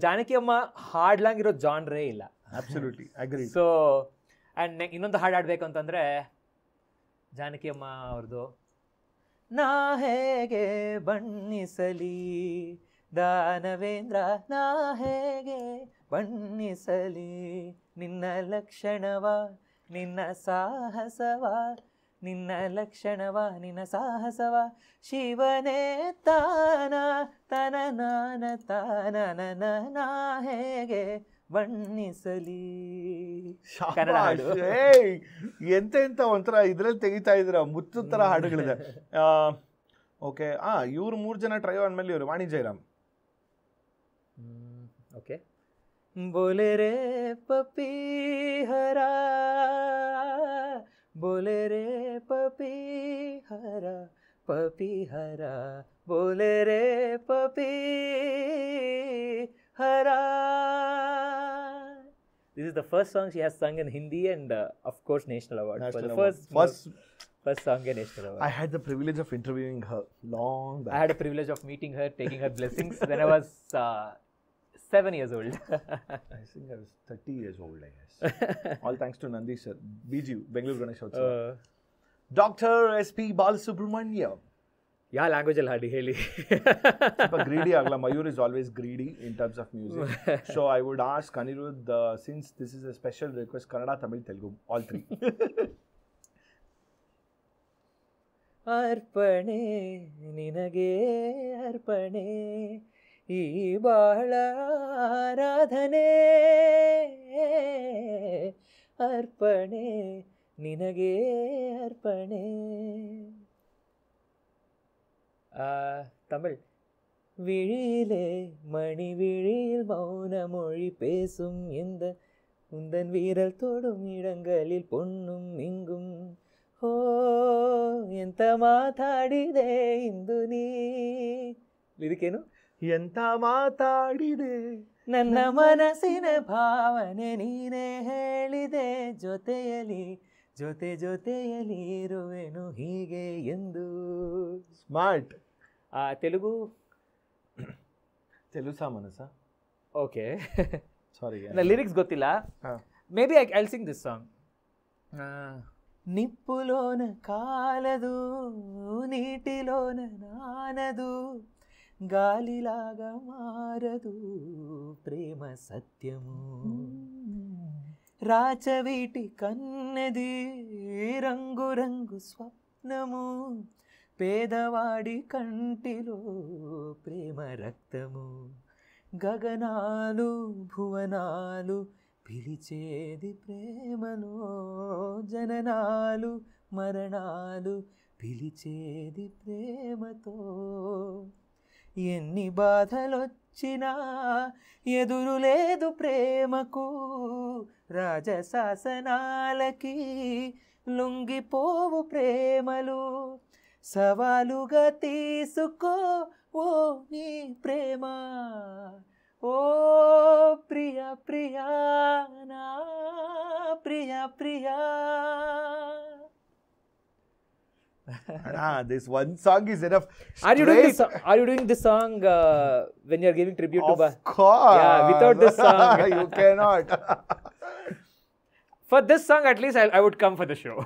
Janaki ಅಮ್ಮ ಹಾಡ್ಲಂಗಿರೋ ಜಾನ್ರೇ ಇಲ್ಲ. Absolutely, agree. ಸೊ ಆ್ಯಂಡ್ ಇನ್ನೊಂದು ಹಾಡು ಆಡಬೇಕು ಅಂತಂದರೆ ಜಾನಕಿ ಅಮ್ಮ ಅವ್ರದ್ದು, ನಾ ಹೇಗೆ ಬಣ್ಣಿಸಲಿ ದಾನವೇಂದ್ರ, ನಾ ಹೇಗೆ ಬಣ್ಣಿಸಲಿ ನಿನ್ನ ಲಕ್ಷಣವ ನಿನ್ನ ಸಾಹಸವ, ನಿನ್ನ ಲಕ್ಷಣವ ನಿನ್ನ ಸಾಹಸವ, ಶಿವನೇ ತಾನ ತನ ನಾನ ತಾನ ನಾ ಹೇಗೆ ಬಣ್ಣಿಸಲಿ. ಕನ್ನಡ ಹಾಡು. ಎಂತ ಒಂಥರ ಇದ್ರಲ್ಲಿ ತೆಗಿತಾ ಇದ್ರ ಮುತ್ತು ತರ ಹಾಡುಗಳಿದೆ. ಓಕೆ, ಇವ್ರು 3 ಜನ ಟ್ರಯೋ ಅಂದ್ಮೇಲೆ ಇವರು ವಾಣಿ ಜಯರಾಮ್. ಓಕೆ, ಬೋಲೆ ರೇ ಪಪಿ ಹರ, ಬೋಲೆ ರೇ ಪಪಿ ಹರ, ಪಪಿ ಹರ, ಬೋಲೆ ರೇ ಪಪಿ ಹರ. This is the first song she has sung in Hindi and of course National Award. For the first song in National Award. I had the privilege of interviewing her long back. I had the privilege of meeting her, taking her blessings when I was 7 years old. I think I was 30 years old, I guess. All thanks to Nandi sir, BGU, Bengaluru Ganesh Utsava. Dr. SP Balasubramaniam. ಯಾವ ಲ್ಯಾಂಗ್ವೇಜಲ್ಲಿ ಹಾಡಿ ಹೇಳಿ. ಸ್ವಲ್ಪ ಗ್ರೀಡಿ ಆಗಲ್ಲ. Mayur is always greedy in terms of music. So I would ask Anirudh, since this is a special request, Kannada, Tamil, Telugu, all 3. ಅರ್ಪಣೆ ನಿನಗೆ ಅರ್ಪಣೆ ಈ ಬಾಳ ಆರಾಧನೆ, ಅರ್ಪಣೆ ನಿನಗೆ ಅರ್ಪಣೆ. தமிழ். விழியிலே மணி விழியில் மௌன மொழி பேசும் இந்த உந்தன் வீரல் தொடும் இடங்களில் பொன்னும் இங்கும். ஓ ಎಂತ ಮಾತಾಡಿದೆ ಇಂದು ನೀ. ಇದಕ್ಕೇನು? ಎಂತ ಮಾತಾಡಿದೆ ನನ್ನ ಮನಸ್ಸಿನ ಭಾವನೆ ನೀನೇ ಹೇಳಿದೆ, ಜೊತೆಯಲ್ಲಿ ಜೊತೆಯಲ್ಲಿ ಇರುವೆನು ಹೀಗೆ ಎಂದು. ಸ್ಮಾರ್ಟ್. ತೆಲುಗು తెలుసా మనసా? ಓಕೆ, ಸಾರಿ ಲಿರಿಕ್ಸ್ ಗೊತ್ತಿಲ್ಲ. Maybe I'll sing this song. నిప్పులోన కాలదు నీటిలోన నానదు గాలిలాగా మారదు ప్రేమ సత్యము రాచవీటి కన్నెది రంగు రంగు స్వప్నము పేదవాడి కంటిలో ప్రేమ రక్తము గగనాలు భువనాలు పిలిచేది ప్రేమలో జననాలు మరణాలు పిలిచేది ప్రేమతో ఎన్ని బాధలొచ్చినా ఎదురు లేదు ప్రేమకు రాజశాసనాలకి లొంగిపోవు ప్రేమలు సవాలుగా తీసుకో ఓ నీ ప్రేమ ఓ ప్రియా ప్రియా నా Priya Priya. This one song is enough. Are you doing this song when you are giving tribute to Of course. Yeah, without this song you cannot. For this song at least I would come for the show.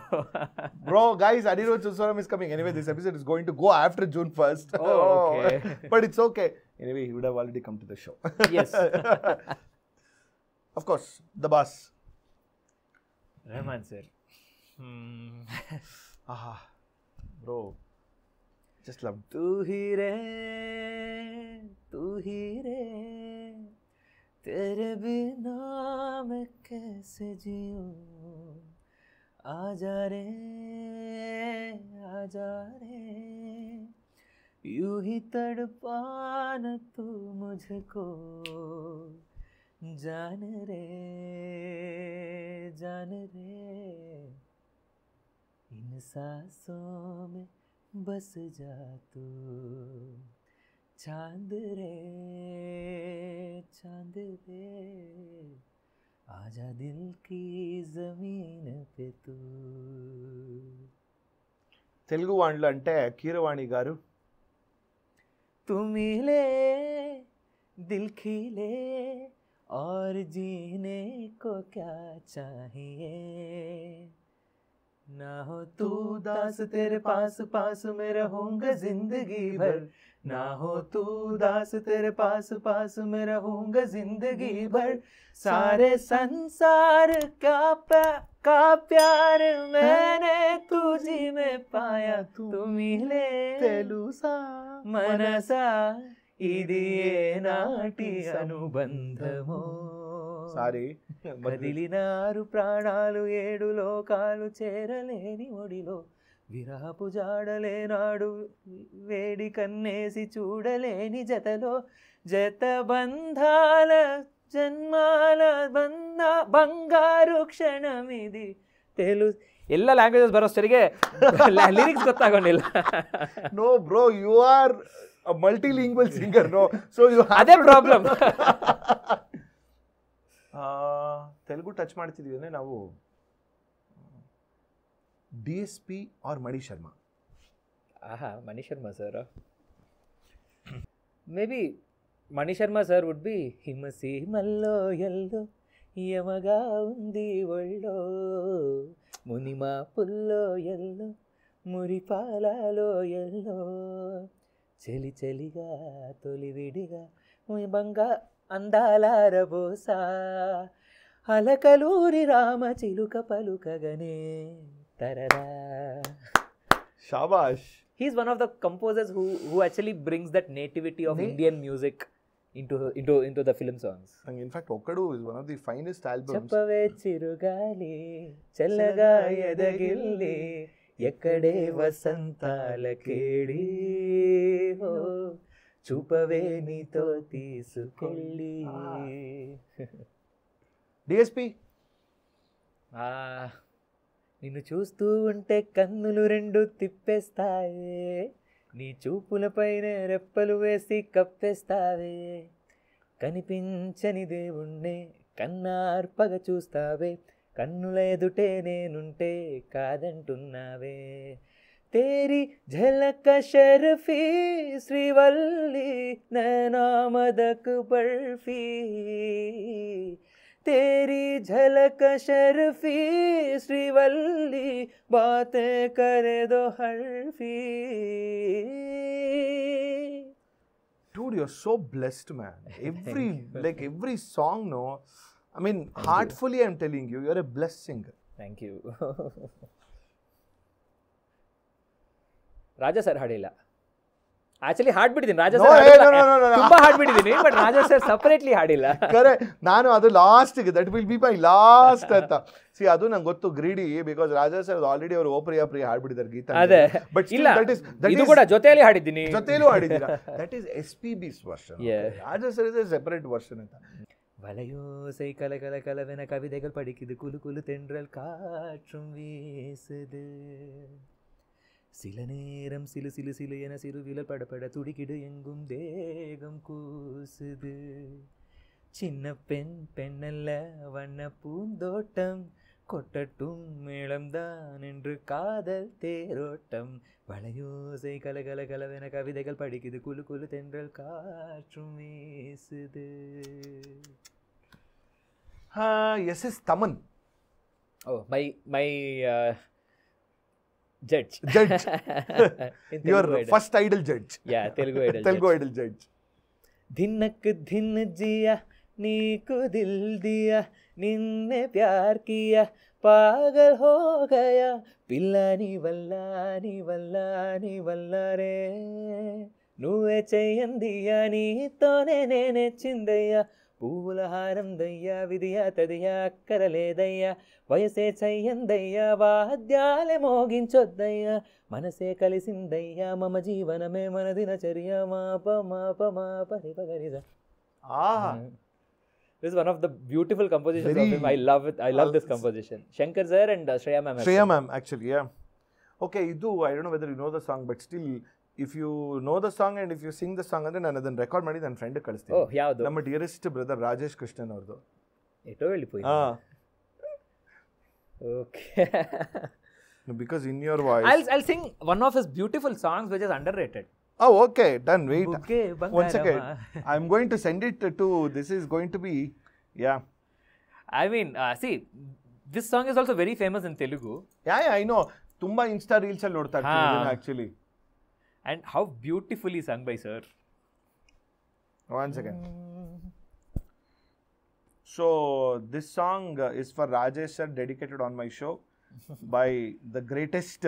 Bro, guys, Anirudh Suswaram is coming. Anyway, this episode is going to go after June 1st. Oh, okay. But it's okay. Anyway, he would have already come to the show. Yes. Of course, the boss. Rahman sir. Bro, just love. तू ही रे तेरे बिना मैं कैसे जीऊं आजा रे यूं ही तड़पाना तू मुझको जान रे इन सांसों में बस जा तू चांद रे आजा दिल की जमीन पे तू. తెలుగు వాళ్ళు అంటే కీరవాణి గారు. तुम मिले दिल खिले और जीने को क्या चाहिए ना हो तू दास तेरे पास मैं रहूंगा जिंदगी भर ना हो तू दास तेरे पास मैं रहूंगा जिंदगी भर सारे संसार का प्यार मैंने तुझी में पाया तू मिले తెలుసా మనసా ఇది నాటి అనుబంధమో సారీ కదిలినారు ప్రాణాలు 7 లోకాలు చేరలేని ఒడిలో విరహపు జాడలేనాడు వేడి కన్నేసి చూడలేని జతలో జత బంధాల జన్మాల ಬಂಗಾರು ಕ್ಷಣಮಿದಿ ಎಲ್ಲ ಲ್ಯಾಂಗ್ವೇಜಸ್ ಬರೋ ಸರಿಗೆ ಲಿರಿಕ್ಸ್ ಗೊತ್ತಾಗೋಣಿಲ್ಲ. No bro, you are a multilingual singer, no, so you have ಅದೇ ಪ್ರಾಬ್ಲಮ್. ತೆಲುಗು ಟಚ್ ಮಾಡ್ತಿದ್ವಿ ಅಂದ್ರೆ ನಾವು DSP or Mani Sharma. Mani Sharma sir, maybe Mani Sharma sir would be హిమసీమల్లో ఎల్లో యమగా ఉంది ఒళ్ళో మునిమా పుల్లో ఎల్లో మురిపాలలో ఎల్లో చెలి చెలిగా తొలివిడిగా బంగా అందాల రబోసా అలకలూరి రామ చిలుక పలుకగనే తరరా. Shabash. He's one of the composers who actually brings that nativity of Indian music into the film songs. In fact, Okkadu is one of the finest albums. చెప్పవే చిరుగాలి చల్లగా ఎదగిల్లి ఎక్కడే వసంతాల కేడి హో చూపవే నీతో తీసుకెళ్ళి. DSP. నిన్ను చూస్తూ ఉంటే కన్నులు 2 తిప్పేస్తాయే, నీ చూపులపైనే రెప్పలు వేసి కప్పేస్తావే, కనిపించని దేవుణ్ణే కన్నార్పగ చూస్తావే, కన్నుల ఎదుటే నేనుంటే కాదంటున్నావే. తేరీ ఝలక షర్ఫీ శ్రీవల్లి నైనామదక్ బర్ఫీ, तेरी झलक शर्फी श्रीवल्ली बातें करे दो हर्फी. Dude, you're so blessed, man. Every song, no, I mean, heartfully I'm telling you, you're a blessed singer. Thank you. Raja sir ಹಾಡಿಲ್ಲ. ಆಕ್ಚುಲಿ ಹಾಡ್ಬಿಟ್ಟಿದ್ದೀನಿ Raja No, sir hey, no. ತುಂಬಾ ಹಾಡ್ಬಿಟ್ಟಿದ್ದೀನಿ, ಬಟ್ ರಾಜಾ ಸರ್ ಸಪರೇಟ್ಲಿ ಹಾಡಿಲ್ಲ. ಕರೆ, ನಾನು ಅದು ಲಾಸ್ಟ್ಗೆ that will be my last ಅಂತ. ಸಿ ಅದು ನಂಗೆ ಗೊತ್ತು greedy, because Raja sir already ಅವರು ಓ ಪ್ರಿಯ ಪ್ರಿಯ ಹಾಡ್ಬಿಟ್ಟಿದ್ದಾರೆ ಗೀತಾ. ಅದೇ ಬಟ್ ಇಲ್ಲ, ಇದು ಕೂಡ ಜೊತೆಯಲ್ಲಿ ಹಾಡಿದ್ದೀನಿ, ಜೊತೆಲೂ ಹಾಡಿದ್ದೀರಾ. That is SPB's version. Raja sir is a separate version ಅಂತ. வலையோசை கல கல கலவென கவிதைகள் படிக்குது, குலு குலு தென்றல் காற்றும் வீசுது, சில நேரம் சிலு சிலு சிலு என சிறுவிரல் படப்பட துடிக்கிடு, எங்கும் தேகம் கூசுது, சின்ன பெண் பெண்ணல்ல வண்ண பூந்தோட்டம், கொட்டட்டும் மேளம்தான் என்று காதல் தேரோட்டம், வலையோசை கல கல கலவென கவிதைகள் படிக்குது, குலு குலு தென்றல் காற்றும் வீசுது. SS Taman. Oh, my judge. Your first idol judge. Yeah, Telugu idol. Telugu idol judge. धिनक धिन जिया नीको दिल दिया, निन्ने प्यार किया पागल हो गया, पिल्ला नी वल्ला नी वल्ला नी वल्ला रे, నువ్వే చెయ్యందియా నీతోనే నేనే చిందయ్యా, పూల హారం దయ్యా విధియా తదియా అక్కరలేదయ్యా, వయసే చెయ్యందయ్యా వాద్యాలే మోగించొద్దయ్యా, మనసే కలిసిందయ్యా మమ జీవనమే మన దినచర్య, మాప మాప మాప రిపగరిజ. This is one of the beautiful compositions of him. I love it. I love this composition. Shankar sir and Shreya ma'am. Shreya ma'am, actually, yeah. Okay, I don't know whether you know the song, but still, if you know the song and if you sing the song, then another record ಮಾಡಿ ನನ್ನ ಫ್ರೆಂಡ್ ಕಳಿಸ್ತೀನಿ. Oh, ಯಾವುದು? ನಮ್ಮ ಡಿಯರೆಸ್ಟ್ ಬ್ರದರ್ ರಾಜೇಶ್ ಕೃಷ್ಣನ್ ಅವ್ರದ್ದು. ಎಟೋ ಹೇಳಿపోయి. Okay. Because in your voice. I'll sing one of his beautiful songs which is underrated. Oh, okay. Done. Wait. One second. I'm going to send it to. This is going to be. Yeah. I mean, see, this song is also very famous in Telugu. Yeah, I know. Tumba Insta reels ಅಲ್ಲಿ ನೋಡ್ತಾ ಇರ್ತೀನಿ actually. And how beautifully sung by sir. One second. So this song is for Rajesh sir, dedicated on my show by the greatest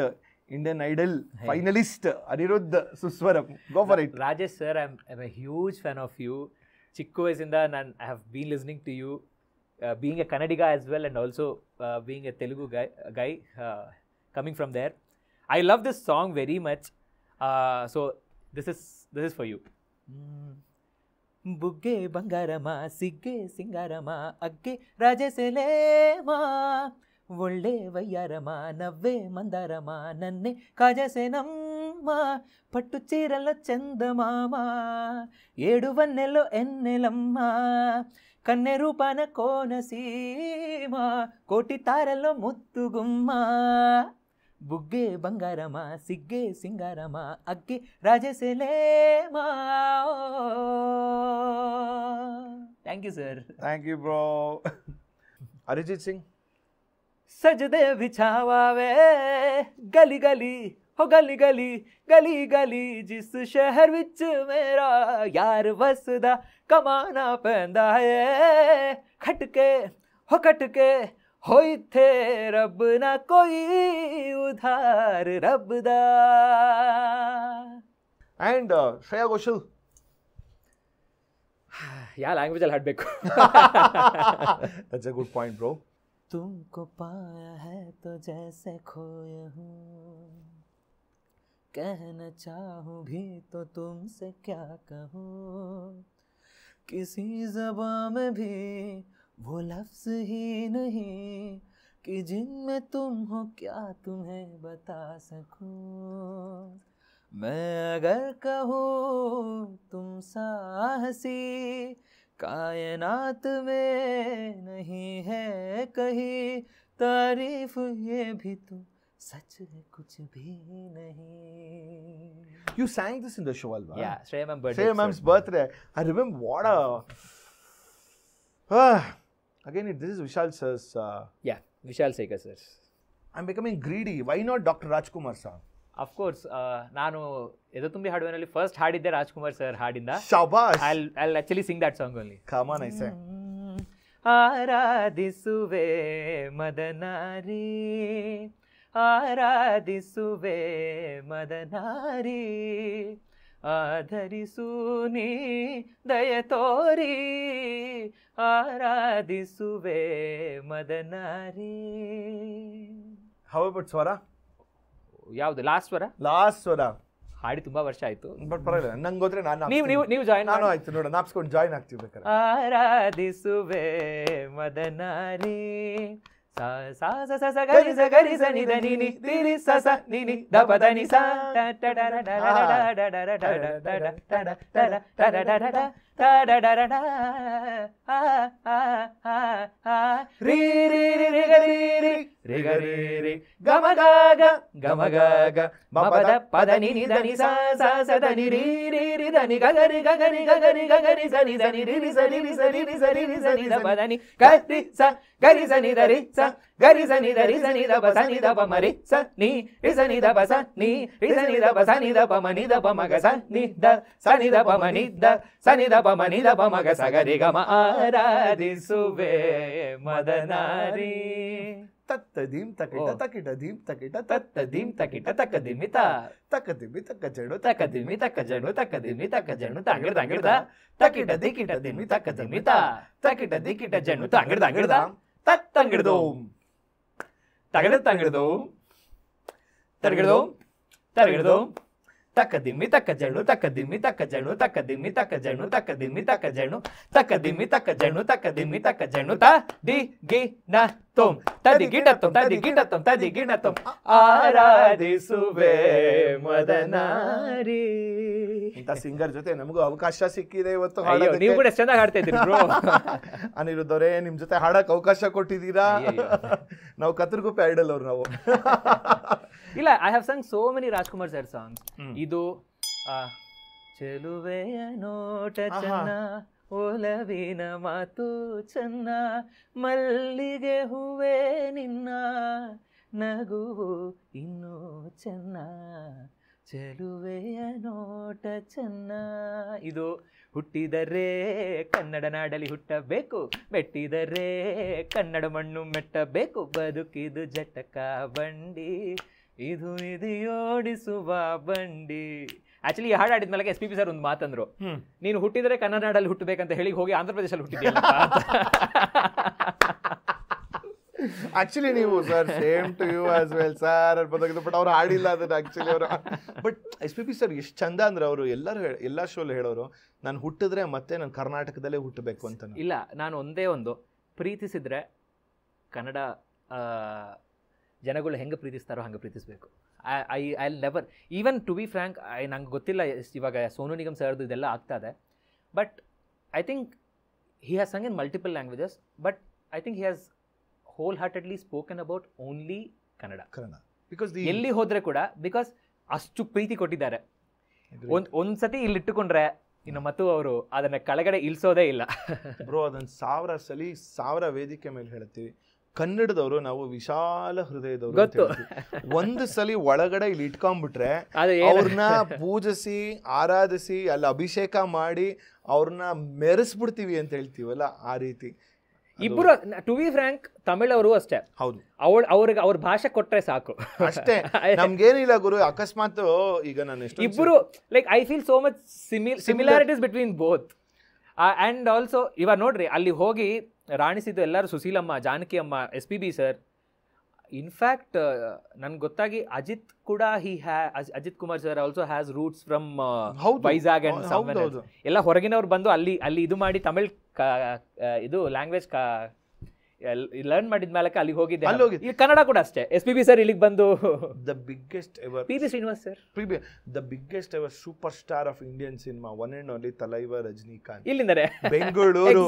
Indian Idol finalist Anirudh Suswaram. Go for it. Rajesh sir, I'm a huge fan of you. Chikku vayasinda I have been listening to you, being a Kannadiga as well, and also being a Telugu guy coming from there. I love this song very much. So this is for you. బుగ్గే బంగారమా సిగ్గే సింగారమా అగ్గే రాజసేలేమా, ఒళ్ళే వయ్యారమా నవ్వే మందారమా నన్నే కాజసేనమ్మా, పట్టు చీరల చందమామా ఏడు వన్నెలో ఎన్నెలమ్మా, కన్నె రూపాన కోనసీమా కోటి తారలో ముత్తుగుమ్మా, బుగ్గే బంగారమా సిగ్గే సింగారమా అగ్గే రాజసేలేమా. Thank you sir. Thank you bro. Arijit Singh. सजदे बिछावावे गली गली हो गली गली गली गली, जिस शहर विच मेरा यार वसदा कमाना पैंदा है, खटके हो कटके हो इत्थे रब ना कोई उधार रब दा. And Shreya Ghoshal. Yeah, language al hadbeku. That's a good point bro. तुमको पाया है तो जैसे खोया हूँ, कहना चाहूँ भी तो तुमसे क्या कहूँ, किसी ज़बां में भी वो लफ्ज़ ही नहीं कि जिनमें तुम हो क्या तुम्हें बता सकूँ, मैं अगर कहूँ तुम साहसी कायनात में नहीं है कहीं तारीफ, ये भी तो सच है कुछ भी नहीं. You sang this in the show, alva? Yeah, Shreya ma'am birthday. Shreya ma'am's birthday. I remember what a. Again, this is Vishal sir's. Yeah, Vishal Sekhar sir. I'm becoming greedy. Why not Dr. Rajkumar song? Of course, ನಾನು ಎದು ತುಂಬಿ ಹಾಡುವೆನಲ್ಲಿ ಫಸ್ಟ್ ಹಾಡಿದ್ದೆ ರಾಜ್ಕುಮಾರ್ ಸರ್ ಹಾಡಿಂದ. Shabash. I'll actually sing that song only. Come on, I say. ಆರಾಧಿಸುವೆ ಮದನಾರಿ, ಆರಾಧಿಸುವೆ ಮದನಾರಿ, ಆಧರಿಸು ನೀ ದಯ ತೋರಿ ಆರಾಧಿಸುವೆ ಮದನಾರಿ. ಹೌ ಅಬೌಟ್ ಸ್ವರ? ಯಾವ್ದು ಲಾಸ್ಟ್ ಸ್ವರ? ಲಾಸ್ಟ್ ಸ್ವರ ಹಾಡಿ ತುಂಬಾ ವರ್ಷ ಆಯ್ತು, ಬಟ್ ಪರವಾಗಿಲ್ಲ, ನಂಗೆ ಹೋದ್ರೆ ನೀವು ಜಾಯಿನ್ ನಾನು ಆಯ್ತು ನೋಡ, ನಾಪ್ಸ್ಕೊಂಡು ಜಾಯಿನ್ ಆಗ್ತೀವಿ ಬೇಕಾದ್ರೆ. ಆರಾಧಿಸುವೆ ಮದನಾರಿ ಸಾ ಸಾ ಸ ಸ ಸ ಗರಿ ಸ ಗರಿ ಸ ನಿ ದ ನಿ ನಿ ದಿ ರಿ ಸ ಸ ನಿ ನಿ ದ ಪ ದ ನಿ ಸ ಟ ಟ ಡ ಡ ಡ ಡ ಡ ಡ ಡ ಡ ಡ ಡ ಡ ಡ ಡ ಆ ಆ ಆ ಆ ರಿ ರಿ ರಿ ರಿ ಗ ರಿ ರಿ ರಿ ಗ ರಿ ರಿ ಗ ಮ ಗ ಗ ಗ ಮ ಗ ಗ ಮ ಪ ದ ಪ ದ ನಿ ನಿ ದ ನಿ ಸ ಸ ಸ ದ ನಿ ರಿ ರಿ ರಿ ದ ನಿ ಗ ಗ ರಿ ಗ ಗ ರಿ ಗ ಗ ರಿ ಗ ಗ ರಿ ಸ ನಿ ದ ನಿ ರಿ ರಿ ಸ ರಿ ರಿ ಸ ರಿ ರಿ ಸ ರಿ ರಿ ಸ ನಿ ದ ಪ ದ ನಿ ಗ ರಿ ಸ ಗ ರಿ ಸ ನಿ ದ ರಿ ಸ ಗ ರಿ ಸ ನಿ ದ ರಿ ಸ ನಿ ದ ಪ ಸ ನಿ ದ ಪ ಮ ರಿ ಸ ನಿ ರಿ ಸ ನಿ ದ ಪ ಸ ನಿ ರಿ ಸ ನಿ ದ ಪ ಸ ನಿ ದ ಪ ಮ ನಿ ದ ಪ ಮ ಗ ಸ ನಿ ದ ಸ ನಿ ದ ಪ ಮ ನಿ ದ ಸ ನಿ ದ ಪ ಮ ನಿ ದ ಪ ಮ ಗ ಸ ಗ ರಿ ಗ ಮ ಆರಾಧಿಸುವೆ ಮದನಾರಿ ತತ್ತ ದೀಂ ತಕಿಟ ತಕಿಟ ದೀಂ ತಕಿಟ ತತ್ತ ದೀಂ ತಕಿಟ ತಕ್ಕ ದಿಮಿತ ತಕ್ಕ ದಿಮ್ಮಿ ತಕ್ಕ ಜಡು ತಕ್ಕ ದಿಮ್ಮಿ ತಕ್ಕ ಜಣು ತಕ್ಕ ದಿಮ್ಮಿ ತಕ್ಕ ಜಣು ತಾಂಗಿಡ್ದ ಅಂಗಿಡ್ದ ತಕಿಟ ದಿಕ್ಕಿಟ ದಿಮ್ಮಿ ತಕ್ಕ ದಿಮಿತ ತಕಿಟ ದಿಕ್ಕಿಟ ಜಣು ತಾಂಗಿಡ್ದ ಅಂಗಿಡ್ದ ತತ್ತಂಗಿಡ್ದು ತಗಡ ತಂಗಿಡ್ದು ತರಗಿಡ್ದು ತರಗಿಡ್ದು ತಕ್ಕ ದಿಮ್ಮಿ ತಕ್ಕ ಜಣು ತಕ್ಕ ದಿಮ್ಮಿ ತಕ್ಕ ಜಣು ತಕ್ಕ ದಿಮ್ಮಿ ತಕ್ಕ ಜಣು ತಕ್ಕ ದಿಮ್ಮಿ ತಕ್ಕ ಜಣು ತಕ್ಕ ದಿಮ್ಮಿ ತಕ್ಕ ಜಣು ತಕ್ಕ ದಿಮ್ಮಿ ತಕ್ಕ ಜಣು ತ ದಿ ಗಿ ನ ತುಂ ತದಿ ಗಿಡ ತುಂ ತದಿ ಗಿಡ ತುಂ ತದಿ ಗಿಡ ತುಂ ಆರಾಧಿಸುವೆ ಮದನಾರಿ. ಇಂಥ ಸಿಂಗರ್ ಜೊತೆ ನಮಗೂ ಅವಕಾಶ ಸಿಕ್ಕಿದೆ ಇವತ್ತು. ನೀವು ಕೂಡ ಚೆನ್ನಾಗಿ ಹಾಡ್ತಾ ಇದ್ದೀರಿ ಬ್ರೋ. ಅನಿರುದ್ಧ ಅವರೇ, ನಿಮ್ ಜೊತೆ ಹಾಡಕ್ ಅವಕಾಶ ಕೊಟ್ಟಿದ್ದೀರಾ. ನಾವು ಕತ್ರಗುಪ್ಪೆ ಐಡಲ್ ಅವ್ರು ನಾವು. ಇಲ್ಲ, I have Sung so many Rajkumar sir songs. ಇದು ಚೆಲುವೆಯ ನೋಟ ಚೆನ್ನ, ಒಲವಿನ ಮಾತು ಚೆನ್ನ, ಮಲ್ಲಿಗೆ ಹೂವೇ ನಿನ್ನ ನಗುವು ಇನ್ನೂ ಚೆನ್ನ, ಚೆಲುವೆಯ ನೋಟ ಚೆನ್ನ. ಇದು ಹುಟ್ಟಿದರೆ ಕನ್ನಡ ನಾಡಲಿ ಹುಟ್ಟಬೇಕು, ಮೆಟ್ಟಿದರೆ ಕನ್ನಡ ಮಣ್ಣು ಮೆಟ್ಟಬೇಕು, ಬದುಕಿದು ಜಟಕ ಬಂಡಿ, ಇದು ಇದೆಯೋಡಿಸುವ ಬಂಡಿ. ಆಕ್ಚುಲಿ ಈ ಹಾಡು ಆಡಿದ್ಮೇಲೆ ಎಸ್ ಪಿ ಬಿ ಸರ್ ಒಂದು ಮಾತಂದ್ರು, ನೀನು ಹುಟ್ಟಿದರೆ ಕನ್ನಡ ನಾಡಲ್ಲಿ ಹುಟ್ಟಬೇಕಂತ ಹೇಳಿ ಹೋಗಿ ಆಂಧ್ರ ಪ್ರದೇಶಲ್ಲಿ ಹುಟ್ಟಿದ್ಯಲ್ಲ. ಆಕ್ಚುಲಿ ನೀವು sir same to you as well sir ಅನ್ಬೋದಾಗಿದ್ದು, ಬಟ್ ಅವ್ರು ಹಾಡಿಲ್ಲ ಅದನ್ನ ಆಕ್ಚುಲಿ ಅವರು. But S P B sir ಎಷ್ಟು ಚಂದ ಅಂದ್ರೆ ಅವರು ಎಲ್ಲಾ ಶೋಲ್ ಹೇಳೋರು, ನಾನು ಹುಟ್ಟಿದ್ರೆ ಮತ್ತೆ ನಾನು ಕರ್ನಾಟಕದಲ್ಲೇ ಹುಟ್ಟಬೇಕು ಅಂತ. ಇಲ್ಲ, ನಾನು ಒಂದೇ ಒಂದು ಪ್ರೀತಿಸಿದ್ರೆ ಕನ್ನಡ ಜನಗಳು ಹೆಂಗೆ ಪ್ರೀತಿಸ್ತಾರೋ ಹಂಗೆ ಪ್ರೀತಿಸ್ಬೇಕು. I never, even to be frank, ನಂಗೆ ಗೊತ್ತಿಲ್ಲ ಇವಾಗ ಸೋನು ನಿಗಮ್ ಸರ್ದು ಇದೆಲ್ಲ ಆಗ್ತಾ ಇದೆ, but I think he has sung in multiple languages, but I think he has wholeheartedly spoken about only Kannada. Because ಎಲ್ಲಿ ಹೋದ್ರೆ ಕೂಡ, ಬಿಕಾಸ್ ಅಷ್ಟು ಪ್ರೀತಿ ಕೊಟ್ಟಿದ್ದಾರೆ. ಒಂದ್ಸತಿ ಇಲ್ಲಿ ಇಟ್ಟುಕೊಂಡ್ರೆ ಇನ್ನು ಮತ್ತು ಅವರು ಅದನ್ನ ಕೆಳಗಡೆ ಇಳಿಸೋದೇ ಇಲ್ಲ. ಬ್ರೋ, ಅದನ್ನ 1000 ಸಲಿ 1000 ವೇದಿಕೆ ಮೇಲೆ ಹೇಳ್ತೀವಿ, ಕನ್ನಡದವರು ನಾವು ವಿಶಾಲ ಹೃದಯದವರು. ಗೊತ್ತು, ಒಂದು ಸಲಿ ಒಳಗಡೆ ಇಲ್ಲಿ ಇಟ್ಕೊಂಡ್ಬಿಟ್ರೆ ಅವ್ರನ್ನ ಪೂಜಿಸಿ ಆರಾಧಿಸಿ ಅಲ್ಲಿ ಅಭಿಷೇಕ ಮಾಡಿ ಅವ್ರನ್ನ ಮೆರೆಸ್ಬಿಡ್ತೀವಿ ಅಂತ ಹೇಳ್ತೀವಲ್ಲ, ಆ ರೀತಿ ಇಬ್ರು. ಟು ಬಿ ಫ್ರ್ಯಾಂಕ್, ತಮಿಳವರು ಅಷ್ಟೇ. ಹೌದು, ಅವ್ರಿಗೆ ಅವ್ರ ಭಾಷೆ ಕೊಟ್ರೆ ಸಾಕು ಅಷ್ಟೇ, ನಮ್ಗೇನಿಲ್ಲ ಗುರು. ಅಕಸ್ಮಾತ್ ಈಗ ನಾನು ಇಬ್ರು like I feel so much similarities between both. And also ಇವಾಗ ನೋಡ್ರಿ, ಅಲ್ಲಿ ಹೋಗಿ ರಾಣಿಸಿದ್ದು ಎಲ್ಲರೂ ಸುಶೀಲಮ್ಮ, ಜಾನಕಿ ಅಮ್ಮ, S P B sir. In fact ನನ್ಗೆ ಗೊತ್ತಾಗಿ ಅಜಿತ್ ಕೂಡ Ajith Kumar sir also has roots from Vizag and ಎಲ್ಲ ಹೊರಗಿನವ್ರು ಬಂದು ಅಲ್ಲಿ ಇದು ಮಾಡಿ ತಮಿಳ್ ಇದು ಲ್ಯಾಂಗ್ವೇಜ್ ಲರ್ನ್ ಮಾಡಿದ ಮೇಲೆ ಅಲ್ಲಿಗೆ ಹೋಗಿದ್ದೆ. ಇಲ್ಲಿ ಕನ್ನಡ ಕೂಡ ಅಷ್ಟೇ. ಎಸ್ ಪಿ ಬಿ ಸರ್ ಇಲ್ಲಿಗೆ ಬಂದು the biggest ever P B Srinivas sir, the biggest ever superstar of Indian cinema, one and only Thalaiva Rajinikanth, ಇಲ್ಲಿಂದರೆ ಬೆಂಗಳೂರು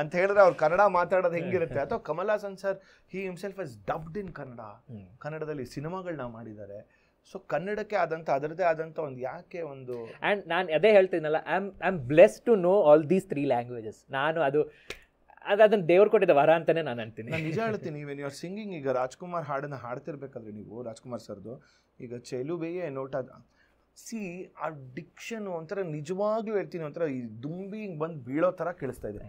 ಅಂತ ಹೇಳಿದ್ರೆ ಅವ್ರು ಕನ್ನಡ ಮಾತಾಡೋದು ಹೆಂಗಿರುತ್ತೆ. ಅಥವಾ Kamal Haasan sir, he himself has dubbed in Kannada, ಕನ್ನಡದಲ್ಲಿ ಸಿನಿಮಾಗಳನ್ನ ಮಾಡಿದ್ದಾರೆ. ಸೊ ಕನ್ನಡಕ್ಕೆ ಆದಂತ ಅದರದೇ ಆದಂತ ಒಂದು ಯಾಕೆ ಒಂದು, ಆ್ಯಂಡ್ ನಾನು ಅದೇ ಹೇಳ್ತೀನಲ್ಲ, I am blessed to know all these 3 languages. ನಾನು ಅದನ್ನ ದೇವ್ರು ಕೊಟ್ಟಿದ್ದ ವರ ಅಂತಾನೆ ನಾನು ಅಂತೀನಿ. ನಾನು ನಿಜ ಹೇಳ್ತೀನಿ, ವೆನ್ ಯು ಆರ್ ಸಿಂಗಿಂಗ್, ಈಗ ರಾಜ್ಕುಮಾರ್ ಹಾಡನ್ನ ಹಾಡ್ತಿರ್ಬೇಕಾದ್ರೆ ನೀವು ರಾಜ್ಕುಮಾರ್ ಸರ್ದು ಈಗ ಚೆಲುವೆಯೇ ನೋಟ, ಸಿ ಆ ಡಿಕ್ಷನ್ ಒಂಥರ ನಿಜವಾಗ್ಲೂ ಹೇಳ್ತೀನಿ, ಒಂಥರ ಈ ದುಂಬಿ ಹಿಂಗೆ ಬಂದು ಬೀಳೋ ಥರ ಕೇಳಿಸ್ತಾ ಇದೆ.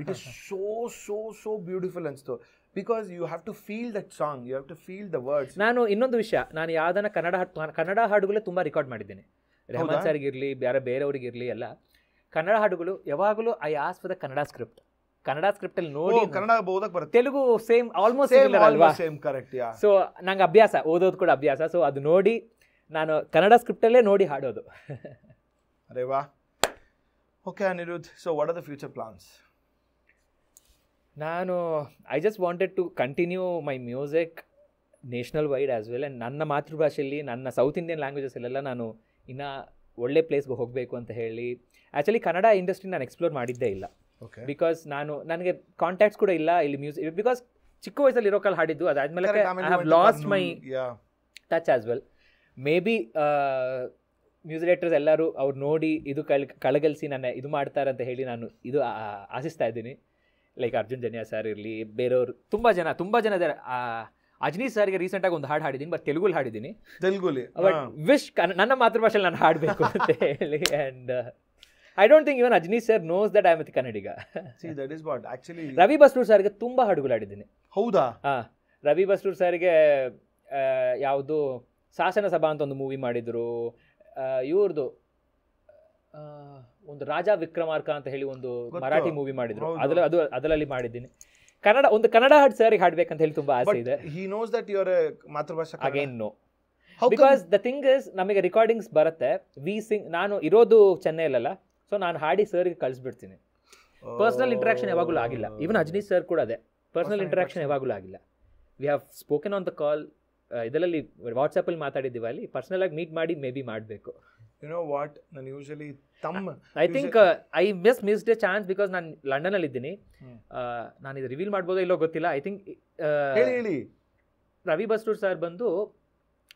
It is so so so beautiful ಅನ್ಸ್ತು. Because you have to feel that song, you have to feel the words. ನಾನು ಇನ್ನೊಂದು ವಿಷಯ, ನಾನು ಯಾವ್ದನ್ನ ಕನ್ನಡ ಹಾಡುಗಳೇ ತುಂಬ ರೆಕಾರ್ಡ್ ಮಾಡಿದ್ದೇನೆ. ರೆಹಮಾನ್ ಸರ್ಗಿರಲಿ ಬೇರೆಯವ್ರಿಗಿರಲಿ ಎಲ್ಲ ಕನ್ನಡ ಹಾಡುಗಳು ಯಾವಾಗಲೂ I ask for the Kannada script. Kannada script ಅಲ್ಲಿ ನೋಡಿ ಕನ್ನಡ ಓದಕ್ ಬರುತ್ತೆ, ತೆಲುಗು ಸೇಮ್ ಆಲ್ಮೋಸ್ಟ್ ಅಲ್ವಾ. ಸೊ ನಂಗೆ ಅಭ್ಯಾಸ, ಓದೋದು ಕೂಡ ಅಭ್ಯಾಸ. ಸೊ ಅದು ನೋಡಿ ನಾನು ಕನ್ನಡ ಸ್ಕ್ರಿಪ್ಟಲ್ಲೇ ನೋಡಿ ಹಾಡೋದು. ಅರೆ ವಾ. Okay Anirudh, so what are the future plans? ನಾನು I just wanted to continue my music nationwide as well. And ನನ್ನ ಮಾತೃಭಾಷೆಯಲ್ಲಿ, ನನ್ನ ಸೌತ್ ಇಂಡಿಯನ್ ಲ್ಯಾಂಗ್ವೇಜಸಲ್ಲೆಲ್ಲ ನಾನು ಇನ್ನೂ ಒಳ್ಳೆ ಪ್ಲೇಸ್ಗೆ ಹೋಗಬೇಕು ಅಂತ ಹೇಳಿ. ಆ್ಯಕ್ಚುಲಿ ಕನ್ನಡ ಇಂಡಸ್ಟ್ರಿ ನಾನು ಎಕ್ಸ್ಪ್ಲೋರ್ ಮಾಡಿದ್ದೇ ಇಲ್ಲ. ಬಿಕಾಸ್ ನನಗೆ ಕಾಂಟ್ಯಾಕ್ಟ್ಸ್ ಕೂಡ ಇಲ್ಲ ಇಲ್ಲಿ ಮ್ಯೂಸಿಕ್. ಬಿಕಾಸ್ ಚಿಕ್ಕ ವಯಸ್ಸಲ್ಲಿ ಇರೋ ಕಾಲ ಹಾಡಿದ್ದು, ಅದಾದ್ಮೇಲೆ I have lost my touch as well. May be music directors ಎಲ್ಲರೂ ಅವ್ರು ನೋಡಿ ಇದು ಕಳಗಲಿಸಿ ನನ್ನ ಇದು ಮಾಡ್ತಾರೆ ಅಂತ ಹೇಳಿ ನಾನು ಇದು ಆಶಿಸ್ತಾ ಇದ್ದೀನಿ. ಲೈಕ್ ಅರ್ಜುನ್ ಜನ್ಯ ಸರ್ ಇರಲಿ, ಬೇರೆಯವರು ತುಂಬ ಜನ ಇದ್ದಾರೆ. ಅಜನೀಶ್ ಸರ್ಗೆ ರೀಸೆಂಟಾಗಿ ಒಂದು ಹಾಡು ಹಾಡಿದ್ದೀನಿ, ಬಟ್ ತೆಲುಗುಲಿ ಹಾಡಿದ್ದೀನಿ. ಬಟ್ ವಿಶ್ ನನ್ನ ಮಾತೃಭಾಷೆಯಲ್ಲಿ ನಾನು ಹಾಡಬೇಕು ಅಂತ ಹೇಳಿ. And I don't think even Ajni sir knows that I am a Kannadiga. See, that is what actually. Ravi Basrur sarge ತುಂಬಾ ಹಾಡುಗಳು ಹಾಡಿದ್ದೀನಿ. ಹೌದಾ? ರವಿ ಬಸ್ರೂರ್ ಸರ್ಗೆ ಯಾವುದು ಶಾಸನ ಸಭಾ ಅಂತ ಒಂದು ಮೂವಿ ಮಾಡಿದ್ರು. ಇವ್ರದ್ದು ಒಂದು ರಾಜಾ ವಿಕ್ರಮಾರ್ಕ ಅಂತ ಹೇಳಿ ಒಂದು ಮರಾಠಿ ಮೂವಿ ಮಾಡಿದ್ರು. ಅದರಲ್ಲಿ ಮಾಡಿದ್ದೀನಿ. ಕನ್ನಡ ಹಾಡು ಸರ್ಗೆ ಹಾಡ್ಬೇಕಂತ ಹೇಳಿ ತುಂಬಾ ಆಸೆ ಇದೆ. He knows that you are a ಮಾತೃಭಾಷಾ. Again no. Because the thing is, ನಮಗೆ ರೆಕಾರ್ಡಿಂಗ್ಸ್ ಬರುತ್ತೆ, ವಿ ಸಿಂಗ್. ನಾನು ಇರೋದು ಚೆನ್ನೈಲಲ್ಲ, ಸೊ ನಾನು ಹಾಡಿ ಸರ್ಗೆ ಕಳಿಸ್ಬಿಡ್ತೀನಿ. ಪರ್ಸನಲ್ ಇಂಟ್ರಾಕ್ಷನ್ ಯಾವಾಗಲೂ ಆಗಿಲ್ಲ. ಈವನ್ ಅಜನೀಶ್ ಸರ್ ಕೂಡ ಅದೇ, ಪರ್ಸನಲ್ ಇಂಟ್ರಾಕ್ಷನ್ ಯಾವಾಗಲೂ ಆಗಿಲ್ಲ. We have spoken on the call, ಇದರಲ್ಲಿ ವಾಟ್ಸಪ್ಪಲ್ಲಿ ಮಾತಾಡಿದ್ದೀವಿ. ಅಲ್ಲಿ ಪರ್ಸನಲ್ ಆಗಿ ಮೀಟ್ ಮಾಡಿ ಮೇ ಬಿ ಮಾಡಬೇಕು. ಯು ನೋ ವಾಟ್, ನಾನು usually I think I missed A chance because ನಾನು ಲಂಡನಲ್ಲಿ ಇದ್ದೀನಿ. ನಾನು ಇದು ರಿವೀಲ್ ಮಾಡ್ಬೋದೋ ಇಲ್ಲೋ ಗೊತ್ತಿಲ್ಲ. ಐ ಥಿಂಕ್ ಹೇಳಿ ರವಿ ಬಸ್ರೂರ್ ಸರ್ ಬಂದು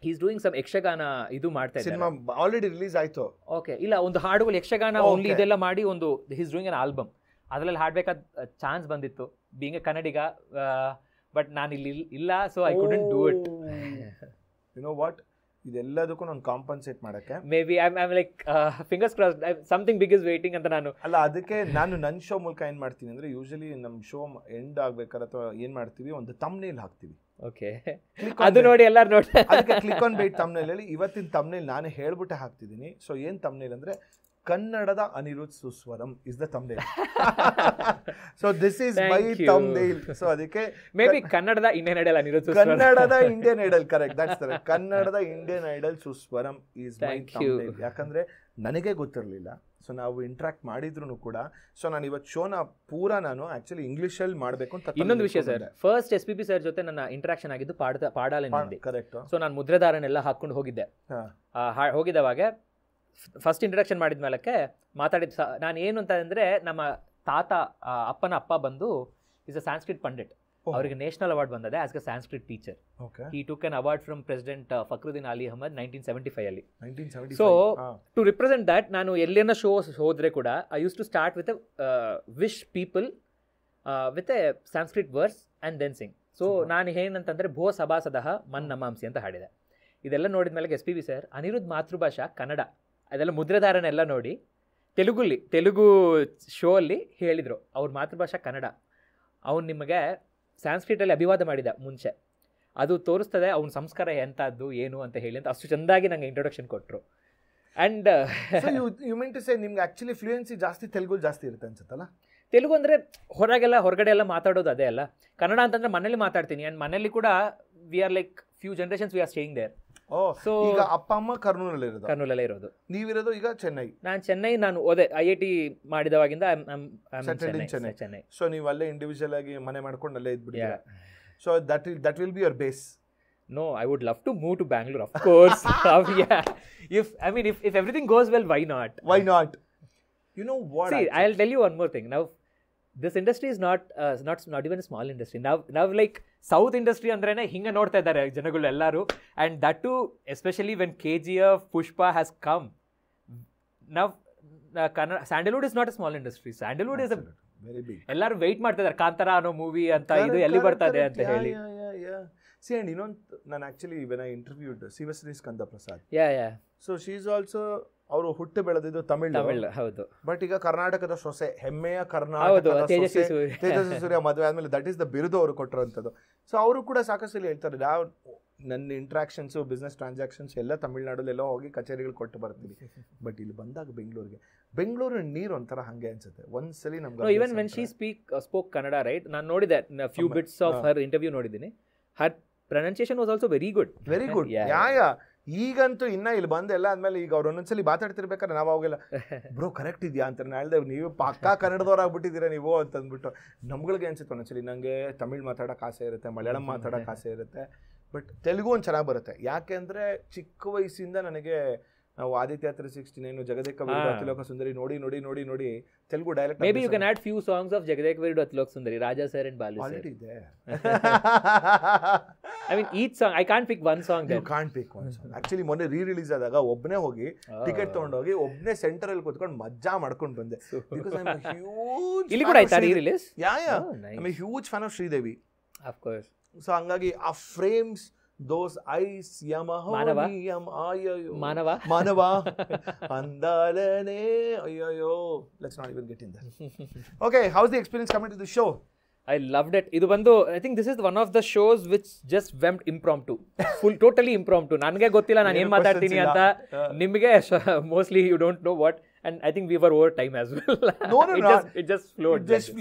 he's doing some ಯಕ್ಷಗಾನ ಇದು ಮಾಡ್ತಾ ಇದ್ದಾರೆ. ಸಿನಿಮಾ ಆಲ್ರೆಡಿ ರಿಲೀಸ್ ಆಯ್ತು. ಓಕೆ, ಇಲ್ಲ ಒಂದು ಹಾಡುಗಳು ಯಕ್ಷಗಾನ ಓನ್ಲಿ ಇದೆಲ್ಲ ಮಾಡಿ ಒಂದು he's doing an album. ಅದರಲ್ಲಿ ಹಾಡಬೇಕಾದ ಚಾನ್ಸ್ ಬಂದಿತ್ತು ಬೀಯಿಂಗ್ ಎ ಕನ್ನಡಿಗ, ಬಟ್ ನಾನು ಇಲ್ಲಿ ಇಲ್ಲ, so I couldn't do it. You know what, ಇದೆಲ್ಲದಕ್ಕೂ ನಾನು ಕಾಂಪನ್ಸೇಟ್ ಮಾಡಕ್ಕೆ maybe I am like fingers cross, something big is waiting ಅಂತ. ನಾನು ಅಲ್ಲ, ಅದಕ್ಕೆ ನಾನು ನನ್ನ ಶೋ ಮೂಲಕ ಏನು ಮಾಡ್ತೀನಿ ಅಂದರೆ, ಯೂಶಲಿ ನಮ್ಮ ಶೋ ಎಂಡ್ ಆಗ್ಬೇಕಾದ್ರೆ ಅಥವಾ ಏನು ಮಾಡ್ತೀವಿ, ಒಂದು ತಮ್ನೇಲ್ ಹಾಕ್ತೀವಿ. ಓಕೆ, ಅದು ನೋಡಿ ಎಲ್ಲರೂ ನೋಡಿ ಅದಕ್ಕೆ ಕ್ಲಿಕ್ ಆನ್ ಬೈಟ್ ತಮ್ನೇಲಲ್ಲಿ ಇವತ್ತಿನ ತಮ್ನೇಲ್ ನಾನು ಹೇಳ್ಬಿಟ್ಟೆ ಹಾಕ್ತಿದ್ದೀನಿ. ಸೊ ಏನು ತಮ್ನೇಲ್ ಅಂದರೆ, ಕನ್ನಡದ Anirudh Suswaram is the thumbnail. So this is my thumbnail. So ಅದಕ್ಕೆ ಮೇ ಬಿ ಕನ್ನಡದ ಇಂಡಿಯನ್ ಐಡಲ್ ಅನಿರುದ್ಧ್, ಕನ್ನಡದ Indian Idol, correct, that's the ಕನ್ನಡದ Indian Idol Suswaram is my thumbnail. ಯಾಕಂದ್ರೆ ನನಗೆ ಗೊತ್ತಿರಲಿಲ್ಲ. ಸೊ ನಾವು ಇಂಟ್ರಾಕ್ಟ್ ಮಾಡಿದ್ರು ಕೂಡ, ಸೊ ನಾನು ಇವತ್ತು ಶೋನ ಪೂರಾ ನಾನು ಆಕ್ಚುಲಿ ಇಂಗ್ಲಿಷಲ್ಲಿ ಮಾಡಬೇಕು ಅಂತ. ಇನ್ನೊಂದು ವಿಷಯ ಸರ್, ಫಸ್ಟ್ SPB ಸರ್ ಜೊತೆ ನನ್ನ ಇಂಟ್ರಾಕ್ಷನ್ ಆಗಿದ್ದು ಪಾಡಾಲಿನಲ್ಲಿ. ಕರೆಕ್ಟ್. ಸೊ ನಾನು ಮುದ್ರೆದಾರನೆಲ್ಲ ಹಾಕೊಂಡು ಹೋಗಿದ್ದೆ. ಹೋಗಿದ್ದವಾಗ ಫಸ್ಟ್ ಇಂಟ್ರಡಕ್ಷನ್ ಮಾಡಿದ ಮೇಲಕ್ಕೆ ಮಾತಾಡಿದ್ದು ನಾನು ಏನು ಅಂತ ಅಂದರೆ, ನಮ್ಮ ತಾತ ಅಪ್ಪನ ಅಪ್ಪ ಬಂದು ಇಸ್ ಅ ಸಾಂಸ್ಕ್ರಿಟ್ ಪಂಡಿಟ್. ಅವರಿಗೆ ನ್ಯಾಷನಲ್ ಅವಾರ್ಡ್ ಬಂದಿದೆ as a Sanskrit teacher. He took an award from president Fakhruddin Ali Ahmed 1975 ಅಲ್ಲಿ. ಸೊ ಟು ರಿಪ್ರೆಸೆಂಟ್ ದಟ್, ನಾನು ಎಲ್ಲೇನೋ ಶೋಸ್ ಹೋದ್ರೆ ಕೂಡ I used to start with wish people with a Sanskrit verse and then sing. So ನಾನು ಏನಂತಂದರೆ, ಭೋ ಸಭಾಸದಃ ಮನ್ ನಮಾಂಸಿ ಅಂತ ಹಾಡಿದೆ. ಇದೆಲ್ಲ ನೋಡಿದ ಮೇಲೆ SPB ಸರ್ ಅನಿರುದ್ಧ್ ಮಾತೃಭಾಷಾ ಕನ್ನಡ, ಅದೆಲ್ಲ ಮುದ್ರೆದಾರನೆಲ್ಲ ನೋಡಿ ತೆಲುಗು ಶೋ ಅಲ್ಲಿ ಹೇಳಿದರು, ಅವ್ರ ಮಾತೃಭಾಷಾ ಕನ್ನಡ. ಅವ್ನು ನಿಮಗೆ ಸಾಂಸ್ಕ್ರಿಟಲ್ಲಿ ಅಭಿವಾದ ಮಾಡಿದ ಮುಂಚೆ, ಅದು ತೋರಿಸ್ತದೆ ಅವನ ಸಂಸ್ಕಾರ ಎಂಥದ್ದು ಏನು ಅಂತ ಹೇಳಿ ಅಂತ ಅಷ್ಟು ಚೆಂದಾಗಿ ನನಗೆ ಇಂಟ್ರೊಡಕ್ಷನ್ ಕೊಟ್ಟರು. And you mean to say ನಿಮ್ಗೆ ಆ್ಯಕ್ಚುಲಿ ಫ್ಲೂಯೆನ್ಸಿ ಜಾಸ್ತಿ ತೆಲುಗು ಜಾಸ್ತಿ ಇರುತ್ತೆ ಅನ್ಸುತ್ತಲ್ಲ? ತೆಲುಗು ಅಂದರೆ ಹೊರಗಡೆ ಎಲ್ಲ ಮಾತಾಡೋದು ಅದೇ ಅಲ್ಲ. ಕನ್ನಡ ಅಂತಂದರೆ ಮನೇಲಿ ಮಾತಾಡ್ತೀನಿ. ಆ್ಯಂಡ್ ಮನೇಲಿ ಕೂಡ we are like few generations we are staying there. So ಈಗ ಅಪ್ಪ ಅಮ್ಮ ಕರ್ನೂಲಲ್ಲೇ ಇರೋದು, ನೀವಿರೋದು ಈಗ ಚೆನ್ನೈ? ನಾನು ಓದೆ IIT ಮಾಡಿದವಾಗಿಂದ ಚೆನ್ನೈ. ಸೊ ನೀವು ಅಲ್ಲೇ ಇಂಡಿವಿಜುವಲ್ ಆಗಿ ಮನೆ ಮಾಡ್ಕೊಂಡು ಅಲ್ಲೇ ಇದ್ಬಿಟ್ಟಿದ್ದೀರಾ. So that will be your base? No, I would love to move to Bangalore, of course. Yeah. If everything goes well, why not? Why not? You know what? See, I'll tell you one more thing. Now, this industry is not even a small industry. Now like South industry ಅಂದ್ರೇನೆ ಹಿಂಗೆ ನೋಡ್ತಾ ಇದ್ದಾರೆ ಜನಗಳು ಎಲ್ಲರೂ. And that too, especially when KGF, Pushpa has come. Now, Sandalwood is not a small industry. Sandalwood is a very big. ಎಲ್ಲರೂ ವೆಯ್ಟ್ ಮಾಡ್ತಾ ಇದ್ದಾರೆ, ಕಾಂತಾರ ಅನ್ನೋ ಮೂವಿ ಅಂತ, ಇದು ಎಲ್ಲಿ ಬರ್ತದೆ ಅಂತ ಹೇಳಿ. See, and ನಾನು actually when I interviewed Sivasri Skanda Prasad. Yeah. So she is also, ಅವರು ಹುಟ್ಟು ಬೆಳೆದಿದ್ದು ತಮಿಳ್. ಹೌದು. ಬಟ್ ಈಗ ಕರ್ನಾಟಕದ ಸೊಸೆ, ಹೆಮ್ಮೆಯ ಕರ್ನಾಟಕದ ತೇಜಸ್ವಿ ಸೂರ್ಯ ಮದುವೆ ಆದ್ಮೇಲೆ ದಟ್ ಈಸ್ ದ ಬಿರುದು ಅವರು ಕೊಟ್ಟಿರೋಂಥದ್ದು. ಸೊ ಅವರು ಕೂಡ ಸಾಕಷ್ಟು ಹೇಳ್ತಾರೆ, ನನ್ನ ಇಂಟ್ರಾಕ್ಷನ್ಸು ಬಿಸ್ನೆಸ್ ಟ್ರಾನ್ಸಾಕ್ಷನ್ಸ್ ಎಲ್ಲ ತಮಿಳ್ನಾಡಲ್ಲೆಲ್ಲ ಹೋಗಿ ಕಚೇರಿಗಳು ಕೊಟ್ಟು ಬರ್ತೀನಿ. ಬಟ್ ಇಲ್ಲಿ ಬಂದಾಗ ಬೆಂಗಳೂರಿನ ನೀರು ಒಂಥರ ಹಂಗೆ ಅನ್ಸುತ್ತೆ ಒಂದ್ಸಲಿ ನಮ್ಗೆ. Even when she spoke Kannada right, ನಾನು ನೋಡಿದೆ few bits of her interview ನೋಡಿದ್ದೀನಿ. Her pronunciation was also very good. ಈಗಂತೂ ಇನ್ನ ಇಲ್ಲಿ ಬಂದೆಲ್ಲ ಆದ್ಮೇಲೆ ಈಗ ಅವ್ರು ಒಂದೊಂದ್ಸಲಿ ಮಾತಾಡ್ತಿರ್ಬೇಕಾದ್ರೆ ನಾವು ಅವಾಗೆಲ್ಲ ಬ್ರೋ ಕರೆಕ್ಟ್ ಇದೆಯಾ ಅಂತ ಹೇಳ್ದೆ, ನೀವು ಪಕ್ಕಾ ಕನ್ನಡದವ್ರಾಗ್ಬಿಟ್ಟಿದ್ದೀರಾ ನೀವು ಅಂತ ಅಂದ್ಬಿಟ್ಟು ನಮ್ಗಳಿಗೆ ಅನ್ಸುತ್ತೆ ಒಂದೊಂದ್ಸಲಿ. ನಂಗೆ ತಮಿಳ್ ಮಾತಾಡೋಕೆ ಆಸೆ ಇರುತ್ತೆ, ಮಲಯಾಳಂ ಮಾತಾಡೋಕೆ ಆಸೆ ಇರುತ್ತೆ, ಬಟ್ ತೆಲುಗು ಒಂದು ಚೆನ್ನಾಗಿ ಬರುತ್ತೆ. ಯಾಕೆ ಅಂದರೆ ಚಿಕ್ಕ ವಯಸ್ಸಿಂದ ನನಗೆ ನಾವು ಆದಿತ್ಯ 369, ಜಗದೇಕ ವೀರುಡು ಅತಿಲೋಕ ಸುಂದರಿ ನೋಡಿ ನೋಡಿ ನೋಡಿ ನೋಡಿ Telugu direct. Maybe you can add few songs of Jagadeka Veerudu Athiloka Sundari, Raja sir and Balu sir. ಇದೆ. I mean each song I can't pick one song. You can't pick one song. Actually ಮೊನ್ನೆ ರೀ-ರಿಲೀಸ್ ಆದಾಗ ಒಬ್ಬನೇ ಹೋಗಿ ಟಿಕೆಟ್ ತಗೊಂಡೋಗಿ ಒಬ್ಬನೇ ಸೆಂಟರ್ ಅಲ್ಲಿ ಕೂತ್ಕೊಂಡು ಮಜ್ಜಾ ಮಾಡ್ಕೊಂಡು ಬಂದೆ. Because I'm a huge ಇಲ್ಲಿ ಕೂಡ ಆಯ್ತಾ ರೀ-ರಿಲೀಸ್? Yeah. I'm a huge fan of Sridevi. Of course. So ಹಂಗಾಗಿ ಆ ಫ್ರೇಮ್ಸ್, those eyes, ಮಾನವ ಅಂದಾಲನೆ ಅಯ್ಯೋ. Let's not even get in there. Okay, how's the experience coming to the show? I loved it. ಇದು ಬಂದು I think this is one of the shows which just went impromptu. Totally impromptu. ನನಗೆ ಗೊತ್ತಿಲ್ಲ ನಾನು ಏನು ಮಾತಾಡ್ತೀನಿ ಅಂತ. ನಿಮಗೆ mostly you don't know what, and I think we were over time as well. No, it just flowed.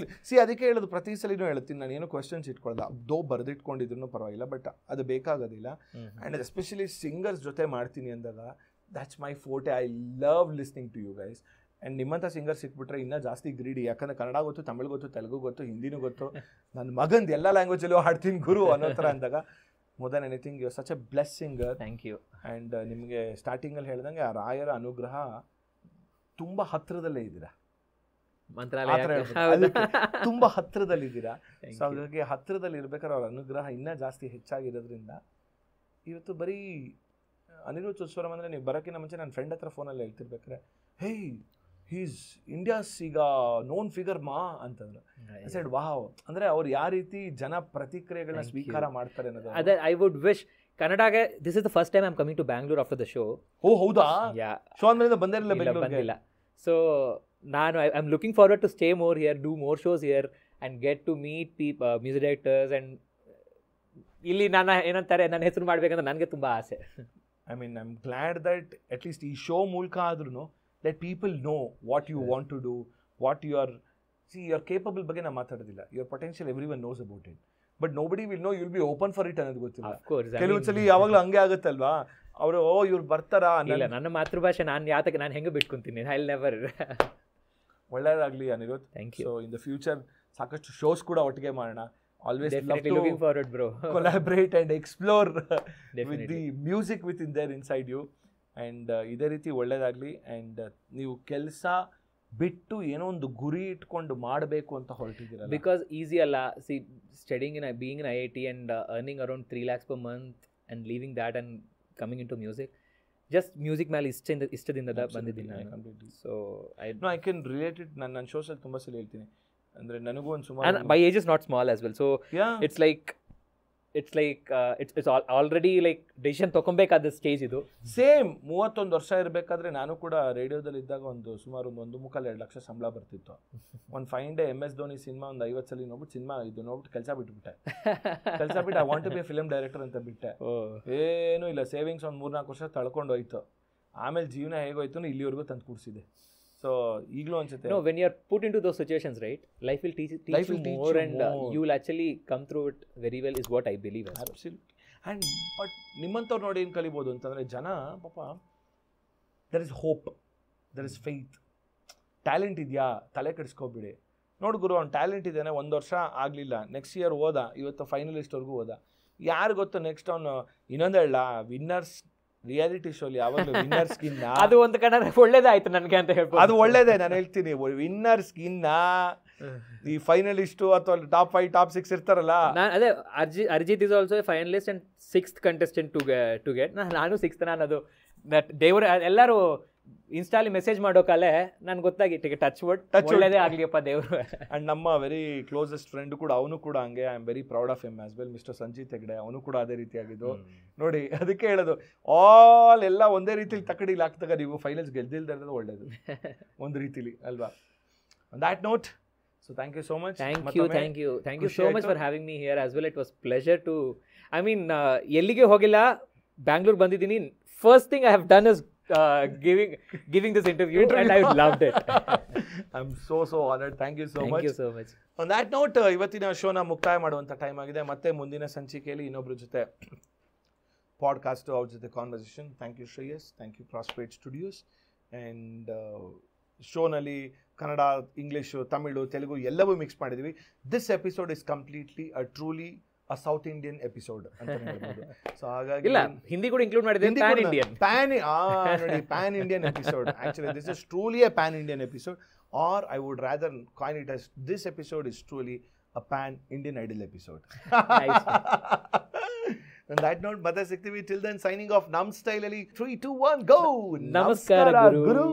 See, ಅದಕ್ಕೆ ಹೇಳೋದು ಪ್ರತಿ ಸಲಿನೂ ಹೇಳ್ತೀನಿ ನಾನು, ಏನು ಕ್ವೆಶ್ಚನ್ಸ್ ಇಟ್ಕೊಳ್ಳೋದ ದೋ ಬರೆದಿಟ್ಕೊಂಡಿದ್ರು ಪರವಾಗಿಲ್ಲ, ಬಟ್ ಅದು ಬೇಕಾಗೋದಿಲ್ಲ. ಆ್ಯಂಡ್ ಎಸ್ಪೆಷಲಿ ಸಿಂಗರ್ಸ್ ಜೊತೆ ಮಾಡ್ತೀನಿ ಅಂದಾಗ that's my forte. I love listening to you guys. And ನಿಮ್ಮಂಥ ಸಿಂಗರ್ ಸಿಕ್ಬಿಟ್ರೆ ಇನ್ನೂ ಜಾಸ್ತಿ ಗ್ರೀಡಿ. ಯಾಕಂದರೆ ಕನ್ನಡ ಗೊತ್ತು, ತಮಿಳು ಗೊತ್ತು, ತೆಲುಗು ಗೊತ್ತು, ಹಿಂದಿನೂ ಗೊತ್ತು, ನನ್ನ ಮಗಂದು ಎಲ್ಲ ಲ್ಯಾಂಗ್ವೇಜಲ್ಲೂ ಹಾಡ್ತೀನಿ ಗುರು ಅನ್ನೋ ಥರ ಅಂದಾಗ more than anything you're such a blessed singer. Thank you. And ನಿಮಗೆ ಸ್ಟಾರ್ಟಿಂಗಲ್ಲಿ ಹೇಳ್ದಂಗೆ ಆ ರಾಯರ ಅನುಗ್ರಹ ತುಂಬ ಹತ್ತಿರದಲ್ಲೇ ಇದ್ದೀರಾ, ತುಂಬ ಹತ್ತಿರದಲ್ಲಿದ್ದೀರಾ. ಸೊ ಹಾಗಾಗಿ ಹತ್ತಿರದಲ್ಲಿ ಇರ್ಬೇಕಾದ್ರೆ ಅವ್ರ ಅನುಗ್ರಹ ಇನ್ನೂ ಜಾಸ್ತಿ ಹೆಚ್ಚಾಗಿರೋದ್ರಿಂದ ಇವತ್ತು ಬರೀ ಅನಿರುದ್ಧ್ ಸುಸ್ವರಂ ಅಂದರೆ ನೀವು ಬರೋಕ್ಕಿಂತ ಮುಂಚೆ ನನ್ನ ಫ್ರೆಂಡ್ ಹತ್ರ ಫೋನಲ್ಲಿ ಹೇಳ್ತಿರ್ಬೇಕಾರೆ, ಹೇ ಹೀಸ್ ಇಂಡಿಯಾಸ್ ಈಗ ನೋನ್ ಫಿಗರ್ ಮಾ ಅಂತಂದ್ರು. ಸೈಡ್ ವಾವ್, ಅಂದರೆ ಅವ್ರು ಯಾವ ರೀತಿ ಜನ ಪ್ರತಿಕ್ರಿಯೆಗಳನ್ನ ಸ್ವೀಕಾರ ಮಾಡ್ತಾರೆ ಅನ್ನೋದು. ಅದೇ ಐ ವುಡ್ ವಿಶ್ ಕನ್ನಡಗೆ this is the first time I am coming to Bangalore after the show. ಓ ಹೌದಾ? ಶೋ ಅಂದ್ಮೇಲೆ ಬಂದಿಲ್ಲ. ಸೊ ನಾನು I am looking forward to stay more here, do more shows here and get to meet music directors. And ಇಲ್ಲಿ ನಾನು ಏನಂತಾರೆ ನನ್ನ ಹೆಸರು ಮಾಡಬೇಕಂತ ನನಗೆ ತುಂಬ ಆಸೆ. I mean, I'm glad that at least ಈ ಶೋ ಮೂಲಕ ಆದ್ರೂ let people know what you want to do, what you are. See, your capable ಬಗ್ಗೆ ನಾನು ಮಾತಾಡೋದಿಲ್ಲ. Your potential everyone knows about it, but nobody will know you'll be open for it ಅನ್ನೋದು ಗೊತ್ತಿಲ್ಲ. Of course. ಕೆಲವೊಂದ್ಸಲಿ ಯಾವಾಗಲೂ ಹಂಗೆ ಆಗುತ್ತಲ್ವಾ, ಅವರು ಇವ್ರು ಬರ್ತಾರಾ. ಇಲ್ಲ, ನನ್ನ ಮಾತೃಭಾಷೆ ನಾನು ಹೆಂಗೆ ಬಿಟ್ಕೊಂತೀನಿ. I will never. ಒಳ್ಳೆಯದಾಗಲಿ Anirudh. Thank you. So in the future ಸಾಕಷ್ಟು ಶೋಸ್ ಕೂಡ ಒಟ್ಟಿಗೆ ಮಾಡೋಣ. Always definitely looking forward, bro. Collaborate and explore with the music within there inside you. And ಇದೇ ರೀತಿ ಒಳ್ಳೇದಾಗಲಿ. ಆ್ಯಂಡ್ ನೀವು ಕೆಲಸ ಬಿಟ್ಟು ಏನೋ ಒಂದು ಗುರಿ ಇಟ್ಕೊಂಡು ಮಾಡಬೇಕು ಅಂತ ಹೊರಟಿದ್ದೀರಲ್ಲ, ಬಿಕಾಸ್ ಈಸಿ ಅಲ್ಲ. C, studying in being in IIT and earning around 3 lakhs per month and leaving that and coming into music, just music ಮೇಲೆ ಇಷ್ಟದಿಂದ ಬಂದಿದ್ದೀನಿ ನಾನು. So I can relate it. ನನ್ನ ಶೋಸಲ್ಲಿ ತುಂಬ ಸಲ ಹೇಳ್ತೀನಿ, ಅಂದರೆ ನನಗೂ ಒಂದು ಸುಮಾರು. My age is not small as well, so yeah, it's like it's already like decision ತಗೊಬೇಕಾದ ಸ್ಟೇಜ್ ಇದು. ಸೇಮ್ 31 ವರ್ಷ ಇರಬೇಕಾದ್ರೆ ನಾನು ಕೂಡ ರೇಡಿಯೋದಲ್ಲಿ ಇದ್ದಾಗ ಒಂದು ಸುಮಾರು 1.25-2 ಲಕ್ಷ ಸಂಬಳ ಬರ್ತಿತ್ತು. ಒಂದು fine day MS Dhoni cinema ಒಂದು 50 ಸಲ ನೋಡ್ಬಿಟ್ಟು ಸಿನಿಮಾ ಇದು ನೋಡ್ಬಿಟ್ಟು ಕೆಲಸ ಬಿಟ್ಬಿಟ್ಟೆ. I want to be a film director ಅಂತ ಬಿಟ್ಟೆ. ಏನೂ ಇಲ್ಲ, ಸೇವಿಂಗ್ಸ್ ಒಂದು 3-4 ವರ್ಷ ತಳ್ಕೊಂಡು ಹೋಯ್ತು. ಆಮೇಲೆ ಜೀವನ ಹೇಗೋಯ್ತು ಇಲ್ಲಿವರೆಗೂ ತಂದು ಕೂಡಿಸಿದೆ. ಸೊ ಈಗಲೂ ಅನ್ಸುತ್ತೆ, no, when you are put into those situations, right, life will teach you more, and you will actually come through it very well is what I believe. Absolutely. And but ನಿಮ್ಮಂಥವ್ರು ನೋಡಿ ಏನು ಕಲಿಬೋದು ಅಂತಂದರೆ, ಜನ ಪಾಪ there is hope, there is faith. Talent ಇದೆಯಾ, ತಲೆ ಕೆಡಿಸ್ಕೊಬಿಡಿ. ನೋಡು ಗುರು, ಅವ್ನು ಟ್ಯಾಲೆಂಟ್ ಇದ್ದಾನೆ, 1 ವರ್ಷ ಆಗಲಿಲ್ಲ, ನೆಕ್ಸ್ಟ್ ಇಯರ್ ಹೋದ, ಇವತ್ತು ಫೈನಲಿಸ್ಟ್ವರೆಗೂ ಹೋದ. ಯಾರು ಗೊತ್ತು ನೆಕ್ಸ್ಟ್ ಅವನು ಇನ್ನೊಂದು ಹೇಳ ವಿನ್ನರ್ಸ್ ರಿಯಾಲಿಟಿ ಶೋಲಿ ಯಾವಾಗಲೂ ವಿನ್ನರ್ಸ್ಗಿನ್ನ ಅದು ಒಂದು ಕಡೆ ಒಳ್ಳೇದಾಯ್ತು ನನಗೆ ಅಂತ ಹೇಳ್ಬೋದು. ಅದು ಒಳ್ಳೇದೇ, ನಾನು ಹೇಳ್ತೀನಿ. ವಿನ್ನರ್ಸ್ಗಿನ್ನ ಈ ಫೈನಲಿಸ್ಟು ಅಥವಾ ಟಾಪ್ 5 ಟಾಪ್ 6 ಇರ್ತಾರಲ್ಲ, ಅದೇ Arijit is also A finalist and 6th contestant to get. ನಾನು 6th. ನಾನು ಅದು ದೇವರು ಎಲ್ಲರೂ ಇನ್ಸ್ಟಾಲಿ ಮೆಸೇಜ್ ಮಾಡೋಕಾಲೆ ನನ್ಗೆ ಗೊತ್ತಾಗಿತ್ತು, ಟಚ್ ಒಳ್ಳೇದೇ ಆಗ್ಲಿಯಪ್ಪ ದೇವರು. ಅಂಡ್ ನಮ್ಮ ವೆರಿ ಕ್ಲೋಸೆಸ್ಟ್ ಫ್ರೆಂಡ್ ಕೂಡ, ಅವನು ಕೂಡ ಹಂಗೆ. I am very proud of him as well. Mister Sanjeet Hegde, ಅವನು ಕೂಡ ಅದೇ ರೀತಿಯಾಗಿದ್ದು ನೋಡಿ. ಅದಕ್ಕೆ ಹೇಳೋದು, ಆಲ್ ಎಲ್ಲ ಒಂದೇ ರೀತಿಲಿ ತಕಡಿಲಿ ಹಾಕ್ದಾಗ ನೀವು ಫೈನಲ್ಸ್ ಗೆದ್ದಿಲ್ದೇ ಇರೋದು ಒಳ್ಳೇದು ಒಂದು ರೀತಿಲಿ ಅಲ್ವಾ. That note, so thank you so much. Thank you so much for having me here as well. It was pleasure to, I mean ಎಲ್ಲಿಗೆ ಹೋಗಿಲ್ಲ, ಬ್ಯಾಂಗ್ಳೂರ್ ಬಂದಿದ್ದೀನಿ. First thing I have done is giving this interview and I loved it. I'm so honored. Thank you so much. Thank you so much. On that note, ಇವತ್ತಿನ ಶೋನ ಮುಕ್ತಾಯ ಮಾಡುವಂಥ ಟೈಮ್ ಆಗಿದೆ. ಮತ್ತೆ ಮುಂದಿನ ಸಂಚಿಕೆಯಲ್ಲಿ ಇನ್ನೊಬ್ಬರ ಜೊತೆ ಪಾಡ್ಕಾಸ್ಟ್, ಅವ್ರ ಜೊತೆ conversation. Thank you Shreyas, thank you ಪ್ರಾಸ್ಪೇಟ್ ಸ್ಟುಡಿಯೋಸ್. ಆ್ಯಂಡ್ ಶೋನಲ್ಲಿ ಕನ್ನಡ, ಇಂಗ್ಲೀಷು, ತಮಿಳು, ತೆಲುಗು ಎಲ್ಲವೂ ಮಿಕ್ಸ್ ಮಾಡಿದ್ವಿ. This episode is completely truly a South Indian episode ಅಂತ ಹೇಳ್ಬೋದು. ಸೊ ಹಾಗಾಗಿ ಇಲ್ಲ, ಹಿಂದಿ ಕೂಡ ಇನ್ಕ್ಲೂಡ್ ಮಾಡಿದ್ದೀನಿ. PAN Indian episode. Actually this is truly a pan Indian episode, or I would rather coin it as this episode is truly a pan Indian Idol episode. Nice. On that note, ಮತ್ತೆ ಸಿಗ್ತೀವಿ. Till then, signing off. Nam style ಅಲ್ಲಿ 3, 2, 1 go. Namaskara Guru.